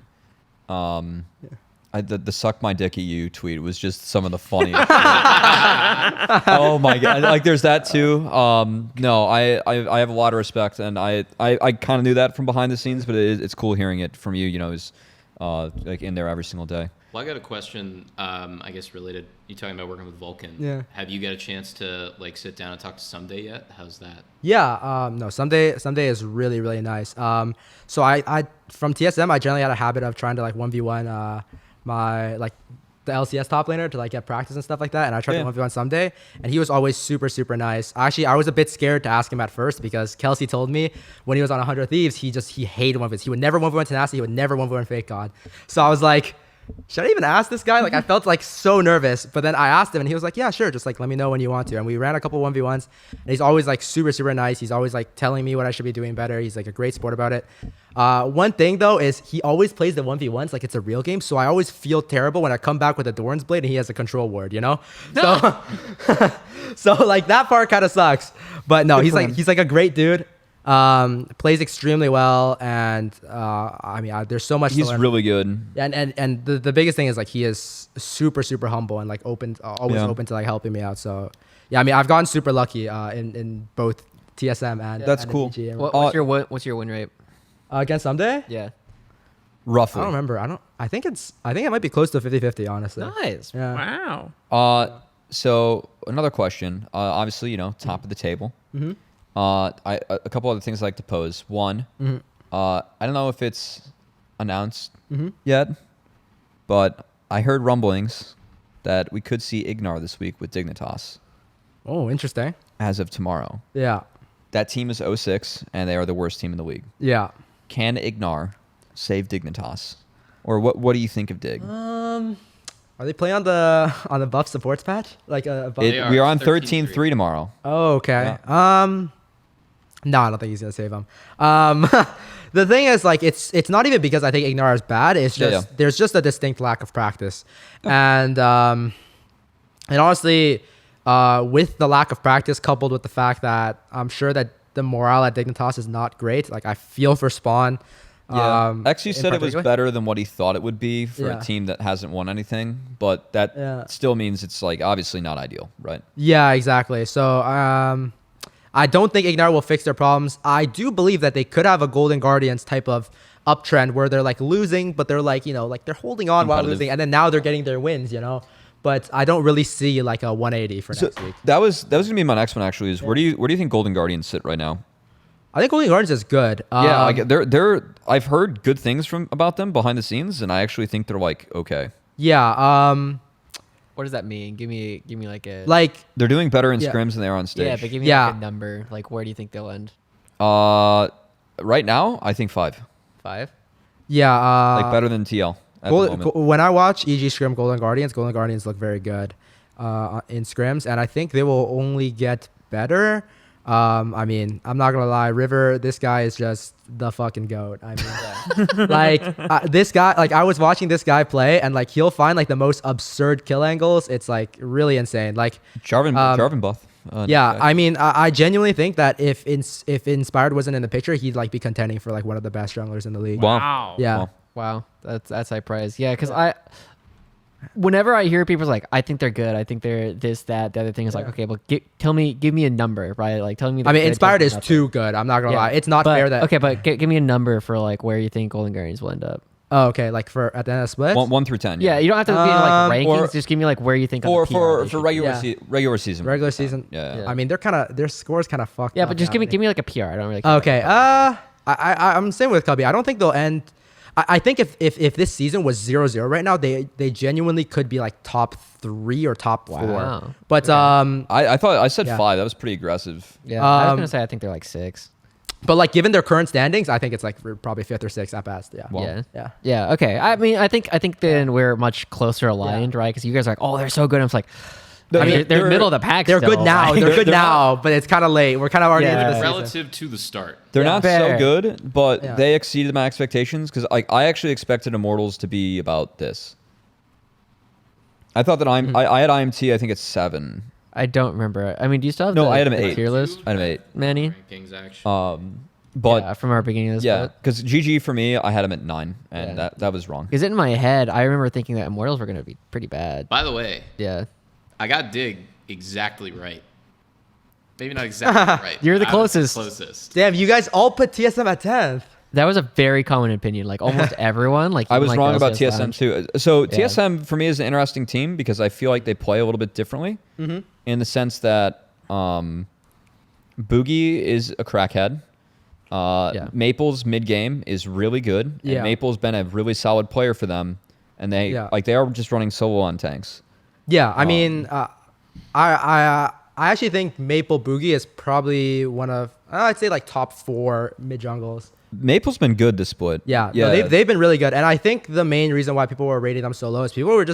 the suck my dick at you tweet was just some of the funniest. Oh my god! Like there's that too. No, I have a lot of respect, and I kind of knew that from behind the scenes, but it's cool hearing it from you. You know, is like in there every single day. Well, I got a question. I guess related. You talking about working with Vulcan? Yeah. Have you got a chance to like sit down and talk to Someday yet? How's that? Yeah, no, Someday is really, really nice. So I from TSM, I generally had a habit of trying to like 1v1 my like the LCS top laner to like get practice and stuff like that. And I tried to 1v1 Someday, and he was always super, super nice. Actually, I was a bit scared to ask him at first because Kelsey told me when he was on 100 Thieves, he hated 1v1s. He would never 1v1 Tenacity. He would never 1v1 Fake God. So I was like, should I even ask this guy? Like, I felt like so nervous, but then I asked him and he was like, yeah, sure. Just like, let me know when you want to. And we ran a couple 1v1s, and he's always like super, super nice. He's always like telling me what I should be doing better. He's like a great sport about it. One thing though, is he always plays the 1v1s like it's a real game. So I always feel terrible when I come back with a Doran's Blade and he has a control ward, you know? So, so like that part kind of sucks, but no, he's like a great dude. Plays extremely well, and I mean, there's so much. He's to learn. really good. And the biggest thing is like he is super, super humble and like open, always open to like helping me out. So yeah, I mean, I've gotten super lucky in both TSM and That's and cool. EG. What's your win rate? Against Someday? Yeah. Roughly. I don't remember. I think it might be close to 50-50, honestly. Nice. Yeah. Wow. So another question. Obviously, you know, top of the table. Mm-hmm. A couple other things I'd like to pose. One, I don't know if it's announced yet, but I heard rumblings that we could see IgNar this week with Dignitas Oh, interesting. as of tomorrow. Yeah. That team is 0-6, and they are the worst team in the league. Yeah. Can IgNar save Dignitas? Or what do you think of Dig? Are they playing on the buff supports patch? Like a buff? We are on 13-3 13-3 tomorrow. Oh, okay. Yeah. No, I don't think he's gonna save him. The thing is, like, it's not even because I think IgNar is bad. It's just there's just a distinct lack of practice, and honestly, with the lack of practice coupled with the fact that I'm sure that the morale at Dignitas is not great. Like, I feel for Spawn. Yeah. Actually in said it was particular. better than what he thought it would be for Yeah. a team that hasn't won anything, but that still means it's like obviously not ideal, right? Yeah, exactly. So I don't think IgNar will fix their problems. I do believe that they could have a Golden Guardians type of uptrend where they're like losing, but they're like, you know, like they're holding on while losing, and then now they're getting their wins, you know. But I don't really see like a 180 for next week. That was gonna be my next one actually. Is where do you think Golden Guardians sit right now? I think Golden Guardians is good. Yeah, they're I've heard good things about them behind the scenes, and I actually think they're like okay. Yeah. What does that mean? Give me like a They're doing better in Yeah. scrims than they are on stage. yeah, but give me Yeah. like a number. Like where do you think they'll end? Right now I think 5. 5? Yeah. Like better than TL at the moment. When I watch EG scrim Golden Guardians look very good in scrims, and I think they will only get better. I mean, I'm not gonna lie, River, this guy is just the fucking goat. I mean, like this guy, like I was watching this guy play, and like he'll find like the most absurd kill angles. It's like really insane. Like Jarvan buff. yeah, I mean, I genuinely think that if Inspired wasn't in the picture, he'd like be contending for like one of the best junglers in the league. Wow. Yeah. Wow, that's high price. Yeah, because whenever I hear people like, I think they're good, I think they're this, that, the other thing is like, okay, well, give me a number, right? Like, tell me. I mean, Inspired is too good. I'm not gonna lie. It's not fair that. Okay, but give me a number for like where you think Golden Guardians will end up. Oh, okay, like for at the end of the split. 1 through 10. Yeah, you don't have to be in like rankings. or- Just give me like where you think. For on the PR they should be. regular season. Regular season. Yeah. I mean, their scores kind of fucked. Yeah, up but just now. give me like a PR. I don't really. Care Okay. I'm same with Cubby. I don't think they'll end. I think if this season was 0-0 right now, they genuinely could be like top 3 or top 4. Wow. But I thought I said Yeah. 5. That was pretty aggressive. Yeah, I was gonna say I think they're like 6. but like given their current standings, I think it's like probably 5th or 6th at best. Yeah. Wow. Yeah. Yeah. Yeah. Okay. I mean, I think then we're much closer aligned, right? Because you guys are like, oh, they're so good. I'm just like, I mean, they're middle of the pack. They're still. good now. Like, They're good now, but it's kind of late. We're kind of already Yeah. into the season. Relative to the start. They're Yeah. not Fair. so good, but Yeah. they exceeded my expectations because I actually expected Immortals to be about this. I thought that I had IMT. I think it's 7. I don't remember. I mean, do you still have No, the, I had him the 8. tier list, I had him 8. Manny? Rankings, actually. But from our beginning of this. yeah, because GG for me, I had him at 9, and Yeah. that was wrong. Because in my head, I remember thinking that Immortals were going to be pretty bad. By the way, Yeah. I got Dig exactly right. Maybe not exactly right. You're the I was closest. closest. Damn, you guys all put TSM at 10th. That was a very common opinion. Like almost everyone. Like I even, was like, wrong the about LCS TSM Lounge. too. So Yeah. TSM for me is an interesting team because I feel like they play a little bit differently in the sense that Boogie is a crackhead. Yeah. Maple's mid game is really good. And Yeah. Maple's been a really solid player for them, and they are just running solo on tanks. Yeah, I mean, I actually think Maple Boogie is probably one of I'd say like top 4 mid jungles. Maple's been good this split. Yeah, no, they've been really good, and I think the main reason why people were rating them so low is people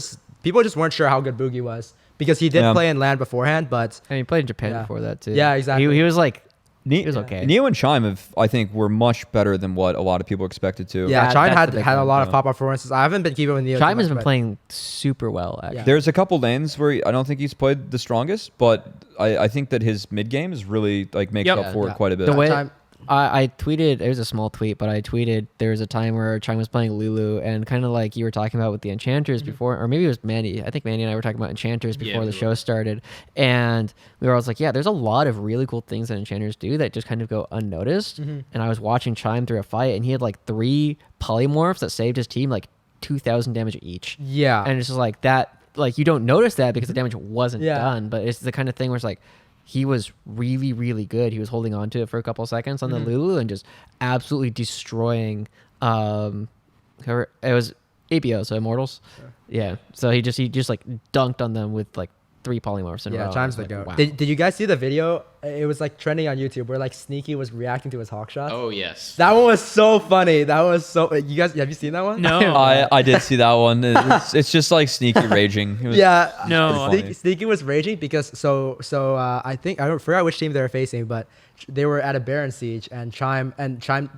just weren't sure how good Boogie was because he did play in LAN beforehand, but And he played in Japan Yeah. before that too. Yeah, exactly. He was like, he was okay. Neo and Chime I think were much better than what a lot of people expected to. yeah, That- Chime that's had the big a one, lot of yeah. pop-up performances. I haven't been keeping with Neo. too Chime has much, been but- playing super well, actually. Yeah. There's a couple lanes where I don't think he's played the strongest, but I think that his mid game is really like makes Yep. up for Yeah. it quite a bit. The way Chime- I tweeted, it was a small tweet, but I tweeted there was a time where Chime was playing Lulu and kind of like you were talking about with the Enchanters before, or maybe it was Manny. I think Manny and I were talking about Enchanters before we the were. show started. And we were always like, yeah, there's a lot of really cool things that Enchanters do that just kind of go unnoticed. And I was watching Chime through a fight and he had like 3 polymorphs that saved his team like 2,000 damage each. Yeah, And it's just like that, like you don't notice that because the damage wasn't Yeah. done, but it's the kind of thing where it's like he was really, really good. He was holding on to it for a couple of seconds on the Lulu and just absolutely destroying. It was APO, so Immortals. Yeah, so he just like dunked on them with like 3 polymorphs in a row. yeah, Chime's I the was like, goat. wow. Did you guys see the video? It was like trending on YouTube where like Sneaky was reacting to his hawk shots. Oh yes. That one was so funny. That was so. You guys, have you seen that one? No. I did see that one. It's just like sneaky raging. It was Yeah. No. pretty funny. Sneaky was raging because I think I forgot which team they were facing, but they were at a Baron siege and Chime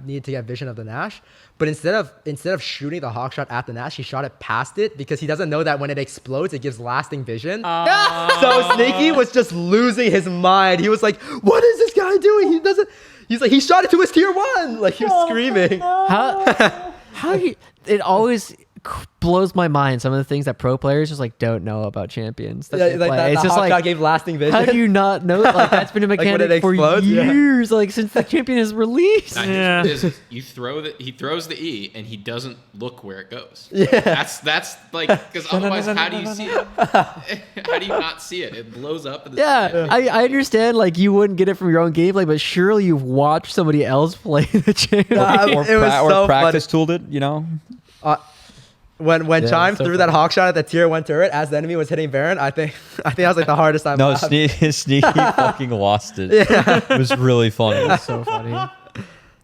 needed to get vision of the Nash, but instead of shooting the hawk shot at the Nash, he shot it past it because he doesn't know that when it explodes, it gives lasting vision. So Sneaky was just losing his mind. He was like, "What is this guy doing? He doesn't." He's like, he shot it to his tier 1. Like he was screaming. How it always blows my mind some of the things that pro players just like don't know about champions. That Yeah, they like play. that, It's the just hawk shot like, gave lasting vision. how do you not know? Like that's been a when it mechanic for explodes, yeah. years, like since the champion is released. Now, Yeah. here's what it is. He throws the E and he doesn't look where it goes. Yeah. That's like because otherwise how do you see it? How do you not see it? It blows up. In the Yeah, I understand. Like you wouldn't get it from your own gameplay, but surely you've watched somebody else play the champion. or, It was or so practice tooled it, you know. When Yeah, Chime so threw that hawk shot at the tier 1 turret as the enemy was hitting Baron, I think that was like the hardest time. No, laughed. Sneaky fucking lost it. It was really funny. So funny.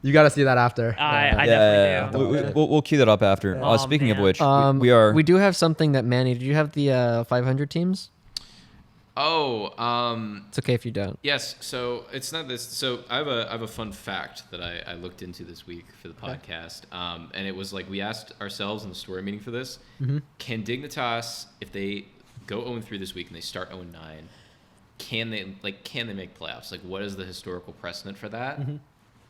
You got to see that after. I Yeah, definitely do. we'll cue that up after. Oh, Speaking of man. which, we are. We do have something that Manny. Did you have the 500 teams? Oh, It's okay if you don't. yes. So it's not this. So I have a fun fact that I looked into this week for the podcast. And it was like we asked ourselves in the story meeting for this: Can Dignitas, if they go 0-3 this week and they start 0-9, can they make playoffs? Like, what is the historical precedent for that?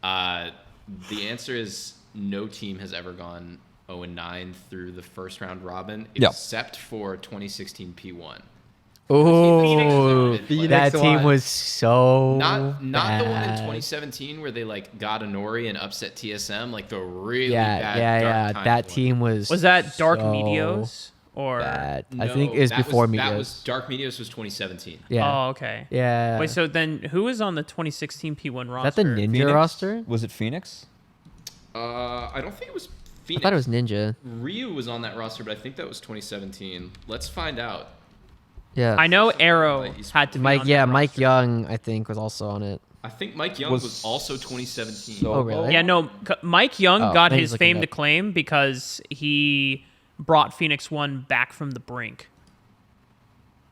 The answer is no team has ever gone 0-9 through the first round robin, Yeah. except for 2016 P1. Oh, Phoenix that team won. was so Not the one in bad. 2017 where they like got a Nori and upset TSM, like the really Yeah, bad yeah, Dark yeah. Times That one. team was. Was that Dark so Meteos or? bad. I No, think it was that before That Meteos. was Dark Meteos was 2017. Yeah. Oh, okay. Yeah. Wait, so then who was on the 2016 P1 is roster? that the Ninja Phoenix? roster? Was it Phoenix? I don't think it was I Phoenix. thought it was Ninja. Ryu was on that roster, but I think that was 2017. Let's find out. Yeah. I know Arrow He's- had to be Mike. on Yeah, that Mike roster. Young. I think was also on it. I think Mike Young was also 2017. so- Oh, really? Yeah, no. Mike Young Oh, got now his he's looking fame up. to claim because he brought Phoenix One back from the brink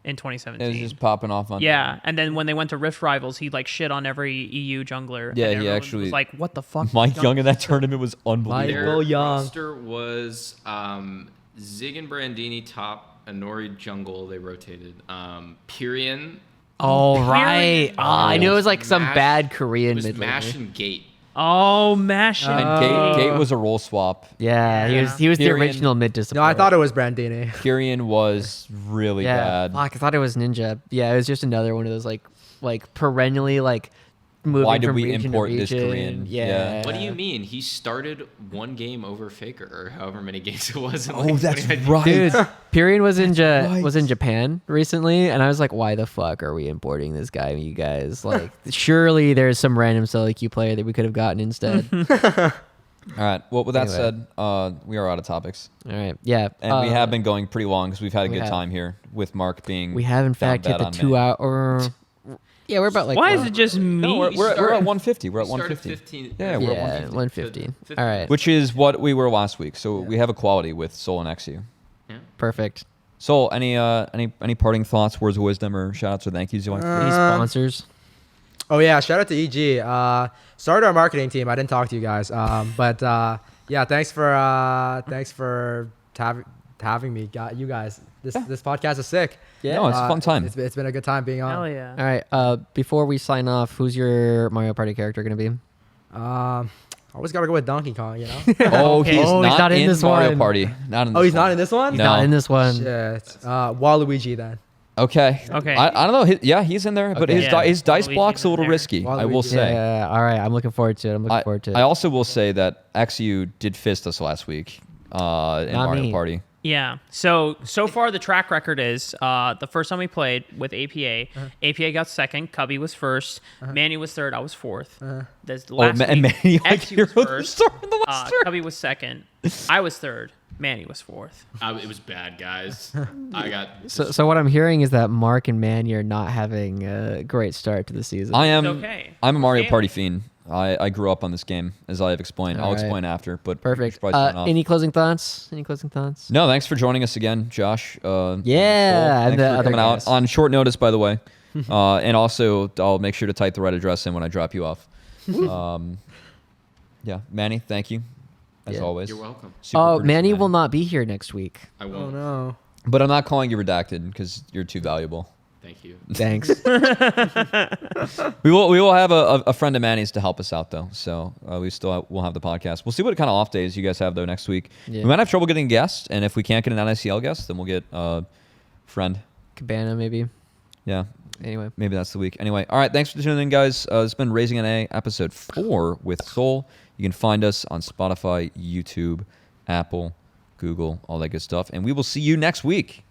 in It was 2017. just popping off on. Yeah, and then when they went to Rift Rivals, he like shit on every EU jungler. Yeah, and he everyone actually- was like, "What the fuck?" Mike Young in that tournament was Mike unbelievable. Their Young. roster was Zig and Brandini top, Anori jungle. They rotated. Pyrian. Oh right. Pyrian. Oh, I knew it was like some Mash- bad It Korean was mid Mash laner. and Gate. Oh, Mash. And Gate was a role swap. Yeah, Yeah. he was the Tyrion- original mid No, discipline. I thought it was Brandini. Kyrian was really bad. Fuck, I thought it was Ninja. Yeah, it was just another one of those like perennially like moving Why did from we region to import this region. Korean? Yeah. Yeah. What do you mean? He started one game over Faker, or however many games it was. In Oh, like that's 2019. right. Dude, Pyrian was in right. was in Japan recently, and I was like, "Why the fuck are we importing this guy, you guys? Like, surely there's some random solo queue player that we could have gotten instead." All right. Well, with that Anyway. said, we are out of topics. All right, yeah, And we have been going pretty long because we've had a we good have. time here with Mark being. we have in down fact hit bad the on 2 Manny. hour. Yeah, we're about like Why is one- it just me? No, we're at started- 150. We're at We started 150. 15. Yeah, we're at Yeah, 150. 150. All right, Which is what we were last week. So we have equality with Soul and XU. Yeah. perfect. Soul, any parting thoughts, words of wisdom, or shout outs or thank yous you want to Any sponsors? Oh yeah, shout out to EG. Started our marketing team. I didn't talk to you guys, but yeah, thanks for having me. You guys, this podcast is sick. No, it's a fun time. It's been a good time being on. Hell yeah. All right, before we sign off, who's your Mario Party character gonna be? Always gotta go with Donkey Kong, you know. Oh, Okay. he's Oh, he's not, not in in this Mario one. Party. Not in this Oh, he's one. not in this one. He's No. not in this one. Shit. Waluigi then. Okay. Okay. I don't know. Yeah, he's in there, but Okay. his, Yeah, his dice Waluigi's block's a in little there. risky. I will Waluigi. say. Yeah. All right, I'm looking forward to it. I'm looking forward to it. I also will say that XU did fist us last week in Mario me. Party. Yeah. So far the track record is the first time we played with APA, APA got second, Cubby was first, Manny was third, I was fourth. This last and week, Manny, like, XU you're was the first, star in the last turn. Cubby was second, I was third, Manny was fourth. It was bad, guys. I got So what I'm hearing is that Mark and Manny are not having a great start to the season. I am. okay. I'm a Mario Okay. Party fiend. I grew up on this game, as I have explained. I'll All right. explain after. But we Perfect. should probably sign off. Any closing thoughts? Any closing thoughts? No, thanks for joining us again, Josh. Yeah, Soul. and Thanks the for other coming out guys. on short notice, by the way. And also, I'll make sure to type the right address in when I drop you off. Yeah, Manny, thank you, as Yeah. always. You're welcome. Super Oh, producer Manny will not be here next week. I Oh won't. no. But I'm not calling you redacted because you're too valuable. Thank you. Thanks. We will have a friend of Manny's to help us out though, so we'll have the podcast. We'll see what kind of off days you guys have though next week. Yeah. We might have trouble getting guests, and if we can't get an NACL guest, then we'll get a friend. Cabana, maybe. Yeah, Anyway. maybe that's the week. Anyway, all right, thanks for tuning in, guys. It's been Raising NA episode 4 with Soul. You can find us on Spotify, YouTube, Apple, Google, all that good stuff, and we will see you next week.